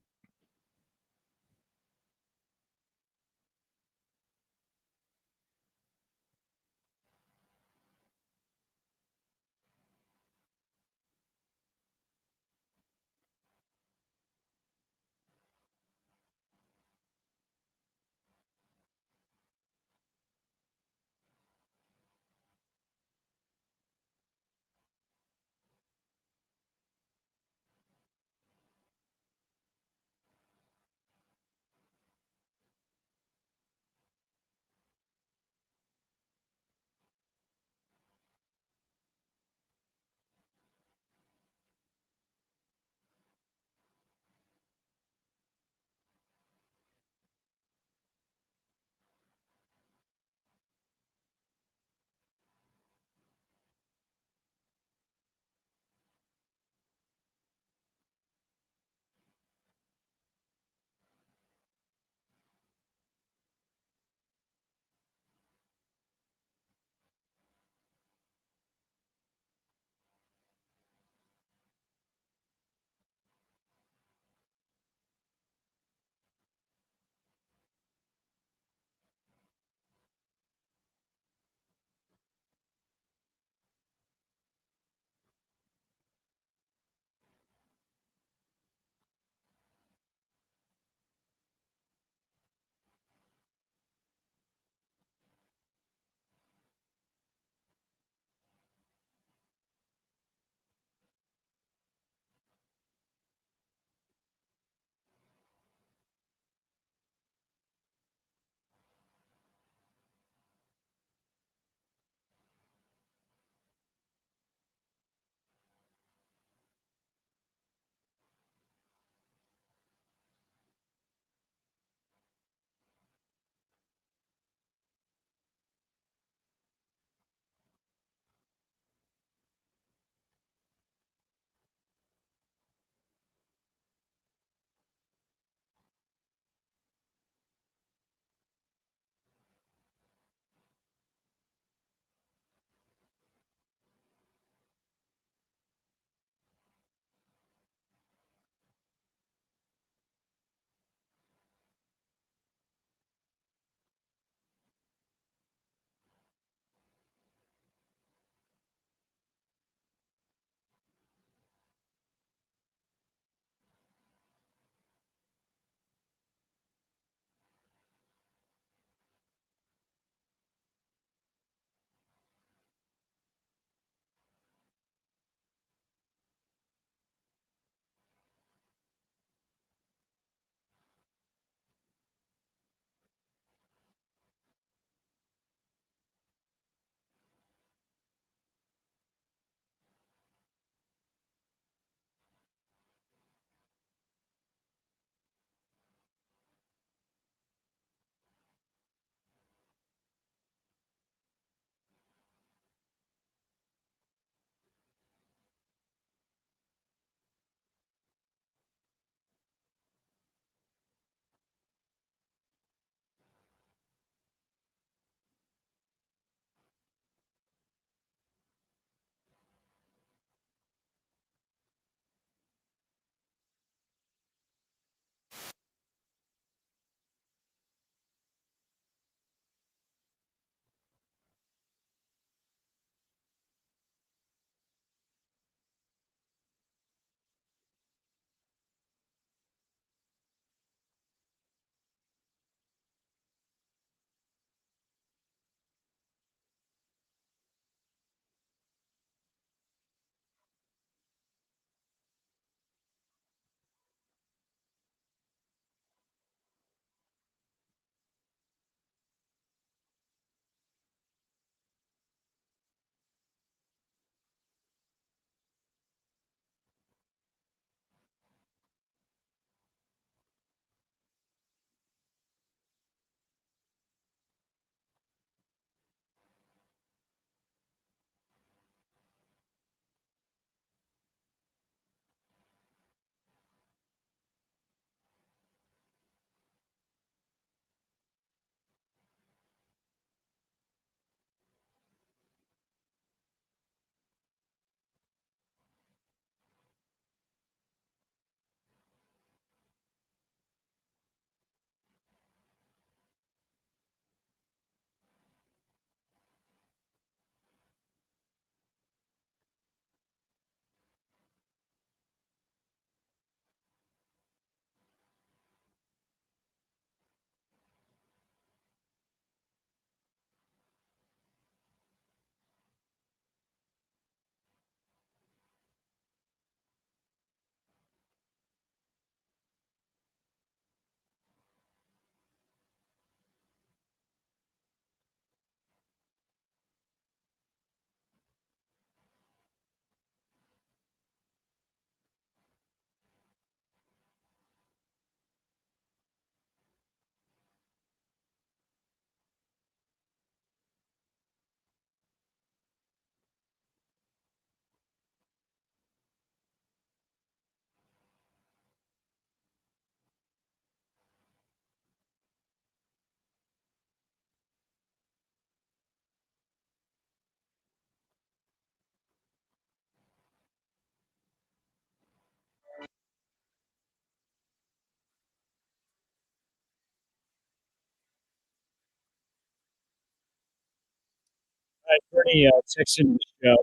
Bernie texted in the show.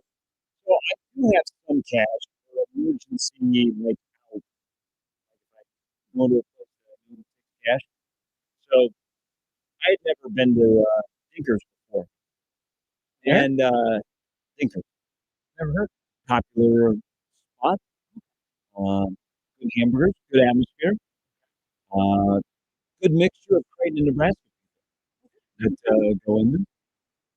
So I do have some cash for emergency, like out. Going to a place that I need cash. So I had never been to Dinkers before, Where? and Dinkers, Never heard. popular spot. Good hamburgers, good atmosphere, good mixture of Creighton and Nebraska that go in there.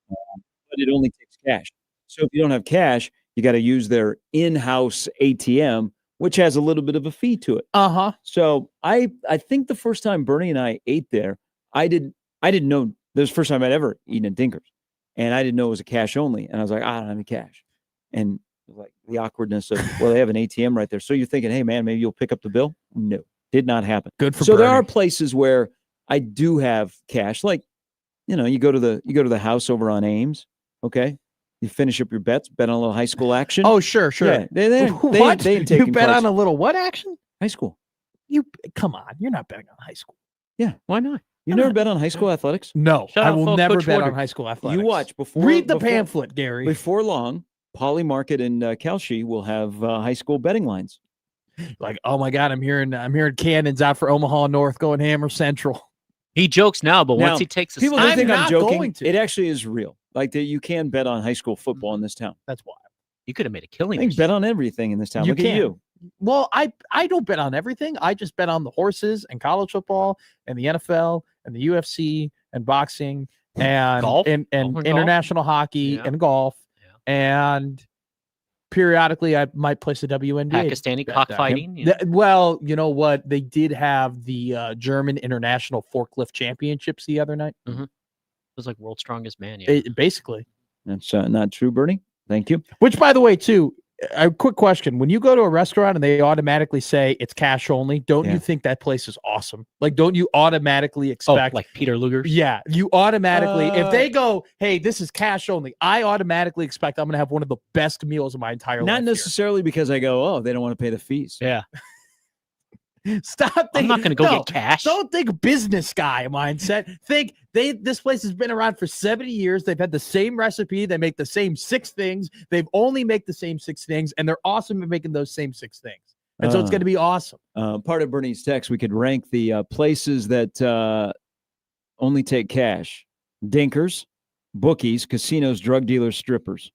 But it only takes cash. So if you don't have cash, you got to use their in-house ATM, which has a little bit of a fee to it. So I think the first time Bernie and I ate there, I didn't know. This was the first time I'd ever eaten at Dinkers, and I didn't know it was a cash only. And I was like, I don't have any cash, and it was like the awkwardness of, well, they have an ATM right there. So you're thinking, hey man, maybe you'll pick up the bill. No, did not happen. Good for So there Bernie. are places where I do have cash, like you go to the house over on Ames. Okay, you finish up your bets, bet on a little high school action. Oh, sure. Yeah, they What? they ain't You taking bet parts. on a little what action? High school. You come on. You're not betting on high school. Why not? You never bet on high school athletics? No, Shout I out will for never Coach bet Woodard. on high school athletics. You watch before. Read the before- pamphlet, Gary. Before long, Poly Market and Kelshi will have high school betting lines. Like, oh my God, I'm hearing Cannon's out for Omaha North going Hammer Central. He jokes now, but Now, once he takes a People step, don't think I'm not joking. going to. It actually is real. Like that, you can bet on high school football in this town. That's why. you could have made a I killing. think or bet on everything in this town. You Look can. at you. Well, I don't bet on everything. I just bet on the horses and college football and the NFL and the UFC and boxing and Golf? and Golf and international hockey Yeah. and golf. And periodically I might place a WNBA. Pakistani bet down. cockfighting. you know? Well, you know what? They did have the German International Forklift Championships the other night. It was like world's strongest man. Yeah. Basically. That's not true, Bernie. Thank you. Which, by the way, too, a quick question: when you go to a restaurant and they automatically say it's cash only, don't Yeah. you think that place is awesome? Like, don't you automatically Oh, expect? like Peter Luger's. Yeah, you automatically. If Uh, they go, "Hey, this is cash only," I automatically expect I'm going to have one of the best meals of my entire life. Not here. necessarily because I go, oh, they don't want to pay the fees. Yeah. Stop. I'm Thinking, not going to go no, get cash. Don't think business guy mindset. Think this place has been around for 70 years. They've had the same recipe. They make the same 6 things. They've only make the same 6 things, and they're awesome at making those same 6 things. And so it's Uh. going to be awesome. Part of Bernie's text, we could rank the places that only take cash: Dinkers, bookies, casinos, drug dealers, strippers.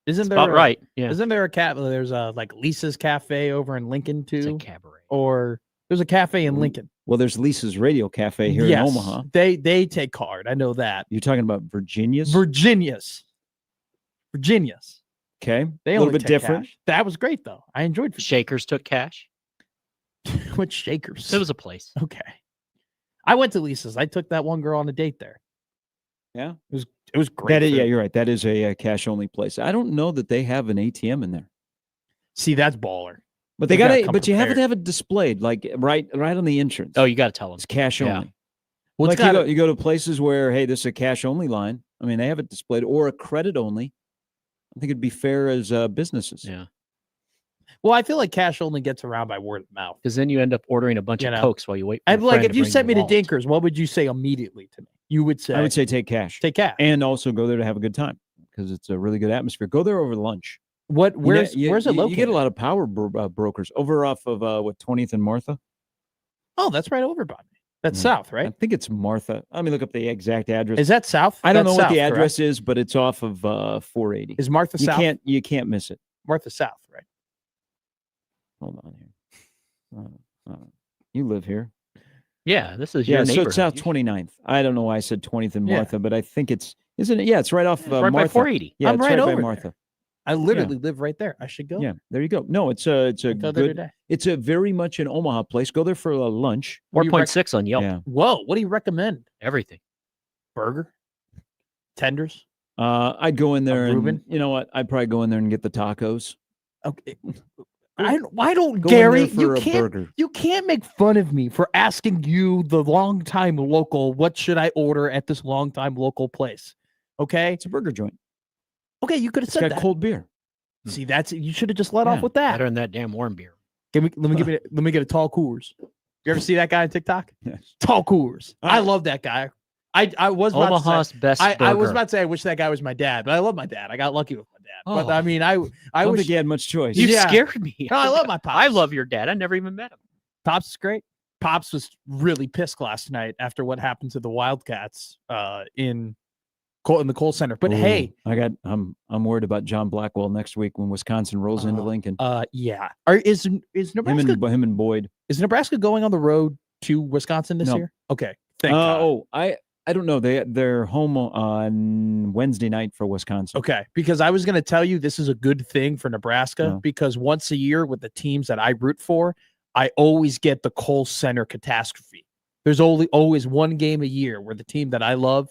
Isn't there About a, right. Yeah. Isn't there a cat? There's a like Lisa's Cafe over in Lincoln It's a too, cabaret. or there's a cafe in Mm, Lincoln. Well, there's Lisa's Radio Cafe here Yes, in Omaha. They take card. I know that. You're talking about Virginia's? Virginia's. Okay. They a little only bit take different. cash. That was great though. I enjoyed Shakers took cash. Which Shakers? It was a place. Okay. I went to Lisa's. I took that one girl on a date there. Yeah. It was great. That is, yeah, food. you're right. That is a cash only place. I don't know that they have an ATM in there, See, that's baller. but they You gotta got to. come But you have to prepared. have it displayed, like right on the entrance. Oh, you got to tell them. it's cash yeah. only. Well, Like it's gotta- you go to places where, hey, this is a cash only line. I mean, they have it displayed, or a credit only. I think it'd be fair as businesses. Yeah. well, I feel like cash only gets around by word of mouth. Because then you end up ordering a bunch You of know. Cokes while you wait. For I'd your like friend if you bring sent me your to wallet. Dinkers, what would you say immediately to me? You would say I would say take cash take cash. and also go there to have a good time because it's a really good atmosphere. Go there over lunch. What? You know, Where's you- where's it you- located? You get a lot of power brokers over off of what 20th and Martha. Oh, that's right over by me. That's Yeah. south, I right? think it's Martha. Let me look up the exact address. Is that south? I don't That's know what the south, correct? address is, but it's off of 480. Is Martha You south. can't miss it. Martha south, right? Hold on here. You live here. Yeah, this is Yeah, your so neighborhood. it's South You- 29th. I don't know why I said 20th and Yeah. Martha, but I think isn't it? Yeah, it's right off It's right by Martha. 480. Yeah, I'm it's right right over by there. Martha. I literally live right there. I should go. Yeah, there you go. No, it's a I went the other good. day. It's a very much an Omaha place. Go there for a lunch. What do you rec- 4.6 on Yelp. Yeah. Whoa, what do you recommend? Everything. Burger, tenders. I'd go in there and Reuben? you know what? I'd probably go in there and get the tacos. Okay. Why don't Go Gary? in there for You a can't. burger. You can't make fun of me for asking you, the longtime local, what should I order at this longtime local place? Okay. It's a burger joint. Okay, you could have It's said got that. cold beer. See, that's you should have just let Yeah, off with that. Better than that damn warm beer. Let me get a tall Coors. You ever see that guy on TikTok? Yes. Tall Coors. I Uh, love that guy. I was about to say, Omaha's best burger. I was about to say I wish that guy was my dad, but I love my dad. I got lucky with my dad. But Oh. I mean, I I don't wish think he had much choice. You Yeah. scared me. No, I love my pops. I love your dad. I never even met him. Pops is great. Pops was really pissed last night after what happened to the Wildcats in the Kohl Center. But hey, I'm worried about John Blackwell next week when Wisconsin rolls into Lincoln. yeah. Is Nebraska Him and Boyd. is Nebraska going on the road to Wisconsin this No. year? Okay. Thank God. I don't know. They're home on Wednesday night for Wisconsin. Okay, because I was going to tell you this is a good thing for Nebraska No. because once a year with the teams that I root for, I always get the Kohl Center catastrophe. There's always one game a year where the team that I love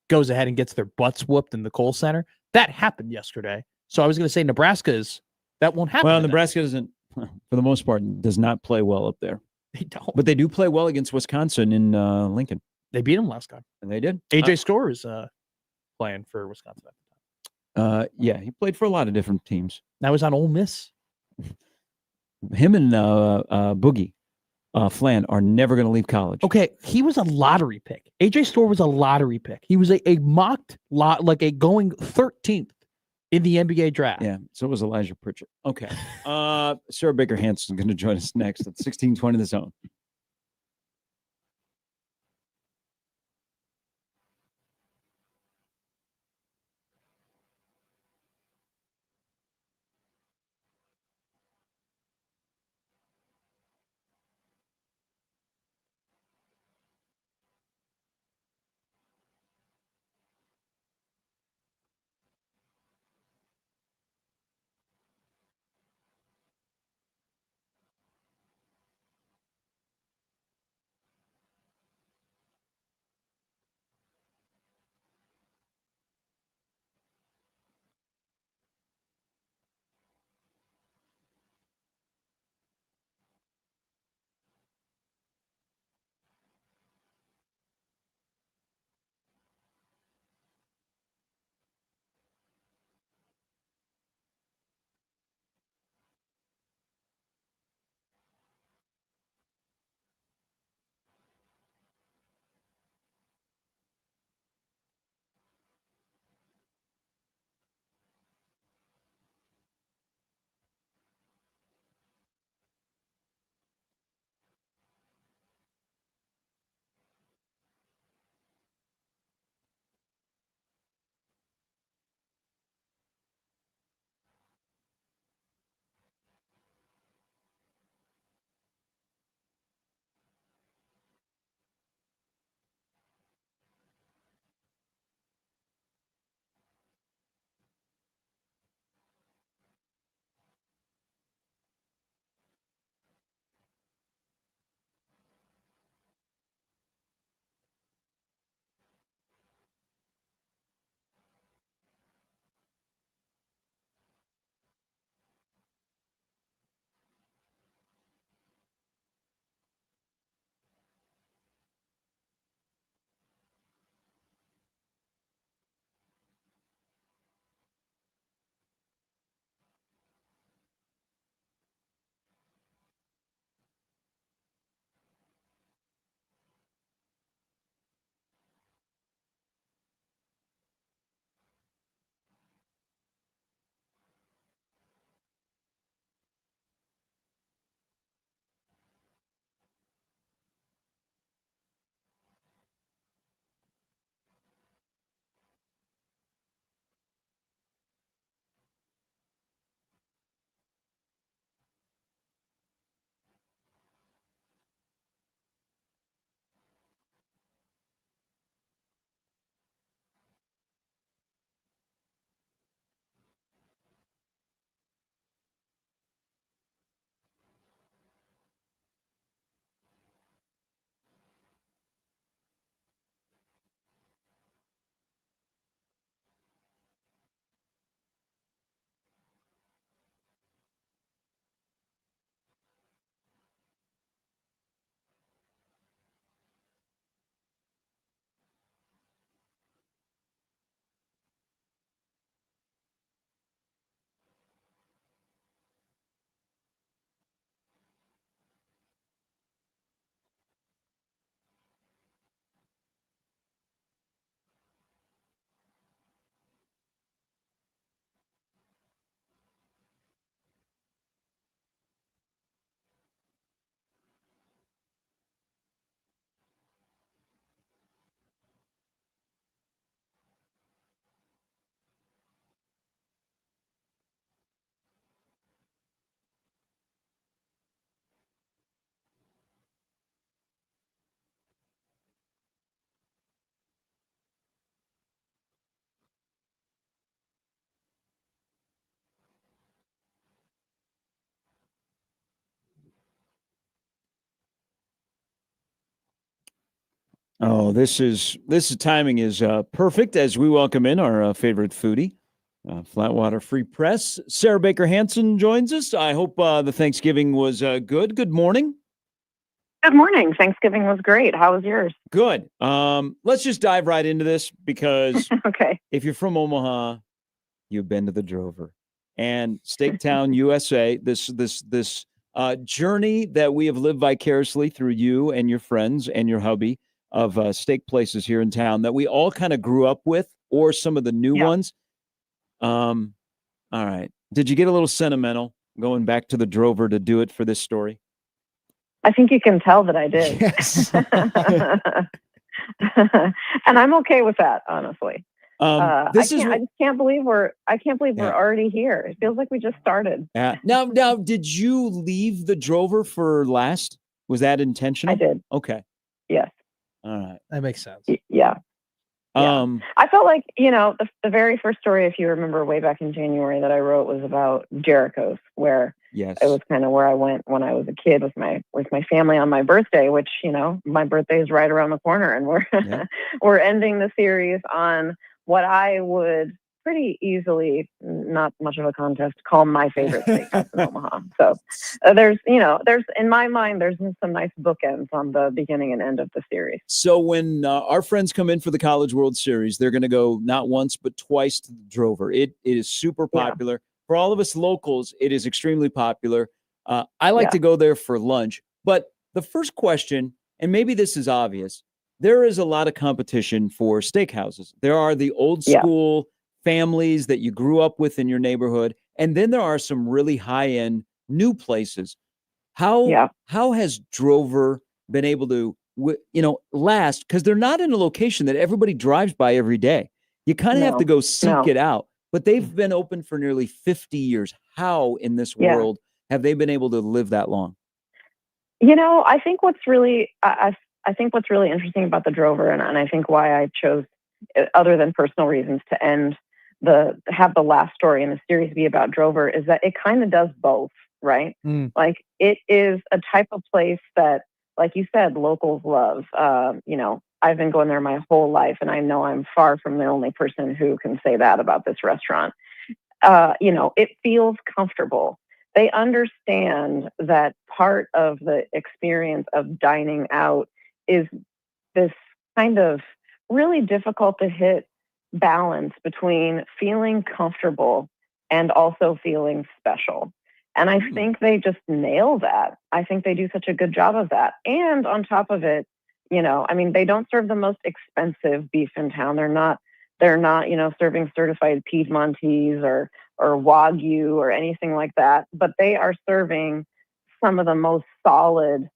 goes ahead and gets their butts whooped in the Kohl Center. That happened yesterday. So I was going to say that won't happen. Well, tonight. Nebraska doesn't, for the most part, does not play well up there. They don't. But they do play well against Wisconsin in Lincoln. They beat them last time. And they did. AJ Storr is playing for Wisconsin at the time. Yeah, he played for a lot of different teams. Now he's on Ole Miss. Him and Boogie Flan are never going to leave college. Okay, he was a lottery pick. AJ Storr was a lottery pick. He was a mocked lot, like a going 13th in the NBA draft. Yeah, so was Elijah Pritchard. Okay. Sarah Baker Hansen is going to join us next at 1620 The Zone. Oh, this timing is perfect as we welcome in our favorite foodie, Flatwater Free Press. Sarah Baker Hansen joins us. I hope the Thanksgiving was good. Good morning. Good morning. Thanksgiving was great. How was yours? Good. Let's just dive right into this because Okay. if you're from Omaha, you've been to the Drover and Steaktown, USA. This journey that we have lived vicariously through you and your friends and your hubby of steak places here in town that we all kind of grew up with, or some of the new Yeah. ones. All right. Did you get a little sentimental going back to the Drover to do it for this story? I think you can tell that I did. Yes. And I'm okay with that, honestly. This I is just can't believe we're Yeah. already here. It feels like we just started. now. Did you leave the Drover for last? Was that intentional? I did. Okay. Yes. All right. That makes sense. Yeah. Yeah. I felt like, the very first story, if you remember way back in January, that I wrote was about Jericho's, where Yes. it was kind of where I went when I was a kid with my family on my birthday, which, my birthday is right around the corner, and Yeah. we're ending the series on what I would pretty easily, not much of a contest, call my favorite steakhouse in Omaha. So there's in my mind, there's some nice bookends on the beginning and end of the series. So when our friends come in for the College World Series, they're going to go not once but twice to the Drover. It is super Yeah. popular. For all of us locals, it is extremely popular. I like Yeah. to go there for lunch. But the first question, and maybe this is obvious, there is a lot of competition for steakhouses. There are the old Yeah. school families that you grew up with in your neighborhood, and then there are some really high-end new places. Yeah. How has Drover been able to last? Because they're not in a location that everybody drives by every day. You kind of have to No. go seek No. it out. But they've been open for nearly 50 years. How in this Yeah. world have they been able to live that long? I think what's really I think what's really interesting about the Drover, and I think why I chose, other than personal reasons, to have the last story in the series be about Drover, is that it kind of does both, right? Mm. Like, it is a type of place that, like you said, locals love. I've been going there my whole life, and I know I'm far from the only person who can say that about this restaurant. It feels comfortable. They understand that part of the experience of dining out is this kind of really difficult to hit balance between feeling comfortable and also feeling special. And I think they just nail that. I think they do such a good job of that. And on top of it, they don't serve the most expensive beef in town. They're not, serving certified Piedmontese or Wagyu or anything like that, but they are serving some of the most solid,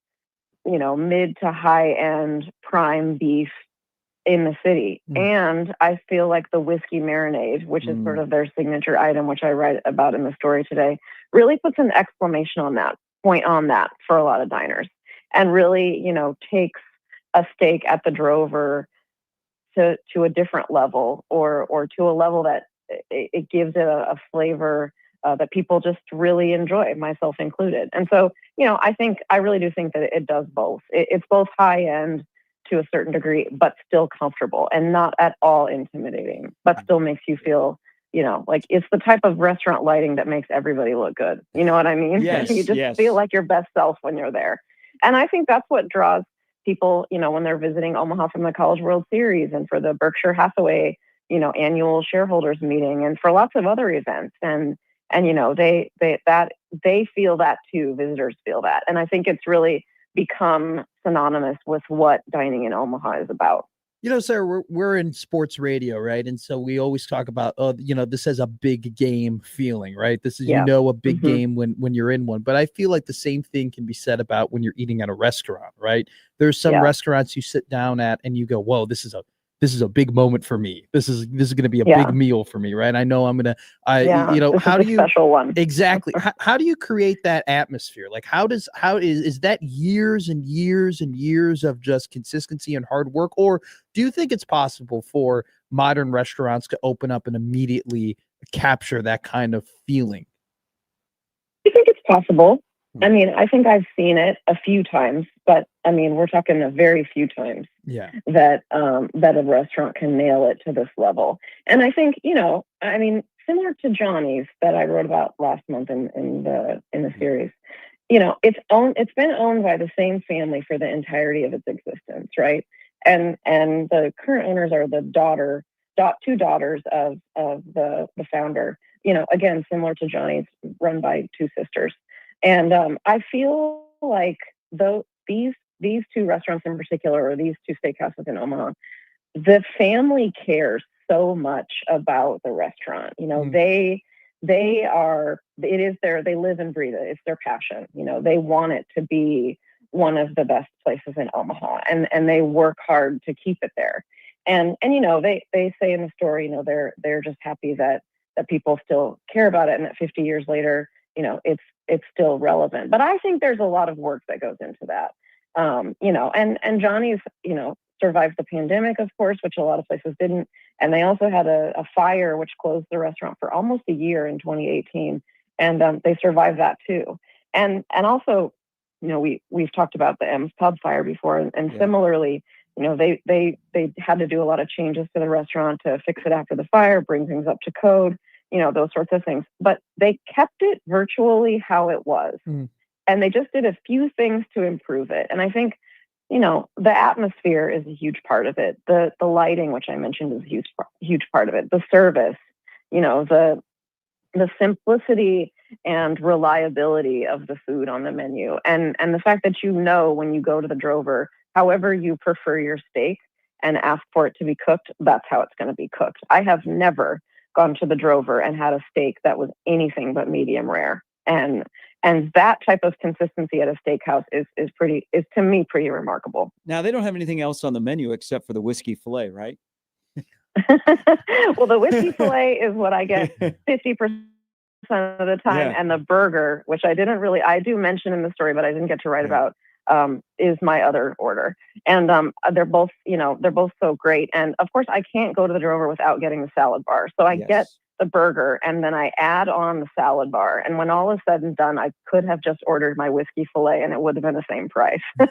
mid to high end prime beef in the city. And I feel like the whiskey marinade, which is sort of their signature item, which I write about in the story today, really puts an exclamation point on that for a lot of diners, and really, takes a steak at the Drover to a different level, or to a level that it gives it a flavor that people just really enjoy, myself included. And so, I really do think that it does both. It's both high end to a certain degree, but still comfortable and not at all intimidating, but still makes you feel, like it's the type of restaurant lighting that makes everybody look good. You know what I mean? Yes, You just yes. feel like your best self when you're there. And I think that's what draws people, when they're visiting Omaha from the College World Series and for the Berkshire Hathaway, annual shareholders meeting, and for lots of other events. And they feel that too. Visitors feel that. And I think it's really become synonymous with what dining in Omaha is about. Sarah, we're in sports radio, right? And so we always talk about, this has a big game feeling, right? This is, Yeah. a big Mhm. game when you're in one. But I feel like the same thing can be said about when you're eating at a restaurant, right? There's some Yeah. restaurants you sit down at and you go, whoa, this is a big moment for me. This is going to be a Yeah. big meal for me, right? I know I'm going to, This how is do a you, special one? exactly. How do you create that atmosphere? Like, how is that years and years and years of just consistency and hard work? Or do you think it's possible for modern restaurants to open up and immediately capture that kind of feeling? I think it's possible. I mean, I think I've seen it a few times, but I mean, we're talking a very few times Yeah. that that a restaurant can nail it to this level. And I think, I mean, similar to Johnny's that I wrote about last month in the series, it's been owned by the same family for the entirety of its existence, right? And the current owners are the two daughters of the founder. Again, similar to Johnny's, run by two sisters. And I feel like these two restaurants in particular, or these two steakhouses in Omaha, the family cares so much about the restaurant. They live and breathe it. It's their passion. They want it to be one of the best places in Omaha, and they work hard to keep it there. And they say in the story, they're just happy that people still care about it, and that 50 years later, it's still relevant. But I think there's a lot of work that goes into that. And Johnny's, survived the pandemic, of course, which a lot of places didn't. And they also had a fire which closed the restaurant for almost a year in 2018. And they survived that too. And also, we've talked about the M's Pub fire before, and similarly, they had to do a lot of changes to the restaurant to fix it after the fire, bring things up to code, those sorts of things. But they kept it virtually how it was. And they just did a few things to improve it. And I think, the atmosphere is a huge part of it. The lighting, which I mentioned, is a huge part of it. The service, the simplicity and reliability of the food on the menu. And the fact that when you go to the Drover, however you prefer your steak and ask for it to be cooked, that's how it's going to be cooked. I have never gone to the Drover and had a steak that was anything but medium rare. And that type of consistency at a steakhouse is to me pretty remarkable. Now, they don't have anything else on the menu except for the whiskey filet, right? Well, the whiskey filet is what I get 50% of the time. And the burger, which I do mention in the story, but I didn't get to write about, is my other order. And they're both so great. And of course, I can't go to the Drover without getting the salad bar. So I get the burger, and then I add on the salad bar. And when all is said and done, I could have just ordered my whiskey filet and it would have been the same price. But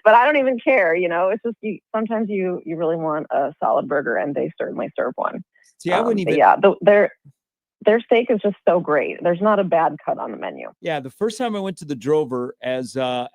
I don't even care. It's just sometimes you really want a solid burger, and they certainly serve one. See, I wouldn't even. Yeah, their steak is just so great. There's not a bad cut on the menu. Yeah, the first time I went to the Drover, as when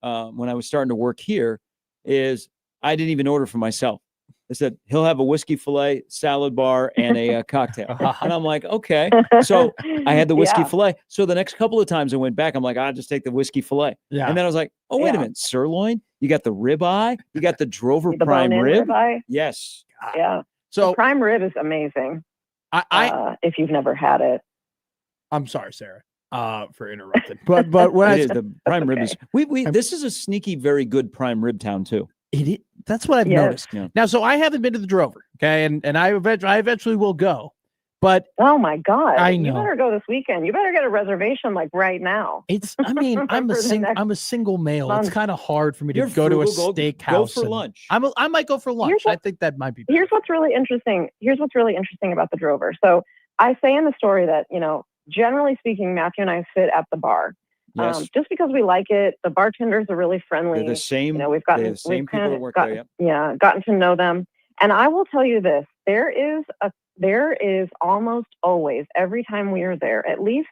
I was starting to work here, is I didn't even order for myself. I said, he'll have a whiskey filet, salad bar, and a cocktail. And I'm like, okay. So I had the whiskey filet. So the next couple of times I went back, I'm like, I'll just take the whiskey filet. Yeah. And then I was like, oh, wait a minute. Sirloin? You got the ribeye? You got the Drover prime rib? Ribeye? Yes. Yeah. So the prime rib is amazing. If you've never had it. I'm sorry, Sarah, for interrupting. But when the prime rib is this is a sneaky, very good prime rib town too. That's what I've noticed. Yeah. Now, so I haven't been to the Drover, okay, and I eventually will go. But oh my God, I know. You better go this weekend. You better get a reservation like right now. I'm a single male. month. It's kind of hard for me to go to a steakhouse. Go for lunch. I might go for lunch. I think that might be better. Here's what's really interesting about the Drover. So I say in the story that, generally speaking, Matthew and I sit at the bar. Yes. Just because we like it. The bartenders are really friendly. They're the same. We've gotten to know them. And I will tell you this: there is almost always, every time we are there, at least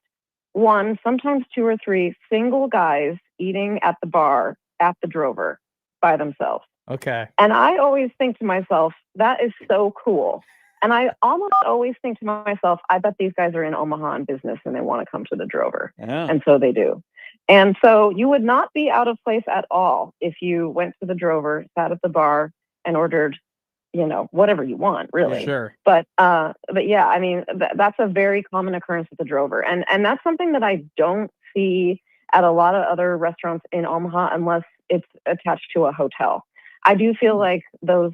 one, sometimes two or three single guys eating at the bar at the Drover by themselves. Okay. And I always think to myself, that is so cool. And I almost always think to myself, I bet these guys are in Omaha in business and they want to come to the Drover. Yeah. And so they do. And so you would not be out of place at all if you went to the Drover, sat at the bar, and ordered, whatever you want, really. Sure. But yeah, I mean, that's a very common occurrence at the Drover. And that's something that I don't see at a lot of other restaurants in Omaha unless it's attached to a hotel. I do feel like those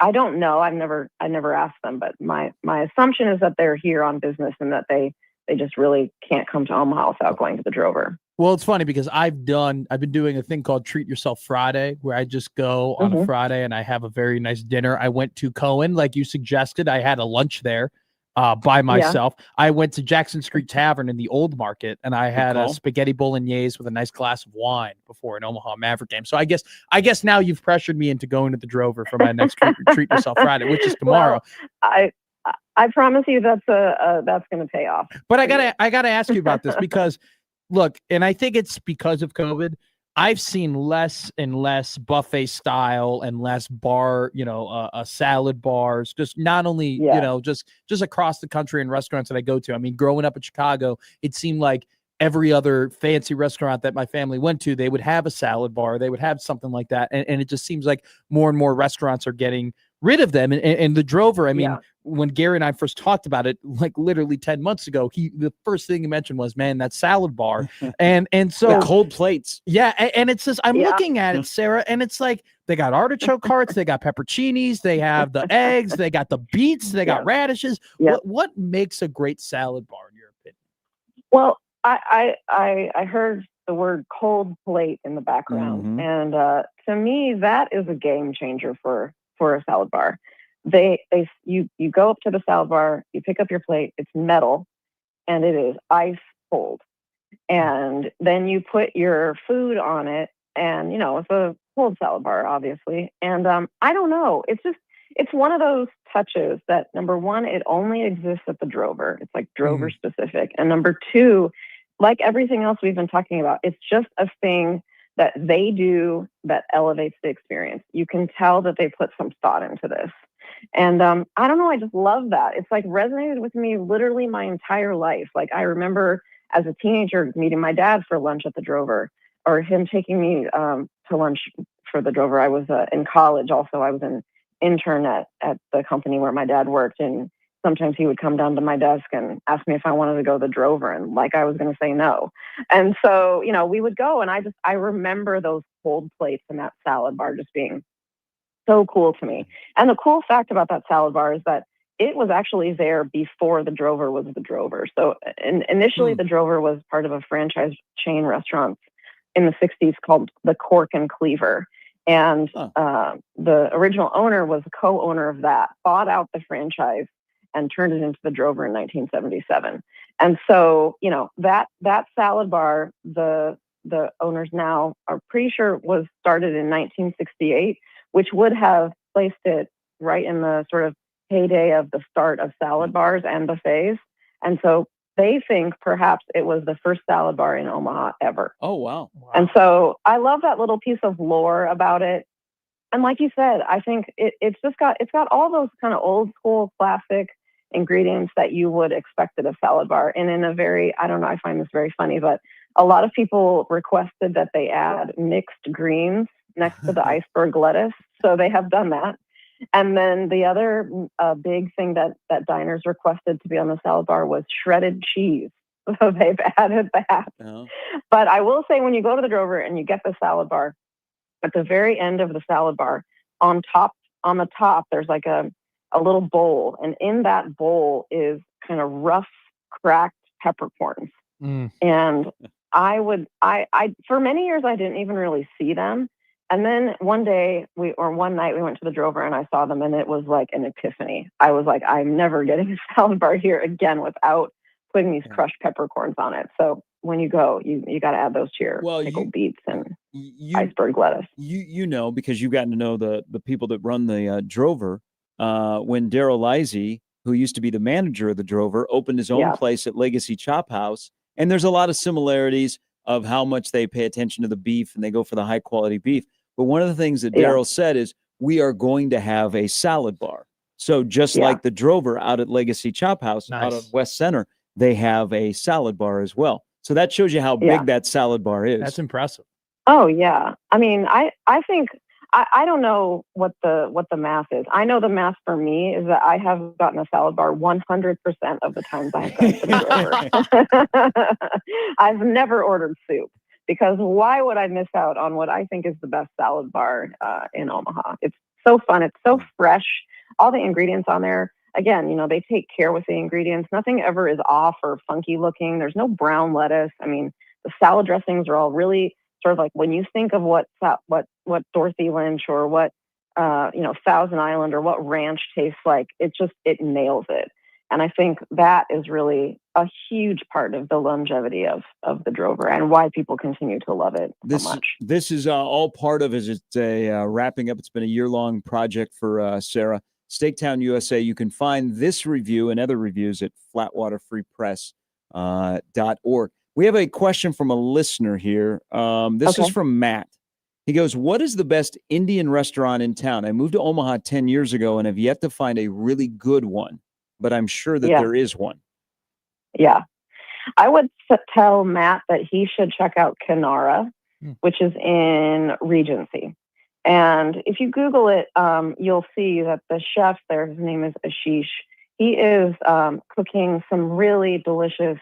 I don't know. I never asked them, but my assumption is that they're here on business and that they just really can't come to Omaha without going to the Drover. Well, it's funny because I've been doing a thing called Treat Yourself Friday, where I just go on a Friday and I have a very nice dinner. I went to Cohen, like you suggested. I had a lunch there. by myself. I went to Jackson Street Tavern in the Old Market, and I had a call. spaghetti bolognese with a nice glass of wine before an Omaha Maverick game. So I guess now you've pressured me into going to the Drover for my next treat yourself Friday, which is tomorrow. Well, I promise you that's going to pay off. But I gotta ask you about this because, look, and I think it's because of COVID. I've seen less and less buffet style and less bar, salad bars, just not only, just across the country and restaurants that I go to. I mean, growing up in Chicago, it seemed like every other fancy restaurant that my family went to, they would have a salad bar. They would have something like that. And it just seems like more and more restaurants are getting rid of them. And the Drover, I mean, when Gary and I first talked about it, like literally 10 months ago, the first thing he mentioned was, man, that salad bar. And so the cold plates. Yeah. And it's just, I'm looking at it, Sarah, and it's like, they got artichoke hearts, they got pepperoncinis, they have the eggs, they got the beets, they got radishes. What makes a great salad bar in your opinion? Well, I heard the word cold plate in the background. And to me, that is a game changer for a salad bar. You go up to the salad bar, you pick up your plate, it's metal, and it is ice cold. And then you put your food on it, and it's a cold salad bar, obviously. And I don't know, it's one of those touches that, number one, it only exists at the Drover. It's like Drover specific. And number two, like everything else we've been talking about, it's just a thing that they do that elevates the experience. You can tell that they put some thought into this. And I don't know, I just love that. It's like resonated with me literally my entire life. Like I remember as a teenager meeting my dad for lunch at the Drover, or him taking me to lunch for the Drover. I was in college also. I was an intern at the company where my dad worked, and sometimes he would come down to my desk and ask me if I wanted to go to the Drover, and like I was going to say no. And so, we would go, and I remember those cold plates and that salad bar just being so cool to me. And the cool fact about that salad bar is that it was actually there before the Drover was the Drover. So initially the Drover was part of a franchise chain restaurant in the 60s called the Cork and Cleaver. And the original owner was a co-owner of that, bought out the franchise and turned it into the Drover in 1977. And so, that salad bar, the owners now are pretty sure was started in 1968, which would have placed it right in the sort of heyday of the start of salad bars and buffets. And so they think perhaps it was the first salad bar in Omaha ever. Oh, wow. And so I love that little piece of lore about it. And like you said, I think it's got all those kind of old school classic ingredients that you would expect at a salad bar. And in a very, I don't know, I find this very funny, but a lot of people requested that they add mixed greens next to the iceberg lettuce. So they have done that. And then the other big thing that diners requested to be on the salad bar was shredded cheese. So they've added that. Oh. But I will say, when you go to the Drover and you get the salad bar, at the very end of the salad bar, on the top, there's like a little bowl. And in that bowl is kind of rough, cracked peppercorns. And I for many years, I didn't even really see them. And then one night we went to the Drover and I saw them, and it was like an epiphany. I was like, I'm never getting a salad bar here again without putting these crushed peppercorns on it. So when you go, you got to add those to your pickled beets and iceberg lettuce. Because you've gotten to know the people that run the Drover. When Daryl Lisey, who used to be the manager of the Drover, opened his own place at Legacy Chop House, and there's a lot of similarities of how much they pay attention to the beef and they go for the high quality beef. But one of the things that Daryl said is, we are going to have a salad bar. So just like the Drover out at Legacy Chop House out of West Center, they have a salad bar as well. So that shows you how big that salad bar is. That's impressive. Oh yeah. I mean, I think I don't know what the math is. I know the math for me is that I have gotten a salad bar 100% of the times I've gone to the Drover. I've never ordered soup, because why would I miss out on what I think is the best salad bar in Omaha? It's so fun. It's so fresh. All the ingredients on there, again, they take care with the ingredients. Nothing ever is off or funky looking. There's no brown lettuce. I mean, the salad dressings are all really sort of like, when you think of what Dorothy Lynch or what Thousand Island or what ranch tastes like, it nails it. And I think that is really a huge part of the longevity of the Drover and why people continue to love it so much. This is all part of, as it's a wrapping up. It's been a year-long project for Sarah. Steaktown USA. You can find this review and other reviews at flatwaterfreepress.org. We have a question from a listener here. This is from Matt. He goes, what is the best Indian restaurant in town? I moved to Omaha 10 years ago and have yet to find a really good one, but I'm sure that there is one. Yeah. I would tell Matt that he should check out Kenara, which is in Regency. And if you Google it, you'll see that the chef there, his name is Ashish, he is cooking some really delicious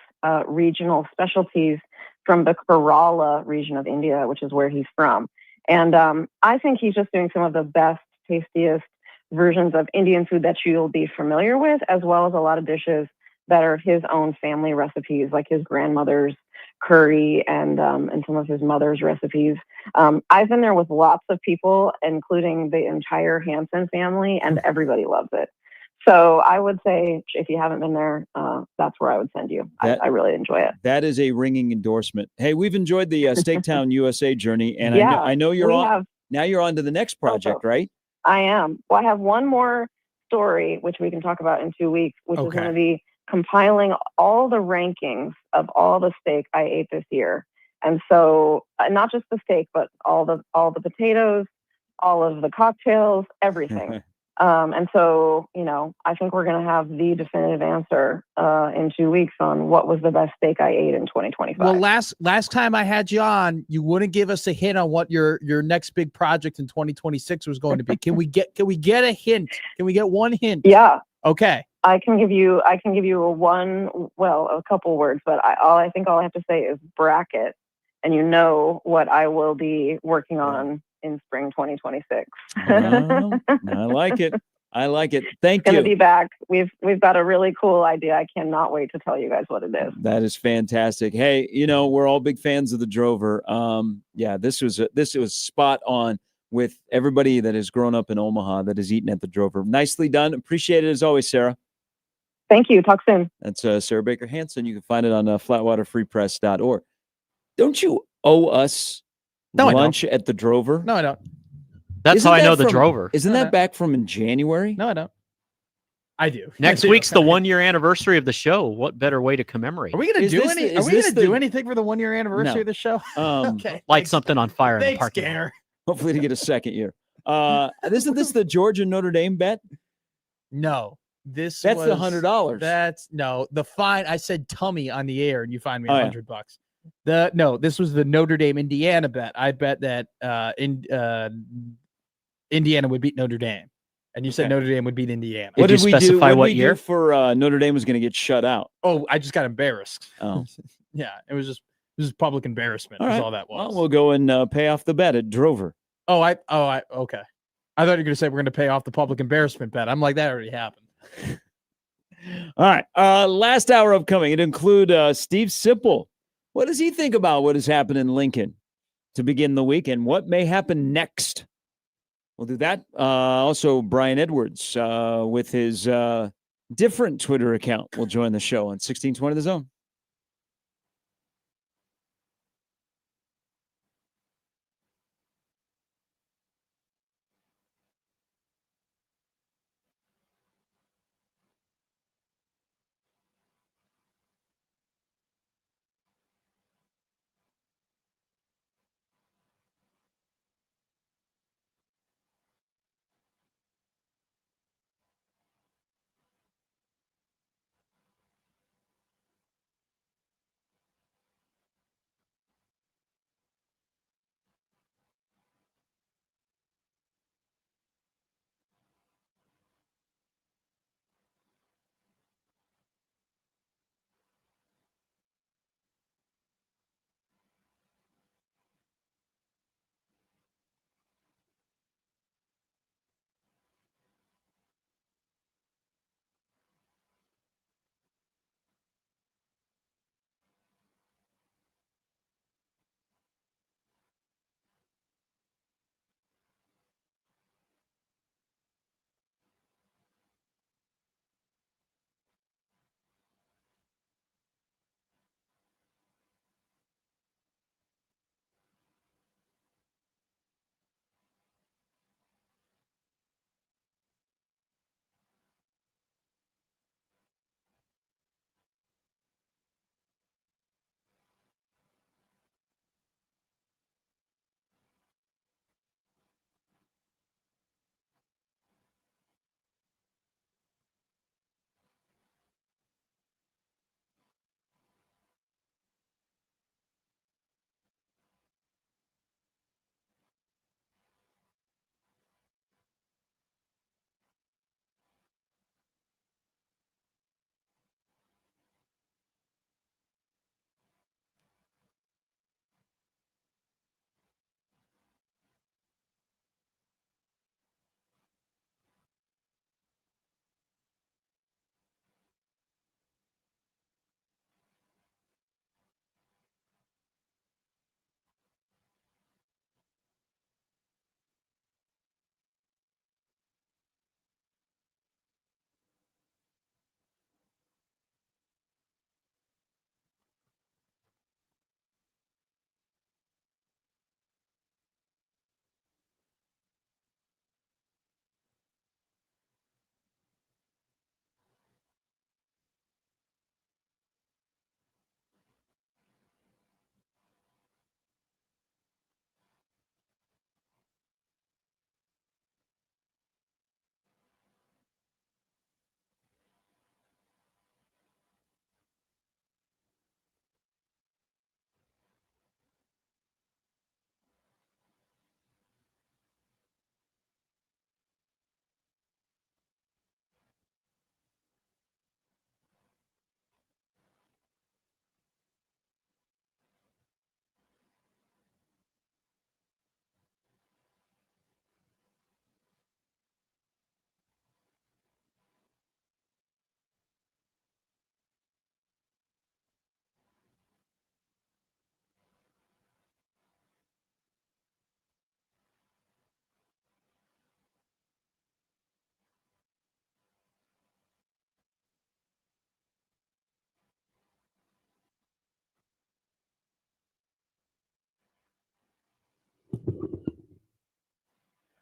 regional specialties from the Kerala region of India, which is where he's from. And I think he's just doing some of the best, tastiest versions of Indian food that you'll be familiar with, as well as a lot of dishes that are his own family recipes, like his grandmother's curry and some of his mother's recipes. I've been there with lots of people, including the entire Hansen family, and everybody loves it. So I would say if you haven't been there, that's where I would send you. I really enjoy it. That is a ringing endorsement. Hey, we've enjoyed the Steaktown USA journey, and I know you're on. Now you're on to the next project, right? I am. Well, I have one more story, which we can talk about in 2 weeks, which is going to be compiling all the rankings of all the steak I ate this year. And so not just the steak, but all the potatoes, all of the cocktails, everything. And so, I think we're going to have the definitive answer in 2 weeks on what was the best steak I ate in 2025. Well, last time I had you on, you wouldn't give us a hint on what your next big project in 2026 was going to be. Can we get a hint? Can we get one hint? Yeah. Okay. I can give you a couple words, but I think all I have to say is bracket, and what I will be working on in spring 2026. I like it. Thank you. Going to be back. We've got a really cool idea. I cannot wait to tell you guys what it is. That is fantastic. Hey, we're all big fans of the Drover. This was spot on with everybody that has grown up in Omaha that has eaten at the Drover. Nicely done. Appreciate it as always, Sarah. Thank you. Talk soon. That's Sarah Baker Hansen. You can find it on flatwaterfreepress.org. Don't you owe us lunch at the Drover? No, I don't. That's how I know the Drover. Isn't that back from in January? No, I don't. I do. Next week's the 1 year anniversary of the show. What better way to commemorate? Are we going to do anything? Are we going to do anything for the 1 year anniversary of the show? Okay. Light something on fire in the parking lot. Hopefully to get a second year. Isn't this the Georgia Notre Dame bet? No. That's the $100. That's the fine. I said tummy on the air, and you fined me $100. This was the Notre Dame Indiana bet. I bet that Indiana would beat Notre Dame, and you said Notre Dame would beat Indiana. What did we specify do? What year for Notre Dame was going to get shut out? Oh, I just got embarrassed. Oh, yeah, it was just public embarrassment. All that was. Well, we'll go and pay off the bet at Drover. Okay. I thought you were going to say we're going to pay off the public embarrassment bet. I'm like, that already happened. All right. Last hour upcoming. It include Steve Sipple. What does he think about what has happened in Lincoln to begin the week and what may happen next? We'll do that. Also, Brian Edwards with his different Twitter account will join the show on 1620 The Zone.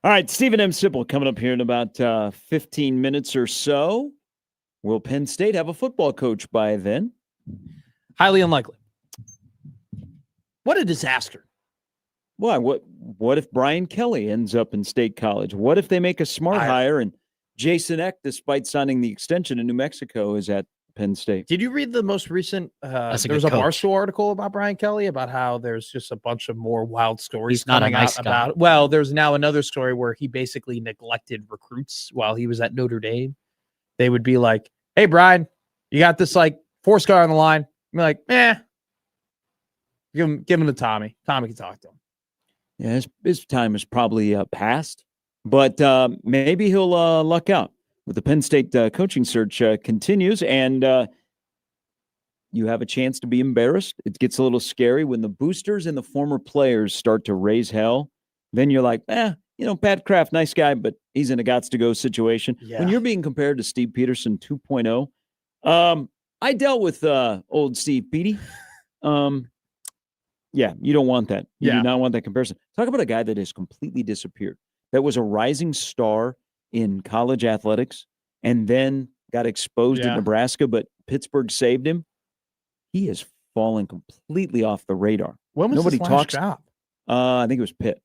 All right, Stephen M. Sipple coming up here in about 15 minutes or so. Will Penn State have a football coach by then? Highly unlikely. What a disaster. Why? What if Brian Kelly ends up in State College? What if they make a smart hire and Jason Eck, despite signing the extension in New Mexico, is at Penn State? Did you read the most recent? There was good a coach. Barstool article about Brian Kelly about how there's just a bunch of more wild stories He's not a coming nice out guy. about. Well, there's now another story where he basically neglected recruits while he was at Notre Dame. They would be like, "Hey, Brian, you got this like 4-star on the line." I'm like, give him to Tommy. Tommy can talk to him. Yeah, his time is probably past, but maybe he'll luck out. With the Penn State coaching search continues, and you have a chance to be embarrassed. It gets a little scary when the boosters and the former players start to raise hell. Then you're like, Pat Kraft, nice guy, but he's in a gots-to-go situation. Yeah. When you're being compared to Steve Peterson 2.0, I dealt with old Steve Petey. Yeah, you don't want that. You do not want that comparison. Talk about a guy that has completely disappeared. That was a rising star in college athletics and then got exposed in Nebraska, but Pittsburgh saved him. He has fallen completely off the radar. When was Nobody his last talks. job? I think it was Pitt.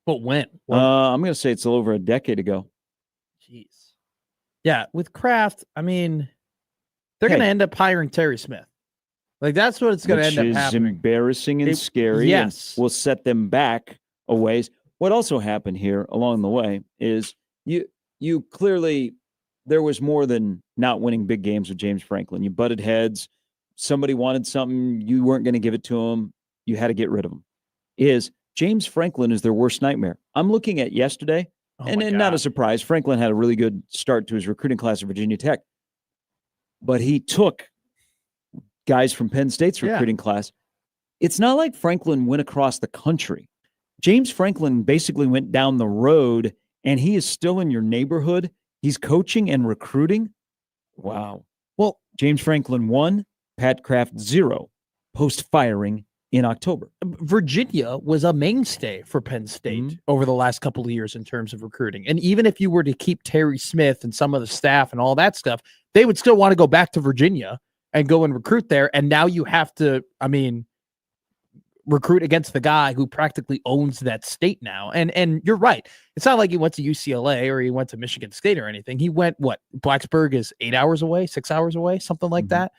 But when? I'm going to say it's a little over a decade ago. Jeez. Yeah, with Kraft, I mean, they're going to end up hiring Terry Smith. Like, that's what it's going to end up happening. Embarrassing and scary. Yes. And will set them back a ways. What also happened here along the way is you clearly, there was more than not winning big games with James Franklin. You butted heads. Somebody wanted something. You weren't going to give it to him. You had to get rid of him. James Franklin is their worst nightmare. I'm looking at yesterday, and not a surprise. Franklin had a really good start to his recruiting class at Virginia Tech. But he took guys from Penn State's recruiting class. It's not like Franklin went across the country. James Franklin basically went down the road, and he is still in your neighborhood. He's coaching and recruiting. Wow. Well, James Franklin 1, Pat Kraft 0, post-firing in October. Virginia was a mainstay for Penn State over the last couple of years in terms of recruiting. And even if you were to keep Terry Smith and some of the staff and all that stuff, they would still want to go back to Virginia and go and recruit there. And now you have to, recruit against the guy who practically owns that state now. And you're right. It's not like he went to UCLA or he went to Michigan State or anything. He went, Blacksburg is 8 hours away, 6 hours away, something like that.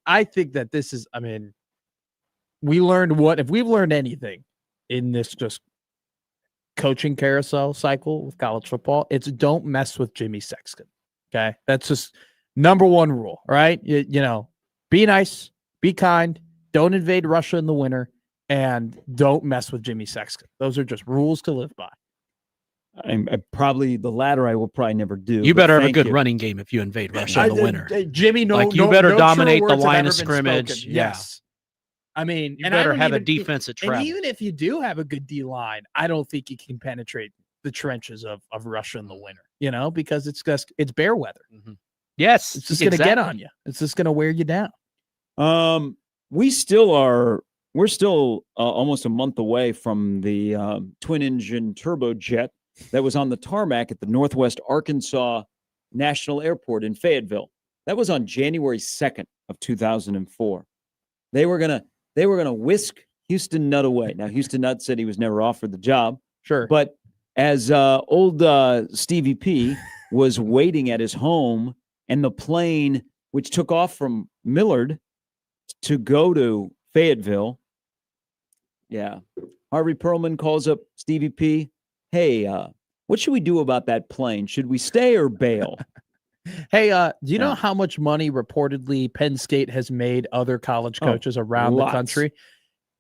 I think that this is, we learned if we've learned anything in this just coaching carousel cycle with college football, it's don't mess with Jimmy Sexton. Okay. That's just number one rule, right? Be nice, be kind, don't invade Russia in the winter, and don't mess with Jimmy Sexton. Those are just rules to live by. I probably the latter I will probably never do. You better have a good running game if you invade Russia in the winter. Jimmy, you better dominate the truer words have line ever of been scrimmage. spoken. Yeah. Yes. You better have a defense at travel. And even if you do have a good D line, I don't think you can penetrate the trenches of Russia in the winter, because it's bear weather. Mm-hmm. Yes. It's just going to get on you. It's just going to wear you down. We're still almost a month away from the twin-engine turbojet that was on the tarmac at the Northwest Arkansas National Airport in Fayetteville. That was on January 2nd of 2004. They were gonna whisk Houston Nutt away. Now, Houston Nutt said he was never offered the job. Sure. But as old Stevie P was waiting at his home, and the plane, which took off from Millard to go to Fayetteville, Harvey Perlman calls up Stevie P. Hey, what should we do about that plane? Should we stay or bail? Hey, do you know how much money reportedly Penn State has made other college coaches around the country?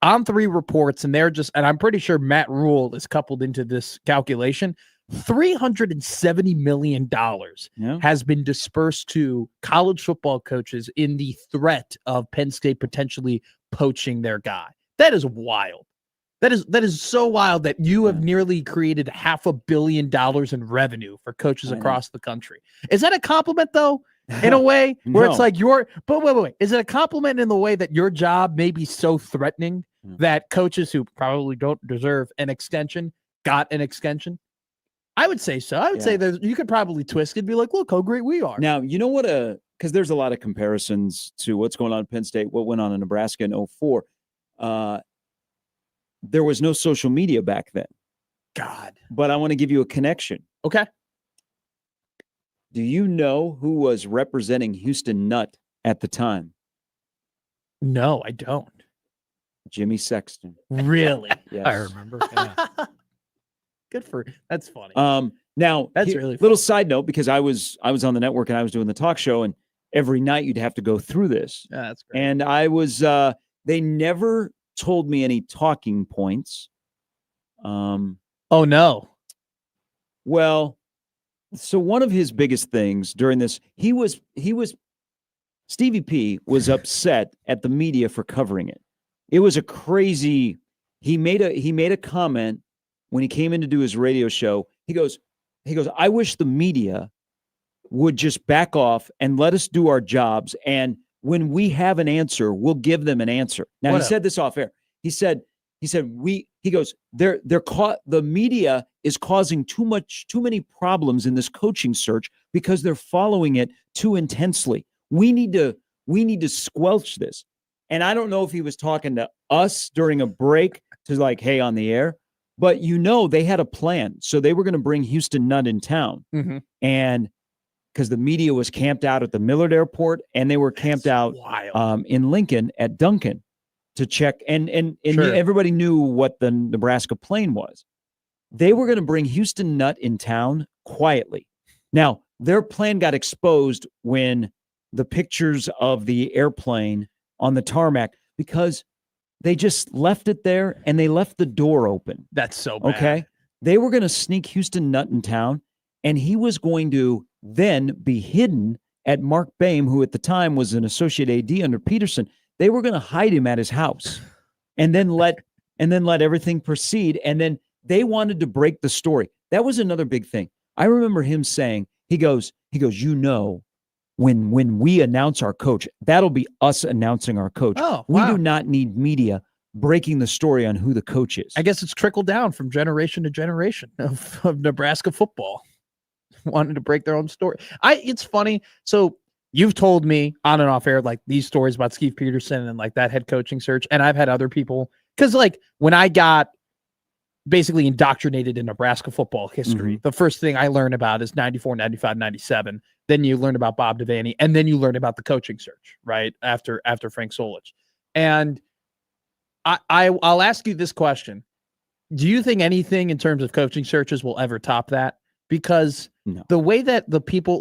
On 3 reports, and and I'm pretty sure Matt Rule is coupled into this calculation. $370 million has been dispersed to college football coaches in the threat of Penn State potentially poaching their guy. That is wild. That is so wild that you have nearly created $500 million in revenue for coaches across the country. Is that a compliment, though? In a way where it's like but wait. Is it a compliment in the way that your job may be so threatening Yeah. that coaches who probably don't deserve an extension got an extension? I would say so. I would say that you could probably twist it and be like, look how great we are. Now, you know what? Because there's a lot of comparisons to what's going on in Penn State, what went on in Nebraska in 04. There was no social media back then. God. But I want to give you a connection. Okay. Do you know who was representing Houston Nutt at the time? No, I don't. Jimmy Sexton. Really? Yes. I remember. Yeah. Good for that's funny. Now That's really little side note, because I was on the network and I was doing the talk show, and every night you'd have to go through this. Yeah, that's great. And I was they never told me any talking points. Oh no. Well, so one of his biggest things during this, Stevie P was upset at the media for covering it. It was a crazy. He made a comment when he came in to do his radio show. He goes, I wish the media would just back off and let us do our jobs. And when we have an answer, we'll give them an answer. Now, he said this off air. He said, the media is causing too many problems in this coaching search because they're following it too intensely. We need to squelch this. And I don't know if he was talking to us during a break to like, hey, on the air, but they had a plan. So they were going to bring Houston Nutt in town. Mm-hmm. And because the media was camped out at the Millard Airport and they were camped out in Lincoln at Duncan to check. And Sure. Everybody knew what the Nebraska plane was. They were going to bring Houston Nutt in town quietly. Now, their plan got exposed when the pictures of the airplane on the tarmac, because they just left it there and they left the door open. That's so bad. Okay. They were going to sneak Houston Nutt in town, and he was going to then be hidden at Mark Boehm, who at the time was an associate AD under Peterson. They were going to hide him at his house and then let everything proceed. And then they wanted to break the story. That was another big thing. I remember him saying, he goes, when we announce our coach, that'll be us announcing our coach. Oh, we wow. do not need media breaking the story on who the coach is. I guess it's trickled down from generation to generation of Nebraska football. Wanted to break their own story. It's funny. So you've told me on and off air, like these stories about Steve Peterson and like that head coaching search. And I've had other people, because like when I got basically indoctrinated in Nebraska football history, the first thing I learned about is 94, 95, 97. Then you learn about Bob Devaney, and then you learn about the coaching search, right? After Frank Solich. And I'll ask you this question. Do you think anything in terms of coaching searches will ever top that? Because the way that the people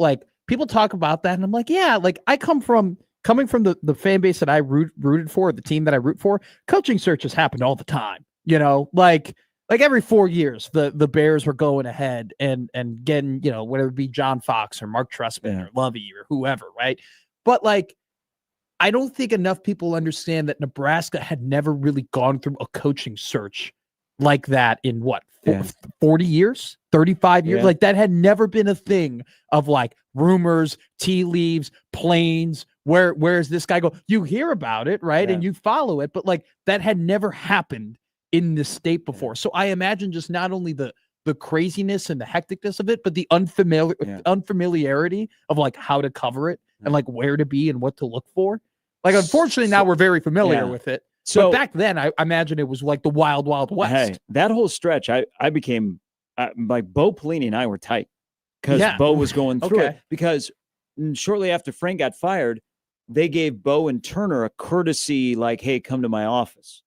talk about that, and I'm like, yeah, like I coming from the fan base that I rooted for, the team that I root for, coaching searches happen all the time. Like every 4 years, the Bears were going ahead and getting, whether it be John Fox or Mark Trestman or Lovey or whoever, right? But like, I don't think enough people understand that Nebraska had never really gone through a coaching search like that in 40 years, 35 years. Yeah. Like that had never been a thing of like rumors, tea leaves, planes. Where's this guy go? You hear about it, right? Yeah. And you follow it, but like that had never happened in this state before. So I imagine just not only the craziness and the hecticness of it, but the unfamiliarity of like how to cover it and like where to be and what to look for. Like, unfortunately, now we're very familiar with it. So but back then, I imagine it was like the wild, wild west. Hey, that whole stretch, I became like Bo Pelini and I were tight because Bo was going through it. Because shortly after Frank got fired, they gave Bo and Turner a courtesy, like, "Hey, come to my office."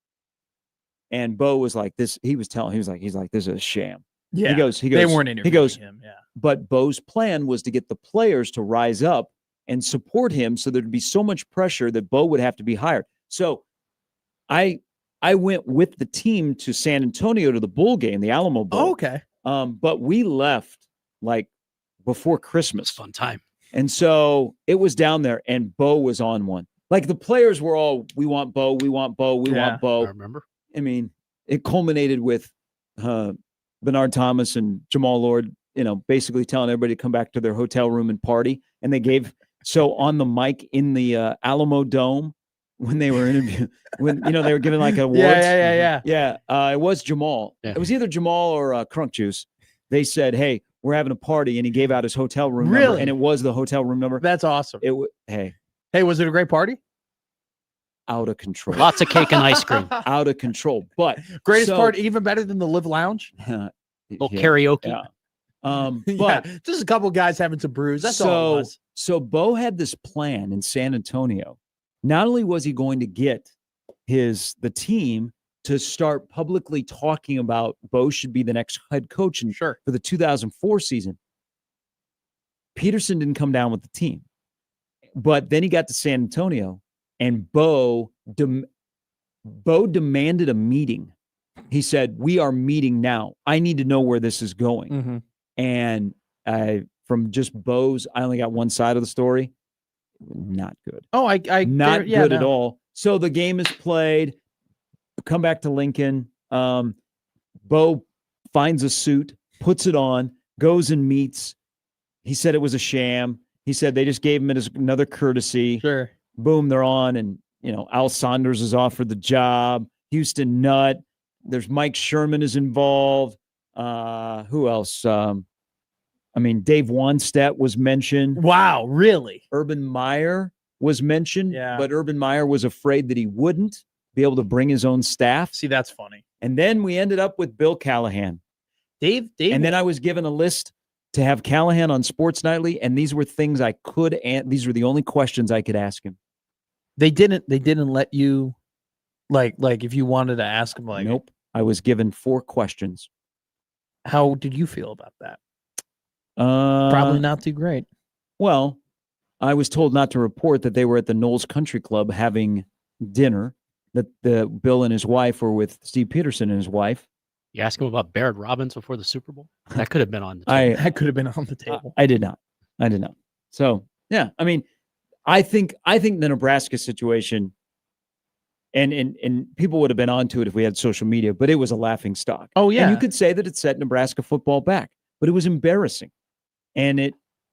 And Bo was like, "This." He was like, "This is a sham." Yeah, he goes. They weren't interviewing him. Yeah, but Bo's plan was to get the players to rise up and support him, so there'd be so much pressure that Bo would have to be hired. So, I went with the team to San Antonio to the Bowl game, the Alamo Bowl. Oh, okay. But we left like before Christmas. Fun time. And so it was down there, and Bo was on one. Like the players were all, "We want Bo, we want Bo, we want Bo." I remember. I mean, it culminated with Bernard Thomas and Jamal Lord, basically telling everybody to come back to their hotel room and party. And they gave, so on the mic in the Alamo Dome, when they were interviewing, when they were giving like awards. Yeah. It was Jamal. Yeah. It was either Jamal or Crunk Juice. They said, "Hey, we're having a party," and he gave out his hotel room number, Really? and it was the hotel room number. That's awesome. Hey, Hey, was it a great party? out of control. Lots of cake and ice cream. Out of control. But Greatest so- party, even better than the Live Lounge. Little karaoke. Yeah. But But just a couple guys having some brews. That's all it was. So Bo had this plan in San Antonio. Not only was he going to get the team to start publicly talking about Bo should be the next head coach for the 2004 season. Peterson didn't come down with the team. But then he got to San Antonio and Bo demanded a meeting. He said, "We are meeting now. I need to know where this is going." Mm-hmm. And from just Bo's, I only got one side of the story. Not good. Oh, I Not good at all. So the game is played. Come back to Lincoln. Bo finds a suit, puts it on, goes and meets. He said it was a sham. He said they just gave him it as another courtesy. Sure. Boom, they're on, and Al Saunders is offered the job. Houston Nutt. There's Mike Sherman is involved. Who else? Dave Wanstedt was mentioned. Wow, really? Urban Meyer was mentioned. Yeah. But Urban Meyer was afraid that he wouldn't be able to bring his own staff. See, that's funny. And then we ended up with Bill Callahan. Dave. And then I was given a list to have Callahan on Sports Nightly, and these were things I could, and these were the only questions I could ask him. They didn't let you, like if you wanted to ask him, like, Nope. I was given 4 questions. How did you feel about that? Probably Probably not too great. Well, I was told not to report that they were at the Knowles Country Club having dinner, that Bill and his wife were with Steve Peterson and his wife. You ask him about Barrett Robbins before the Super Bowl? That could have been on the table. That could have been on the table. I did not. So, yeah, I think the Nebraska situation, and people would have been onto it if we had social media, but it was a laughing stock. Oh, yeah. And you could say that it set Nebraska football back, but it was embarrassing. And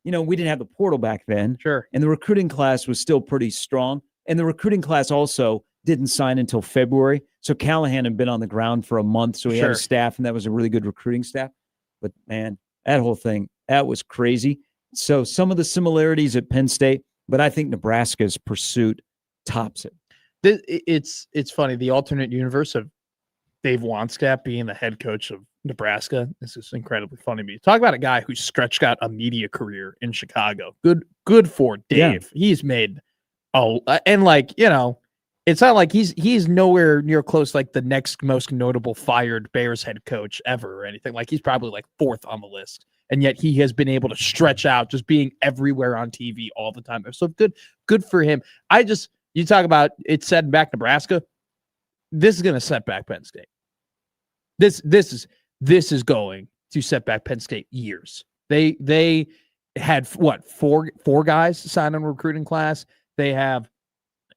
we didn't have the portal back then. Sure. And the recruiting class was still pretty strong. And the recruiting class also didn't sign until February. So Callahan had been on the ground for a month. So he had a staff, and that was a really good recruiting staff. But man, that whole thing, that was crazy. So some of the similarities at Penn State, but I think Nebraska's pursuit tops it. It's funny. The alternate universe of Dave Wanstedt being the head coach of Nebraska. This is incredibly funny to me. Talk about a guy who stretched out a media career in Chicago. Good for Dave. Yeah. He's made it's not like he's nowhere near close like the next most notable fired Bears head coach ever or anything. Like he's probably like 4th on the list. And yet he has been able to stretch out, just being everywhere on TV all the time. So good for him. You talk about it setting back Nebraska. This is going to set back Penn State. This is going to set back Penn State years. They had four guys signed on recruiting class. They have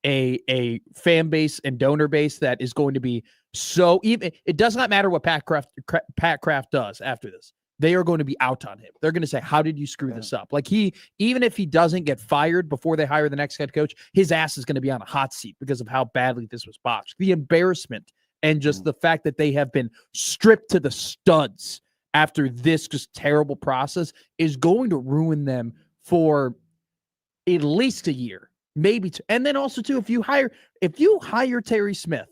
a fan base and donor base that is going to be so even. It does not matter what Pat Kraft does after this. They are going to be out on him. They're going to say, "How did you screw this up?" Like even if he doesn't get fired before they hire the next head coach, his ass is going to be on a hot seat because of how badly this was botched. The embarrassment and just the fact that they have been stripped to the studs after this just terrible process is going to ruin them for at least a year, maybe two. And then also too, if you hire Terry Smith,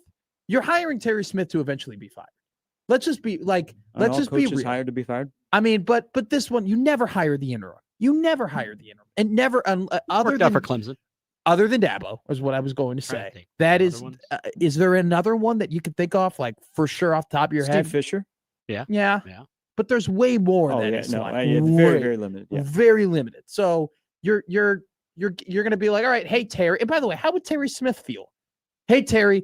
you're hiring Terry Smith to eventually be fired. Let's just be like, let's just be real. Hired to be fired. But this one, you never hire the interim. You never hire the interim, and never other Worked out than for Clemson. Other than Dabo, is what I was going to Trying to say. think. That Other is, ones? is there another one that you could think of, like for sure off the top of your Steve head? Fisher. Yeah. Yeah. But there's way more. Oh that yeah, is no, like it's way- very very limited. Yeah. very limited. So you're gonna be like, all right, hey Terry. And by the way, how would Terry Smith feel? Hey Terry,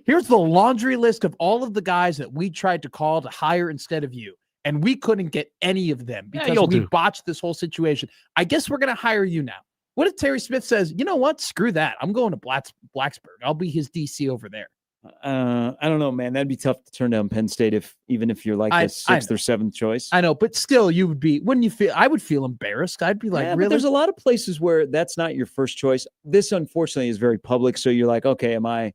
here's the laundry list of all of the guys that we tried to call to hire instead of you, and we couldn't get any of them Yeah, because you'll we do. botched this whole situation. I guess we're gonna hire you now. What if Terry Smith says, you know what? Screw that. I'm going to Blacksburg. I'll be his DC over there. I don't know, man. That'd be tough to turn down Penn State even if you're like I the sixth or seventh choice. I know, but still, wouldn't you feel? I would feel embarrassed. I'd be like, Yeah, but really? there's a lot of places where that's not your first choice. This, unfortunately, is very public. So you're like, okay, am I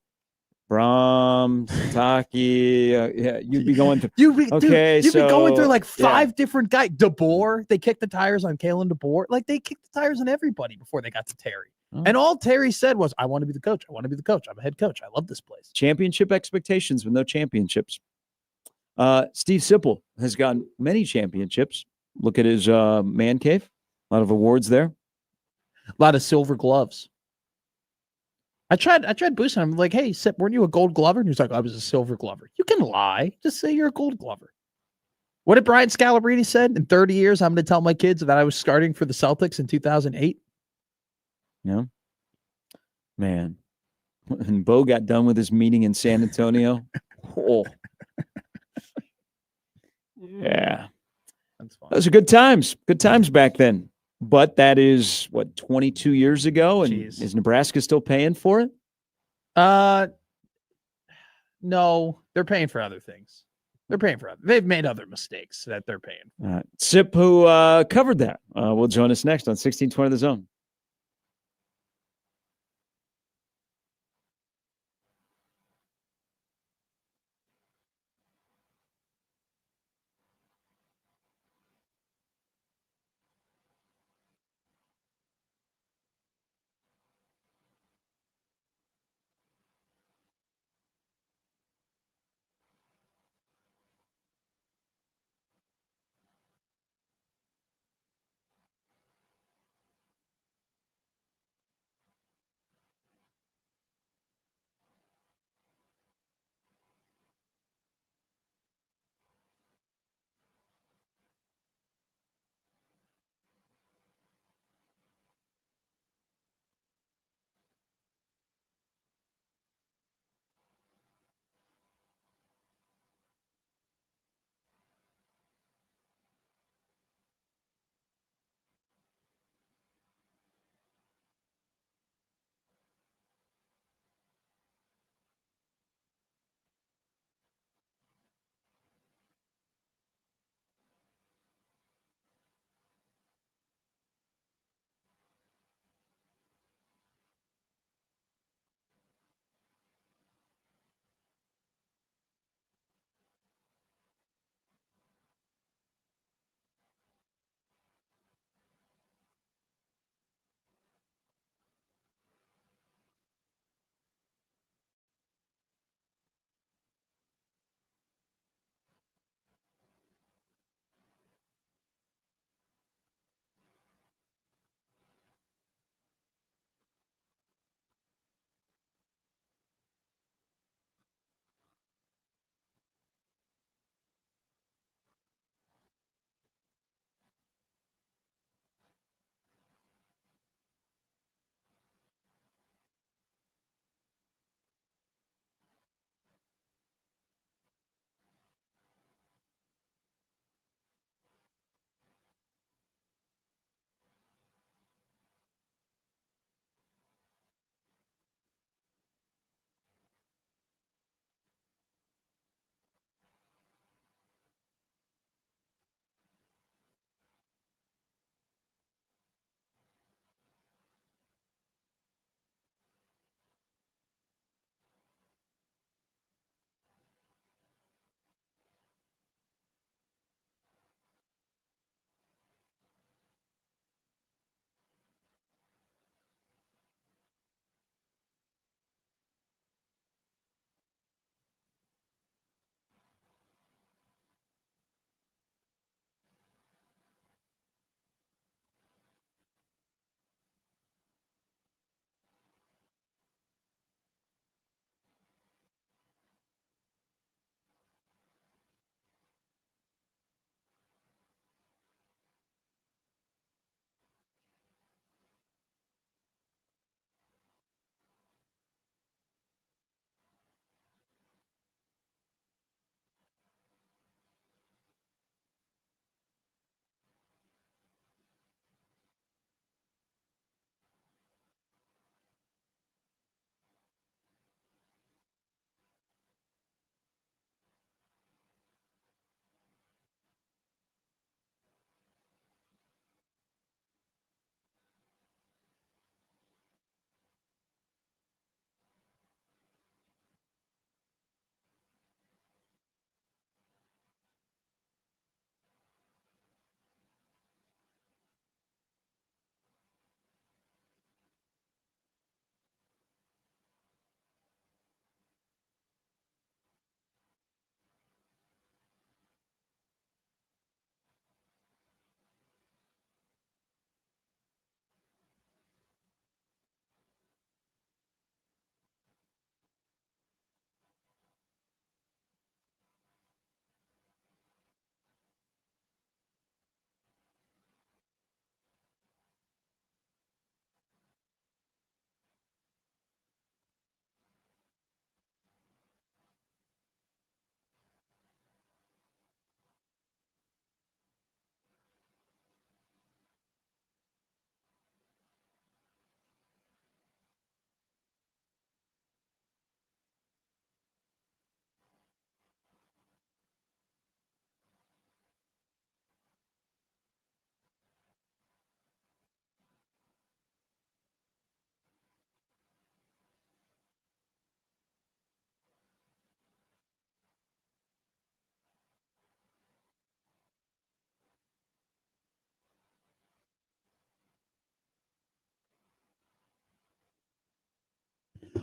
Brahms, Taki? Yeah, you'd be going through. You'd be going through so, like yeah. 5 different guys. DeBoer, they kicked the tires on Kalen DeBoer. Like they kicked the tires on everybody before they got to Terry. Oh. And all Terry said was, I want to be the coach. I want to be the coach. I'm a head coach. I love this place. Championship expectations with no championships. Steve Sipple has gotten many championships. Look at his man cave. A lot of awards there. A lot of silver gloves. I tried boosting him. I'm like, hey, Sip, weren't you a gold glover? And he's like, I was a silver glover. You can lie. Just say you're a gold glover. What did Brian Scalabrine said? In 30 years, I'm going to tell my kids that I was starting for the Celtics in 2008. Yeah. Man. When Bo got done with his meeting in San Antonio. Oh. Yeah. That's fine. Those are good times. Good times back then. But that is, 22 years ago? And Jeez. is Nebraska still paying for it? No, they're paying for other things. They've made other mistakes that they're paying. Sip, who covered that, will join us next on 1620 The Zone.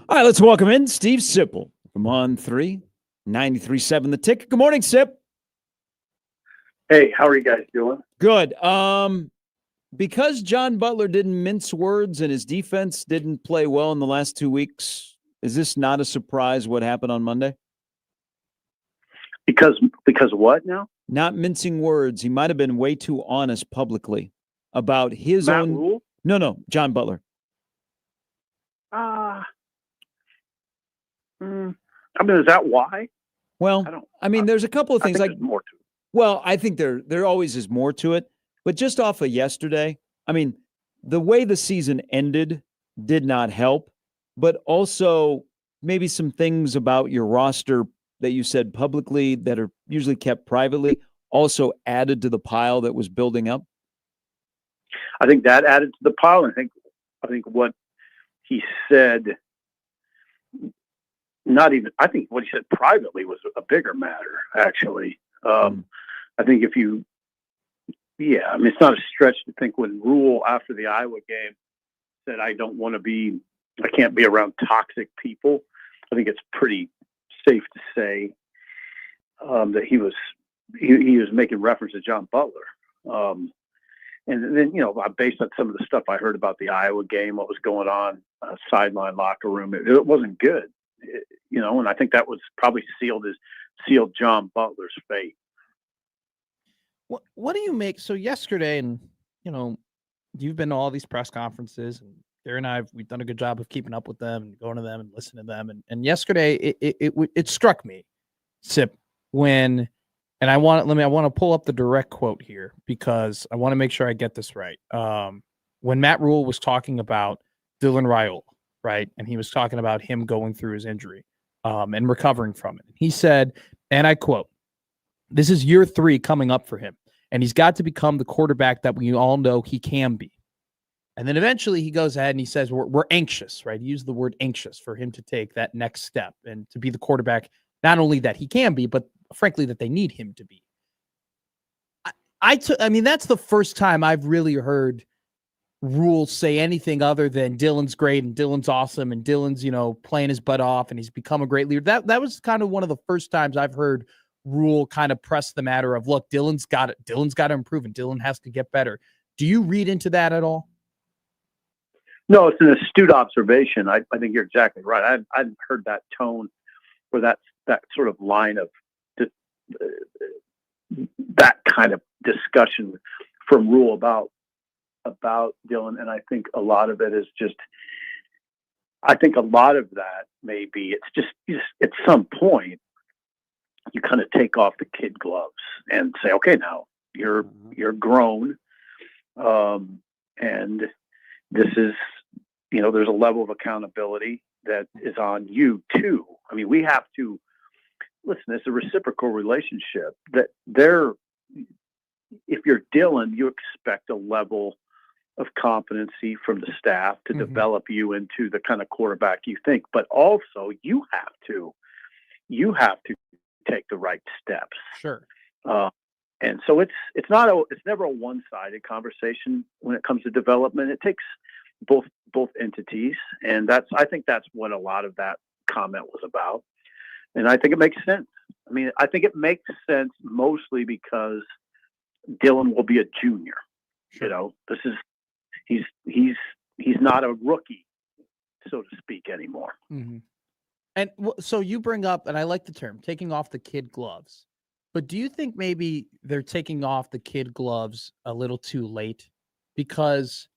All right, let's welcome in Steve Sipple from On 3, 93.7 The Ticket. Good morning, Sip. Hey, how are you guys doing? Good. Because John Butler didn't mince words and his defense didn't play well in the last 2 weeks, is this not a surprise what happened on Monday? Because what now? Not mincing words. He might have been way too honest publicly about his Matt own. Rule? No, John Butler. I mean, is that why? Well, I mean, there's a couple of I things think like. there's more to it. Well, I think there always is more to it, but just off of yesterday, I mean, the way the season ended did not help, but also maybe some things about your roster that you said publicly that are usually kept privately also added to the pile that was building up. I think that added to the pile. I think what he said, I think what he said privately was a bigger matter, actually. I think I mean, it's not a stretch to think when Rule after the Iowa game said, I can't be around toxic people. I think it's pretty safe to say that he was making reference to John Butler. And then, based on some of the stuff I heard about the Iowa game, what was going on, sideline locker room, it wasn't good, and I think that was probably sealed John Butler's fate. What do you make? So yesterday, and you've been to all these press conferences, and Gary and we've done a good job of keeping up with them and going to them and listening to them. And yesterday, it struck me, Sip, when, and I want to pull up the direct quote here because I want to make sure I get this right. When Matt Rule was talking about Dylan Raiola, right, and he was talking about him going through his injury and recovering from it, he said, and I quote, "This is year 3 coming up for him, and he's got to become the quarterback that we all know he can be." And then eventually he goes ahead and he says, we're anxious, right? He used the word anxious for him to take that next step and to be the quarterback, not only that he can be, but frankly, that they need him to be. I mean, that's the first time I've really heard Rule say anything other than Dylan's great and Dylan's awesome and Dylan's, playing his butt off and he's become a great leader. That was kind of one of the first times I've heard Rule kind of press the matter of, look, Dylan's got to improve and Dylan has to get better. Do you read into that at all? No, it's an astute observation. I think you're exactly right. I hadn't heard that tone or that sort of line of that kind of discussion from Rule about Dylan. And I think a lot of it is I think a lot of that maybe it's just at some point you kind of take off the kid gloves and say, okay, now you're grown. And this is, there's a level of accountability that is on you too. I mean, we have to listen, it's a reciprocal relationship that if you're Dylan, you expect a level of competency from the staff to develop you into the kind of quarterback you think, but also you have to take the right steps. Sure. And so it's never a one-sided conversation when it comes to development. It takes both entities, and I think that's what a lot of that comment was about. And I think it makes sense. I mean, I think it makes sense mostly because Dylan will be a junior. Sure. He's not a rookie, so to speak, anymore. Mm-hmm. And so you bring up, and I like the term, taking off the kid gloves. But do you think maybe they're taking off the kid gloves a little too late? Because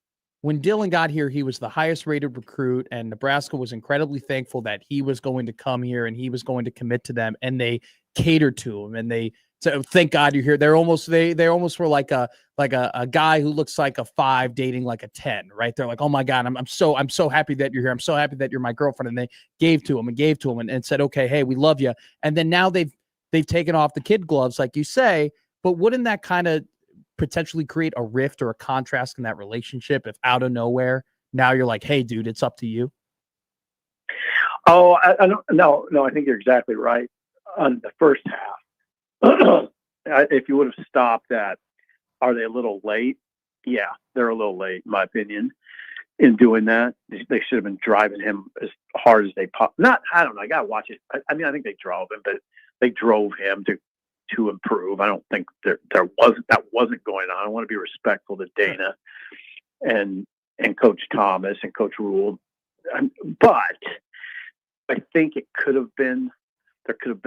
when Dylan got here, he was the highest rated recruit, and Nebraska was incredibly thankful that he was going to come here and he was going to commit to them, and they catered to him, and they said, "Thank God you're here." They almost were like a guy who looks like a 5 dating like a 10, right? They're like, "Oh my God, I'm so happy that you're here. I'm so happy that you're my girlfriend." And they gave to him and said, "Okay, hey, we love you." And then now they've taken off the kid gloves, like you say. But wouldn't that kind of potentially create a rift or a contrast in that relationship if out of nowhere now you're like, "Hey, dude, it's up to you"? Oh, I don't. No, I think you're exactly right on the first half. If you would have stopped that, are they a little late? Yeah, they're a little late, in my opinion. in doing that. They should have been driving him as hard as they not. I don't know. I got to watch it. I mean, I think they drove him, but they drove him to improve. I don't think that wasn't going on. I want to be respectful to Dana and Coach Thomas and Coach Rule, but I think there could have been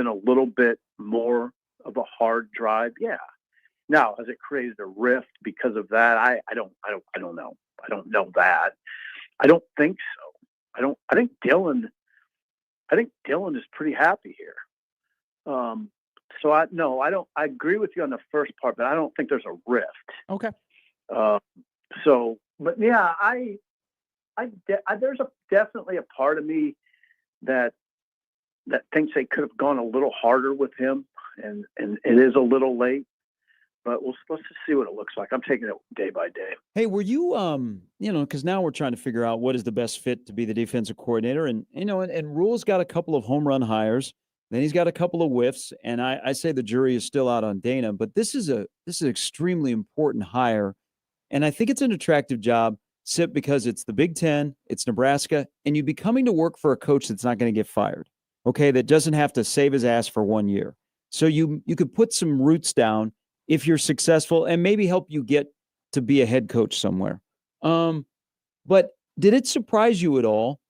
a little bit more of a hard drive. Yeah. Now, has it created a rift because of that? I don't know. I don't know that. I don't think so. I think Dylan is pretty happy here. So I agree with you on the first part, but I don't think there's a rift. Okay. But yeah, there's definitely a part of me that thinks they could have gone a little harder with him, and it is a little late. But let's just see what it looks like. I'm taking it day by day. Hey, were you, because now we're trying to figure out what is the best fit to be the defensive coordinator, and Rule's got a couple of home run hires, then he's got a couple of whiffs, and I say the jury is still out on Dana, but this is an extremely important hire, and I think it's an attractive job, Sip, because it's the Big Ten, it's Nebraska, and you'd be coming to work for a coach that's not going to get fired, okay, that doesn't have to save his ass for 1 year. So you could put some roots down if you're successful and maybe help you get to be a head coach somewhere. But did it surprise you at all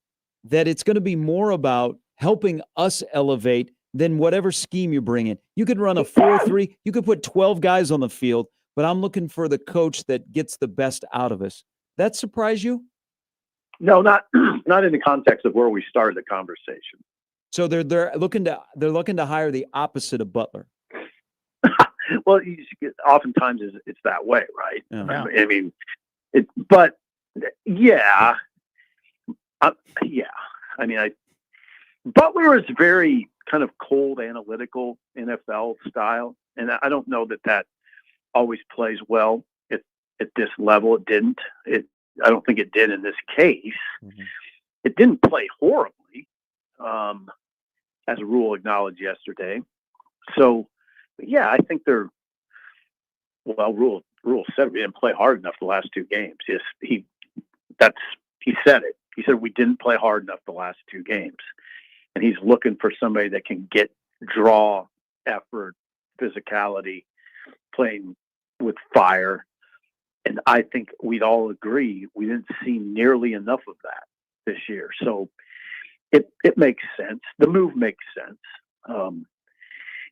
that it's going to be more about helping us elevate than whatever scheme you bring in? You could run a 4-3, you could put 12 guys on the field, but I'm looking for the coach that gets the best out of us. That surprise you? No, not in the context of where we started the conversation. So they're looking to hire the opposite of Butler. Well, oftentimes it's that way, right? Yeah. I mean, but yeah, yeah. I mean, Butler is very kind of cold, analytical NFL style, and I don't know that always plays well at this level. It didn't. I don't think it did in this case. Mm-hmm. It didn't play horribly, as Rule acknowledged yesterday. So. Yeah, I think Rule said we didn't play hard enough the last two games. Yes, he said it. He said we didn't play hard enough the last two games, and he's looking for somebody that can draw, effort, physicality, playing with fire. And I think we'd all agree we didn't see nearly enough of that this year. So it makes sense. The move makes sense.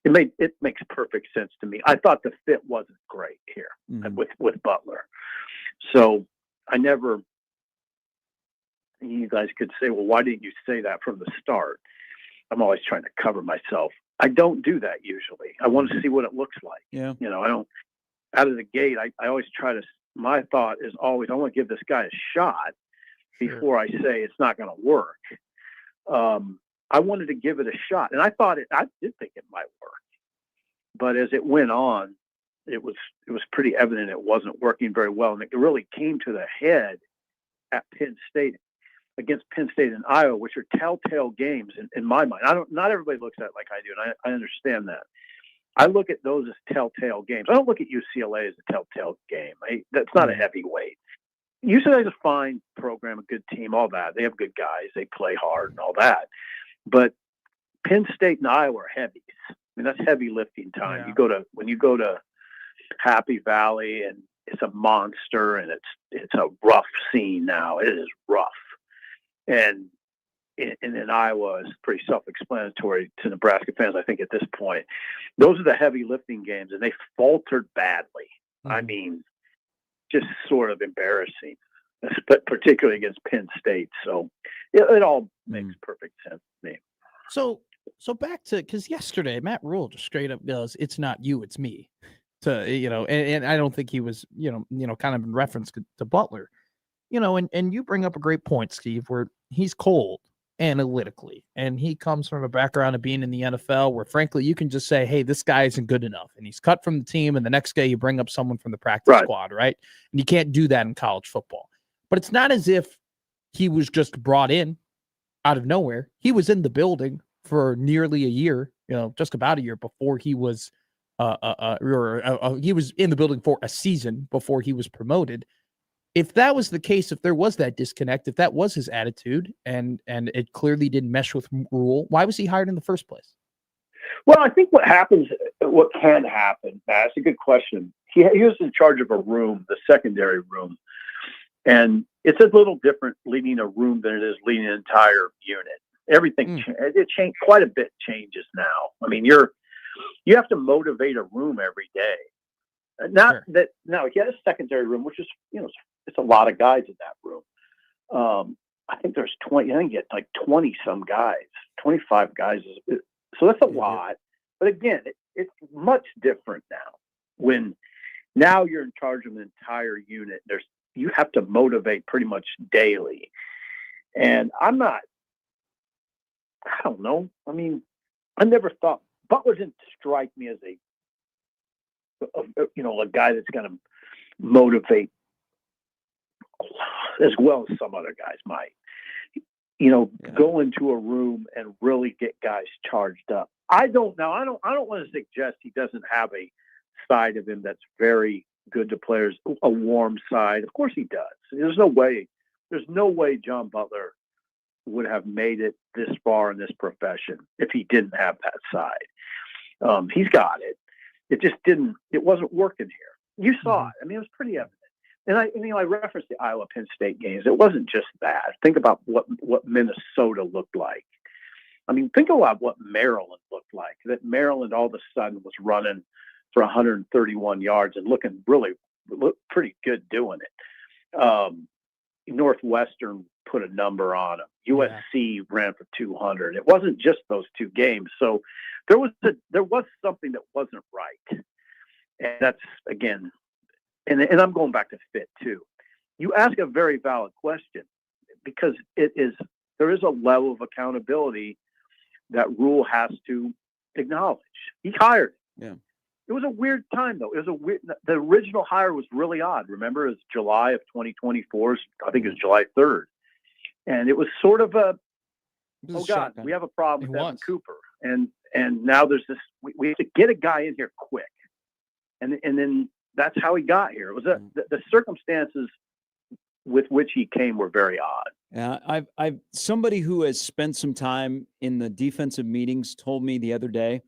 It makes perfect sense to me. I thought the fit wasn't great here with Butler. So you guys could say, well, why didn't you say that from the start? I'm always trying to cover myself. I don't do that usually. I want to see what it looks like. Yeah. I don't, out of the gate, I always my thought is always, I want to give this guy a shot before I say it's not going to work. I wanted to give it a shot, and I did think it might work. But as it went on, it was pretty evident it wasn't working very well, and it really came to the head at Penn State against Penn State and Iowa, which are telltale games in my mind. Not everybody looks at it like I do, and I understand that. I look at those as telltale games. I don't look at UCLA as a telltale game. That's not a heavyweight. UCLA is a fine program, a good team, all that. They have good guys. They play hard and all that. But Penn State and Iowa are heavies. I mean, that's heavy lifting time. Yeah. When you go to Happy Valley, and it's a monster, and it's a rough scene now. It is rough. And in Iowa is pretty self-explanatory to Nebraska fans, I think, at this point. Those are the heavy lifting games, and they faltered badly. Mm-hmm. I mean, just sort of embarrassing, but particularly against Penn State. So it all makes perfect sense to me. So back to, because yesterday Matt Rule just straight up goes, "It's not you, it's me." And I don't think he was, kind of in reference to Butler, and you bring up a great point, Steve, where he's cold analytically, and he comes from a background of being in the NFL where, frankly, you can just say, hey, this guy isn't good enough, and he's cut from the team, and the next day you bring up someone from the practice squad, right? And you can't do that in college football. But it's not as if he was just brought in out of nowhere. He was in the building for nearly a year, just about a year before he was he was in the building for a season before he was promoted. if that was the case, if there was that disconnect, if that was his attitude, and it clearly didn't mesh with Rule, why was he hired in the first place? Well, I think what can happen, Matt, it's a good question. He was in charge of a room, the secondary room, and it's a little different leading a room than it is leading an entire unit. Everything it changed quite a bit. Changes now. I mean, you have to motivate a room every day. Not that now he had a secondary room, which is it's a lot of guys in that room. I think there's 20. I think you get like 20 some guys, 25 guys. So that's a lot. But again, it's much different now. When now you're in charge of an entire unit, you have to motivate pretty much daily. And I don't know. I mean, I never thought Butler didn't strike me as a guy that's going to motivate as well as some other guys might. Go into a room and really get guys charged up. I don't want to suggest he doesn't have a side of him that's very good to players, a warm side. Of course he does. There's no way John Butler would have made it this far in this profession if he didn't have that side. He's got it. It wasn't working here. You saw it. I mean, it was pretty evident. And I referenced the Iowa Penn State games. It wasn't just that. Think about what Minnesota looked like. I mean, think about what Maryland looked like. That Maryland all of a sudden was running for 131 yards and looked pretty good doing it. Northwestern put a number on them. USC ran for 200. It wasn't just those two games. So there was something that wasn't right. And that's, again, and I'm going back to fit too. You ask a very valid question because there is a level of accountability that Rule has to acknowledge. He hired him. Yeah. It was a weird time though. The original hire was really odd. Remember, it was July of 2024. I think it was July 3rd. And it was sort of God, we have a problem with Evan Cooper. And now there's this, we have to get a guy in here quick. And then that's how he got here. It was the circumstances with which he came were very odd. Yeah, I've somebody who has spent some time in the defensive meetings told me the other day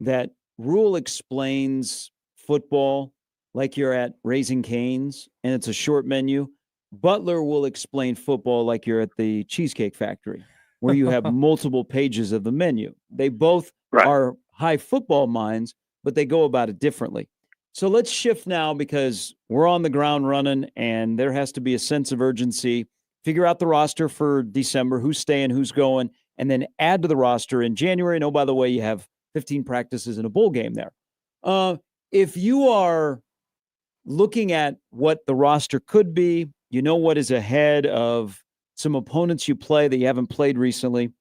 that Rule explains football like you're at Raising Cane's and it's a short menu. Butler will explain football like you're at the Cheesecake Factory, where you have multiple pages of the menu. They both are high football minds, but they go about it differently. So let's shift now because we're on the ground running and there has to be a sense of urgency. Figure out the roster for December, who's staying, who's going, and then add to the roster in January. And oh, by the way, you have 15 practices in a bowl game there. If you are looking at what the roster could be, you know what is ahead of some opponents you play that you haven't played recently.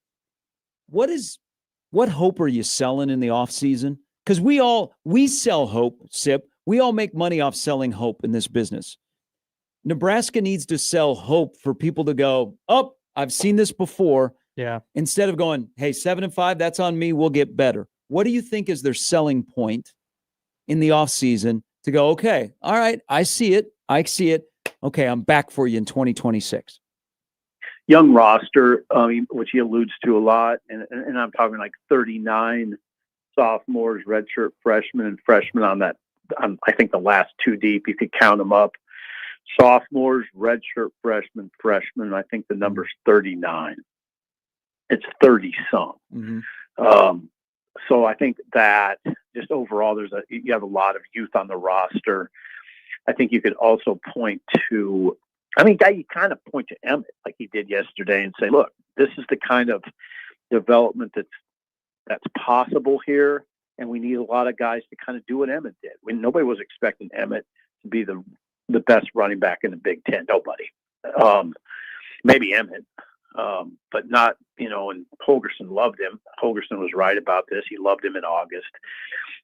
What hope are you selling in the offseason? Because we sell hope, Sip. We all make money off selling hope in this business. Nebraska needs to sell hope for people to go, oh, I've seen this before. Yeah. Instead of going, hey, 7-5, that's on me. We'll get better. What do you think is their selling point in the offseason to go, okay, all right, I see it. Okay, I'm back for you in 2026. Young roster, which he alludes to a lot, and I'm talking like 39 sophomores, redshirt freshmen, and freshmen on that. I think the last two deep, you could count them up. Sophomores, redshirt freshmen. I think the number's 39. It's 30 some. Mm-hmm. So I think that just overall, you have a lot of youth on the roster. I think you could also point to, you kind of point to Emmett like he did yesterday and say, look, this is the kind of development that's possible here. And we need a lot of guys to kind of do what Emmett did. Nobody was expecting Emmett to be the best running back in the Big Ten. Nobody. Maybe Emmett, but not, and Holgorsen loved him. Holgorsen was right about this. He loved him in August.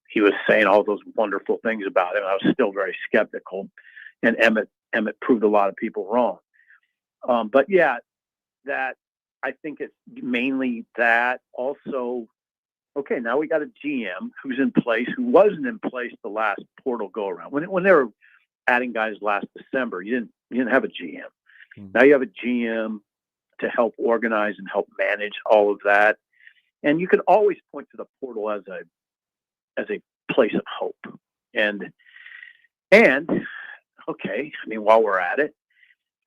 He was saying all those wonderful things about him. I was still very skeptical. And Emmett proved a lot of people wrong. But yeah, that I think it's mainly that. Also, okay, now we got a GM who's in place, who wasn't in place the last portal go around. When they were adding guys last December, you You didn't have a GM. Mhm. Now you have a GM to help organize and help manage all of that. And you can always point to the portal as a place of hope. And okay, I mean, while we're at it,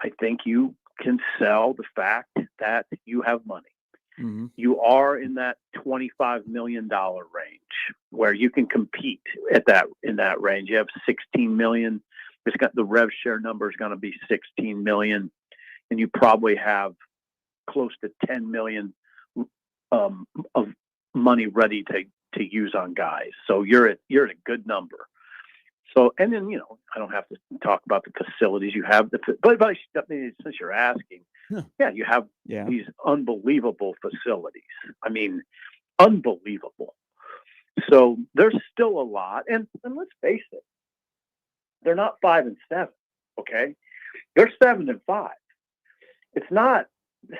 I think you can sell the fact that you have money. Mhm. You are in that $25 million range where you can compete in that range. You have 16 million. It's got the rev share number is going to be 16 million, and you probably have close to 10 million of money ready to use on guys. So you're at a good number. So, and then, I don't have to talk about the facilities you have, but I mean, since you're asking, yeah, you have these unbelievable facilities. I mean, unbelievable. So there's still a lot. And let's face it, they're not 5-7. Okay. They're 7-5. This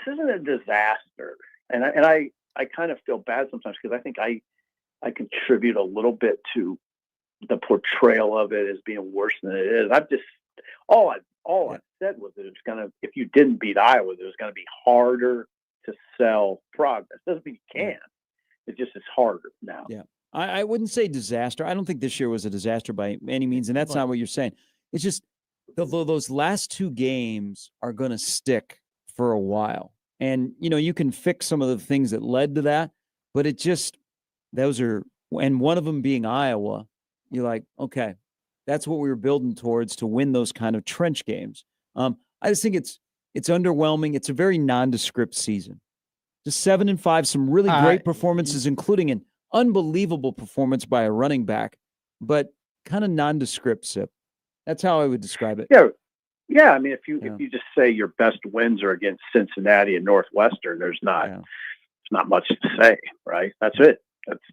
isn't a disaster. And I kind of feel bad sometimes because I think I contribute a little bit to the portrayal of it as being worse than it is. All I said was that if you didn't beat Iowa, it was going to be harder to sell progress. Doesn't mean you can. It just is harder now. Yeah. I wouldn't say disaster. I don't think this year was a disaster by any means, and that's not what you're saying. It's just those last two games are going to stick for a while. And, you can fix some of the things that led to that, but and one of them being Iowa, you're like, okay, that's what we were building towards to win those kind of trench games. I just think it's underwhelming. It's a very nondescript season. Just 7-5, some really great performances, including an unbelievable performance by a running back, but kind of nondescript, Sip. That's how I would describe it. Yeah. I mean, if you just say your best wins are against Cincinnati and Northwestern, there's not much to say, right? That's it.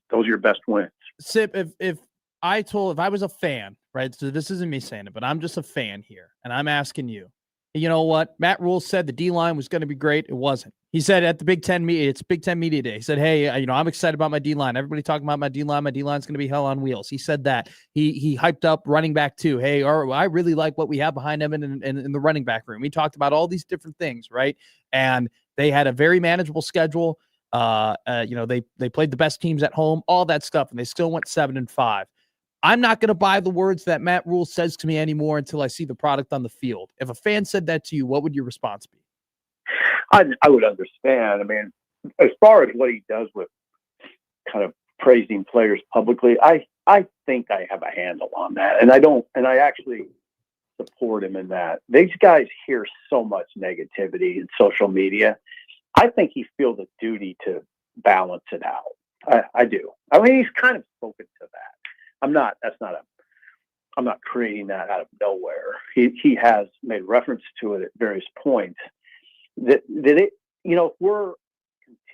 Those are your best wins. Sip, if I was a fan, right? So this isn't me saying it, but I'm just a fan here, and I'm asking you. You know what? Matt Rule said the D-line was going to be great. It wasn't. He said at the Big Ten media, it's Big Ten Media Day. He said, hey, I'm excited about my D-line. Everybody talking about my D-line. My D-line's going to be hell on wheels. He said that. He hyped up running back too. Hey, I really like what we have behind him in the running back room. He talked about all these different things, right? And they had a very manageable schedule. They played the best teams at home, all that stuff, and they still went 7-5. I'm not going to buy the words that Matt Rule says to me anymore until I see the product on the field. If a fan said that to you, what would your response be? I would understand. I mean, as far as what he does with kind of praising players publicly, I think I have a handle on that. And I actually support him in that. These guys hear so much negativity in social media. I think he feels a duty to balance it out. I do. I mean, he's kind of spoken to that. I'm not creating that out of nowhere. He has made reference to it at various points. That it, if we're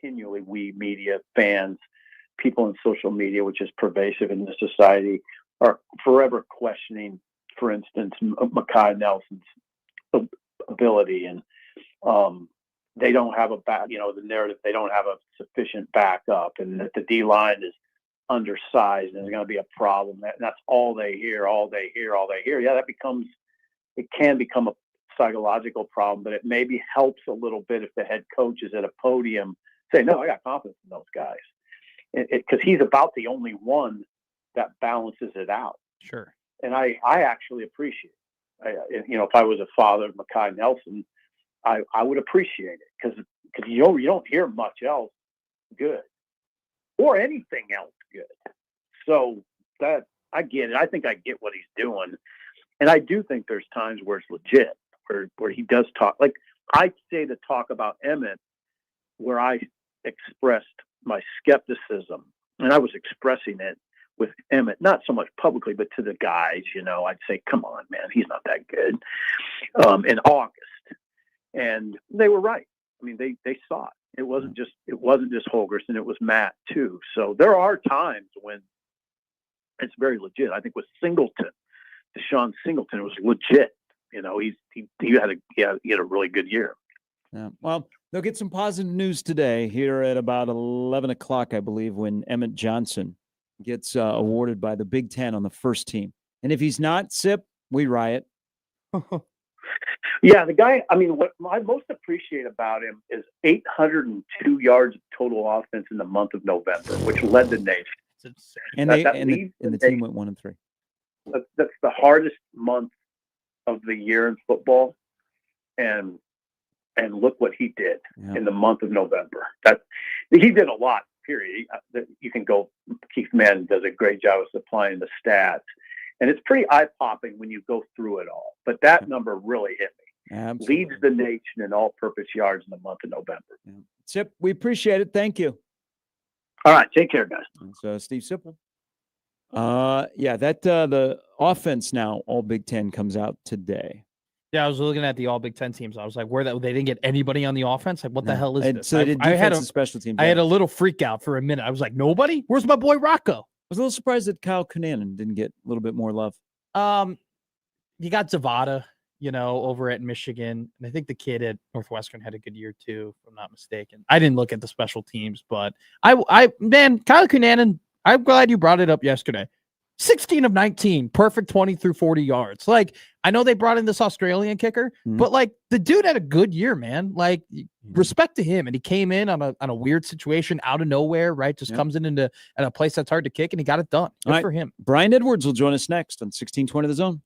continually, we media fans, people in social media, which is pervasive in the society, are forever questioning, for instance, Mekhi Nelson's ability, and they don't have the narrative, they don't have a sufficient backup, and that the D line is undersized and it's going to be a problem. That's all they hear. Yeah, it can become a psychological problem, but it maybe helps a little bit if the head coach is at a podium say, no, I got confidence in those guys. Because he's about the only one that balances it out. Sure. And I actually appreciate it. If I was a father of Mekhi Nelson, I would appreciate it because you don't hear much else good or anything else good. So that I get it. I think I get what he's doing. And I do think there's times where it's legit, where he does talk. Like I say the talk about Emmett, where I expressed my skepticism, and I was expressing it with Emmett, not so much publicly, but to the guys, I'd say, come on, man, he's not that good, in August. And they were right. I mean, they saw it. It wasn't just Holgorsen, it was Matt too. So there are times when it's very legit. I think with Singleton, Deshaun Singleton, it was legit. He had a really good year. Yeah. Well, they'll get some positive news today here at about 11 o'clock, I believe, when Emmett Johnson gets awarded by the Big Ten on the first team. And if he's not, Sip, we riot. Yeah, the guy. I mean, what I most appreciate about him is 802 yards of total offense in the month of November, which led the nation. It's insane. And That the leads team went 1-3. That's the hardest month of the year in football, and look what he did in the month of November. That he did a lot. Period. You can go. Keith Mann does a great job of supplying the stats, and it's pretty eye popping when you go through it all. But that number really hit me. Absolutely. Leads the nation in all-purpose yards in the month of November. Yeah. Sip, we appreciate it. Thank you. All right, take care, guys. That's Steve Sipple. The offense now, all Big Ten comes out today. Yeah, I was looking at the all Big Ten teams. I was like, they didn't get anybody on the offense? Like, what the hell is this? So they did defense and special teams. I had a little freak out for a minute. I was like, nobody? Where's my boy Rocco? I was a little surprised that Kyle Cunanan didn't get a little bit more love. You got Zavada, over at Michigan. And I think the kid at Northwestern had a good year too, if I'm not mistaken. I didn't look at the special teams, but Kyle Cunanan, I'm glad you brought it up yesterday. 16 of 19, perfect 20 through 40 yards. Like, I know they brought in this Australian kicker, but like the dude had a good year, man. Like, respect to him. And he came in on a weird situation out of nowhere, right? Just comes in a place that's hard to kick, and he got it done. Good for him. Brian Edwards will join us next on 1620 The Zone.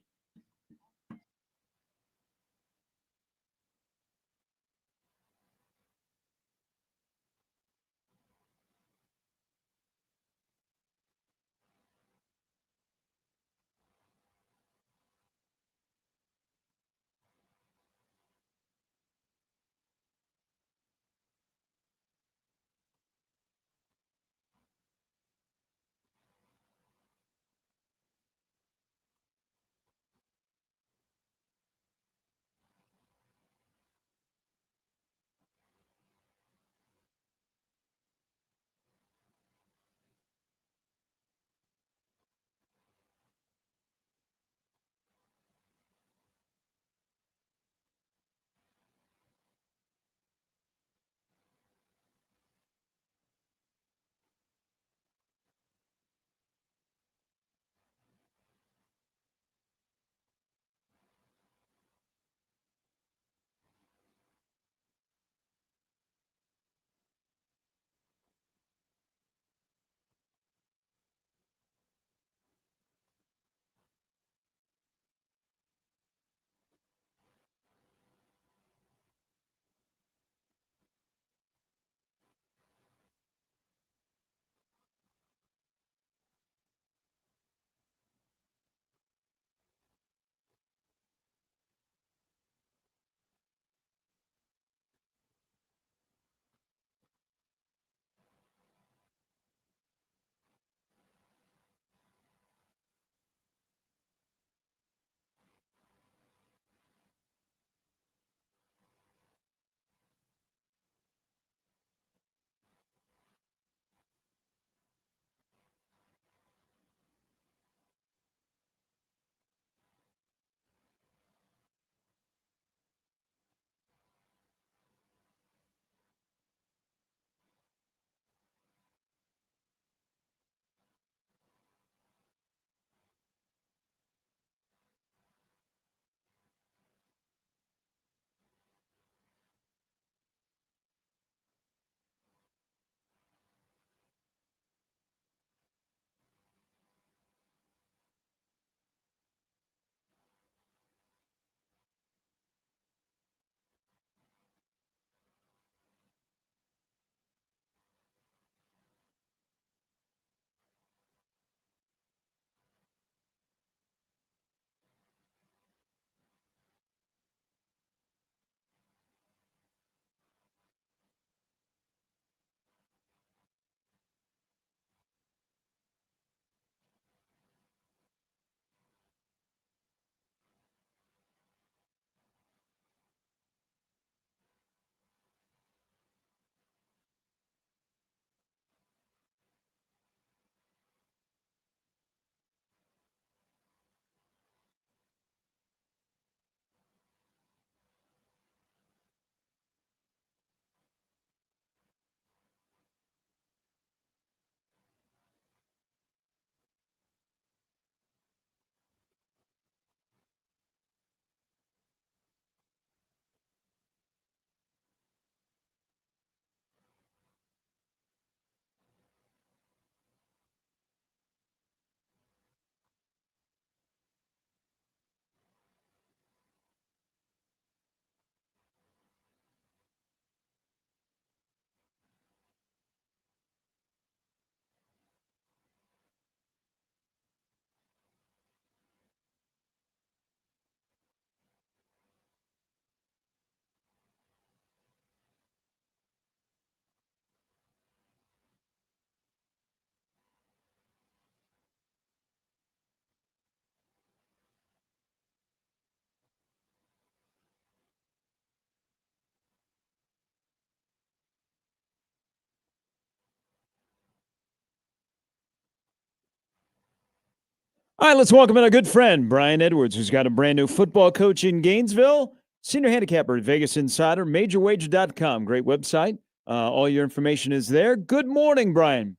All right, let's welcome in our good friend, Brian Edwards, who's got a brand new football coach in Gainesville, senior handicapper at Vegas Insider, majorwager.com. Great website. All your information is there. Good morning, Brian.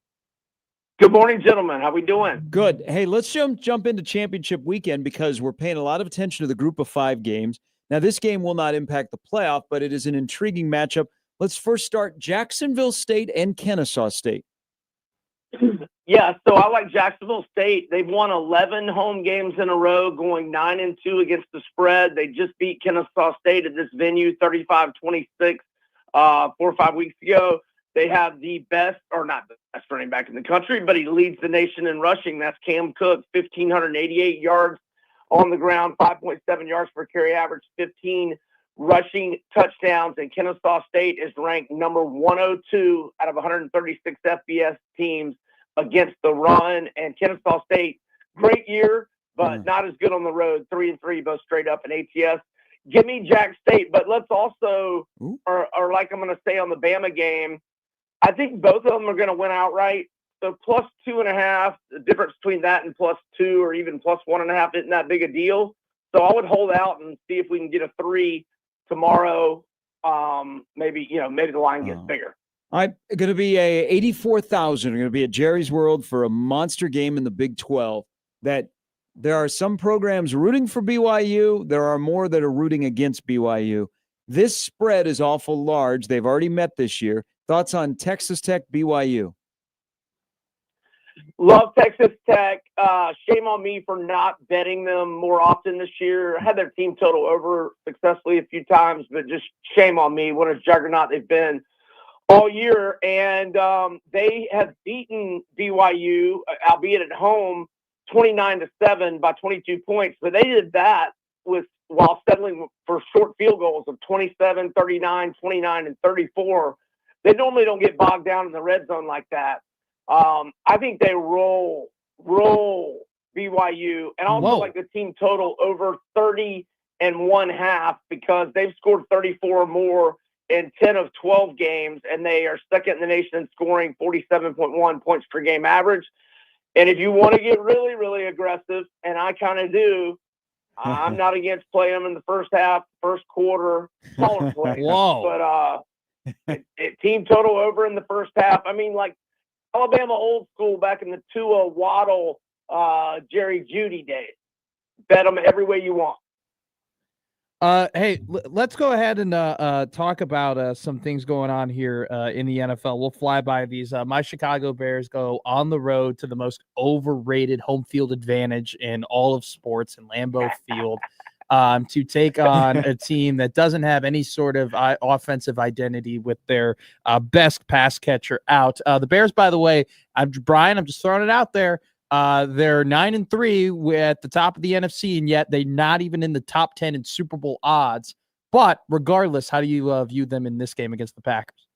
Good morning, gentlemen. How we doing? Good. Hey, let's jump into championship weekend because we're paying a lot of attention to the group of 5 games. Now, this game will not impact the playoff, but it is an intriguing matchup. Let's first start Jacksonville State and Kennesaw State. Yeah, so I like Jacksonville State. They've won 11 home games in a row, going 9-2 against the spread. They just beat Kennesaw State at this venue, 35-26, 4 or 5 weeks ago. They have the best, or not the best running back in the country, but he leads the nation in rushing. That's Cam Cook, 1,588 yards on the ground, 5.7 yards per carry average, 15 rushing touchdowns. And Kennesaw State is ranked number 102 out of 136 FBS teams against the run. And Kennesaw State, great year, but not as good on the road. 3-3, both straight up in ATS. Give me Jack State, but let's also, or like I'm going to say on the Bama game, I think both of them are going to win outright. So plus 2.5, the difference between that and plus 2 or even plus 1.5 isn't that big a deal. So I would hold out and see if we can get a 3 tomorrow. Maybe the line gets bigger. All right, going to be a 84,000. Going to be at Jerry's World for a monster game in the Big 12. That there are some programs rooting for BYU. There are more that are rooting against BYU. This spread is awful large. They've already met this year. Thoughts on Texas Tech, BYU? Love Texas Tech. Shame on me for not betting them more often this year. I had their team total over successfully a few times, but just shame on me. What a juggernaut they've been all year. And they have beaten BYU, albeit at home, 29-7 by 22 points. But they did that while settling for short field goals of 27, 39, 29, and 34. They normally don't get bogged down in the red zone like that. I think they roll BYU, and also like the team total over 30.5 because they've scored 34 or more in 10 of 12 games, and they are second in the nation in scoring, 47.1 points per game average. And if you want to get really, really aggressive, and I kind of do, I'm not against playing them in the first half, first quarter, smaller play. Whoa. But team total over in the first half. I mean, like Alabama old school back in the Tua, Waddle, Jerry Jeudy days. Bet them every way you want. Hey, let's go ahead and talk about some things going on here in the NFL. We'll fly by these. My Chicago Bears go on the road to the most overrated home field advantage in all of sports in Lambeau Field to take on a team that doesn't have any sort of offensive identity with their best pass catcher out. The Bears, by the way, Brian, I'm just throwing it out there. They're 9-3 at the top of the NFC, and yet they're not even in the top 10 in Super Bowl odds. But regardless, how do you view them in this game against the Packers?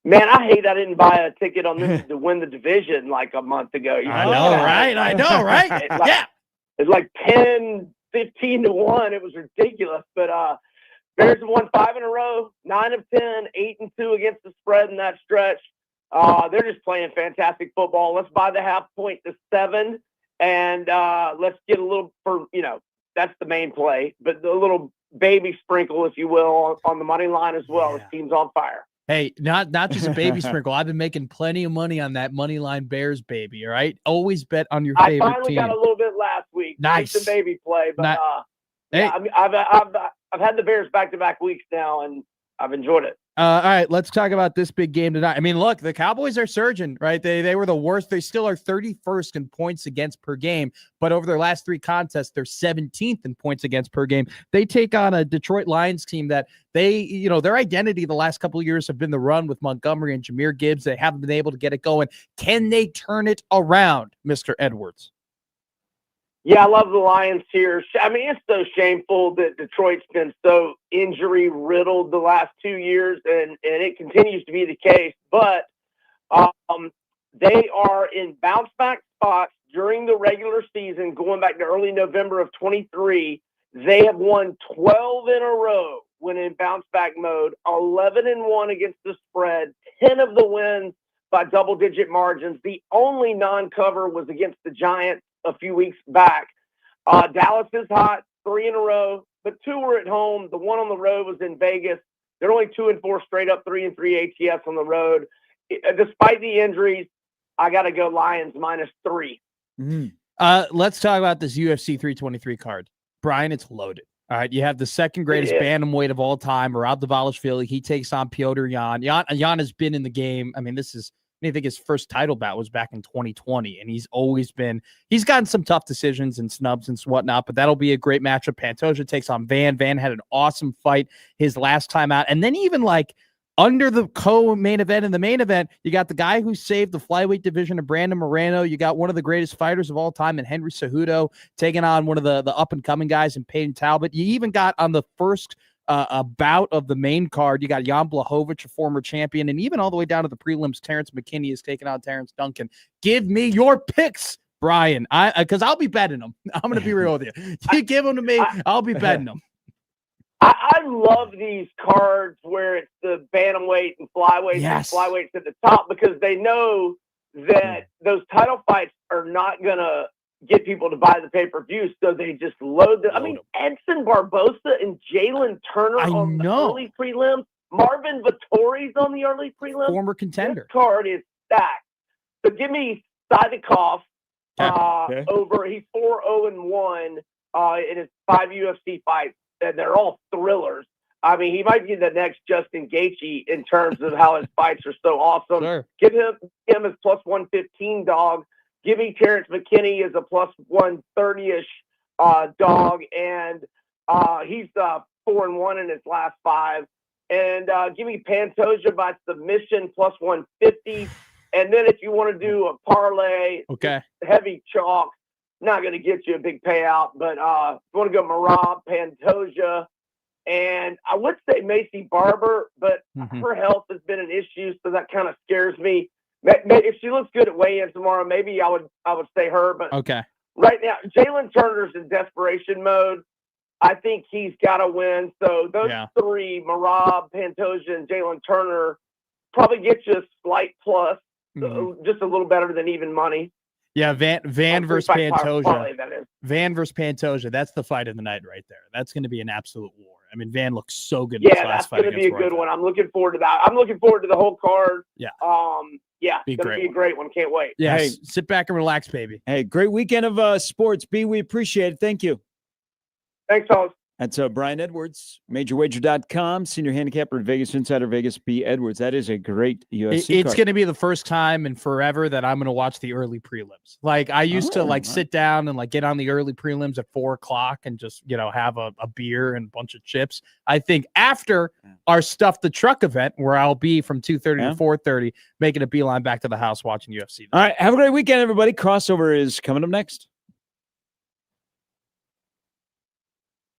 Man, I hate I didn't buy a ticket on them to win the division like a month ago. I know, right? It's like 10, 15 to 1. It was ridiculous. But Bears have won 5 in a row, 9 of 10, 8-2 against the spread in that stretch. They're just playing fantastic football. Let's buy the half point to 7, and let's get a little that's the main play, but a little baby sprinkle, if you will, on the money line as well. This team's on fire. Hey, not just a baby sprinkle. I've been making plenty of money on that money line Bears baby. All right, always bet on your favorite team. I finally got a little bit last week. Nice, the baby play, but hey. yeah, I mean, I've had the Bears back-to-back weeks now, and I've enjoyed it. All right, let's talk about this big game tonight. I mean, look, the Cowboys are surging, right? They were the worst. They still are 31st in points against per game, but over their last 3 contests, they're 17th in points against per game. They take on a Detroit Lions team that their identity the last couple of years have been the run with Montgomery and Jahmyr Gibbs. They haven't been able to get it going. Can they turn it around, Mr. Edwards? Yeah, I love the Lions here. I mean, it's so shameful that Detroit's been so injury-riddled the last 2 years, and it continues to be the case. But they are in bounce-back spots during the regular season, going back to early November of 23. They have won 12 in a row when in bounce-back mode, 11-1 against the spread, 10 of the wins by double-digit margins. The only non-cover was against the Giants. a few weeks back. Dallas is hot, 3 in a row, but 2 were at home. The one on the road was in Vegas. They're only 2-4 straight up, 3-3 ATS on the road. Despite the injuries, I got to go Lions -3. Let's talk about this UFC 323 card. Brian, it's loaded. All right, you have the second greatest bantamweight of all time, Merab Dvalishvili. He takes on Piotr Jan. Jan has been in the game. I mean, I think his first title bout was back in 2020, and he's gotten some tough decisions and snubs and whatnot, but that'll be a great matchup. Pantoja takes on Van. Van had an awesome fight his last time out. And then even like under the co-main event and the main event, you got the guy who saved the flyweight division of Brandon Moreno. You got one of the greatest fighters of all time in Henry Cejudo taking on one of the up-and-coming guys in Peyton Talbot. You even got on the first bout of the main card, you got Jan Blachowicz, a former champion, and even all the way down to the prelims, Terrence McKinney is taking on Terrence Duncan. Give me your picks, Brian, because I'll be betting them. I'm going to be real with you. You give them to me, I'll be betting them. I love these cards where it's the bantamweight and flyweight and flyweights at the top, because they know that those title fights are not going to get people to buy the pay-per-view, so they just load them. I mean, Edson Barbosa and Jalen Turner on the early prelims. Marvin Vittori's on the early prelims. Former contender. This card is stacked. So give me Sidakov over. He's 4-0-1 in his 5 UFC fights, and they're all thrillers. I mean, he might be the next Justin Gaethje in terms of how his fights are so awesome. Sure. Give him as plus 115 dog. Give me Terrence McKinney as a plus 130-ish dog, and he's 4-1 in his last 5. And give me Pantoja by submission plus 150. And then if you want to do a parlay, heavy chalk, not going to get you a big payout, but if you want to go Merab, Pantoja, and I would say Macy Barber, but her health has been an issue, so that kind of scares me. If she looks good at weigh-in tomorrow, maybe I would say her. But right now, Jalen Turner's in desperation mode. I think he's got to win. So those 3, Merab, Pantoja, and Jalen Turner, probably get you a slight plus, just a little better than even money. Yeah, Van versus Pantoja. Van versus Pantoja. That's the fight of the night right there. That's going to be an absolute war. I mean, Van looks so good. In this last fight. That's going to be a good one. I'm looking forward to that. I'm looking forward to the whole card. Yeah. It's going to be a great one. Can't wait. Yeah. Hey, sit back and relax, baby. Hey, great weekend of sports, B. We appreciate it. Thank you. Thanks, fellas. That's Brian Edwards, MajorWager.com, senior handicapper at Vegas Insider, Vegas B. Edwards. That is a great UFC It's going to be the first time in forever that I'm going to watch the early prelims. Like, I used to sit down and get on the early prelims at 4:00 and just, have a beer and a bunch of chips. I think after our Stuff the Truck event, where I'll be from 2:30 to 4:30, making a beeline back to the house watching UFC. All right. Have a great weekend, everybody. Crossover is coming up next.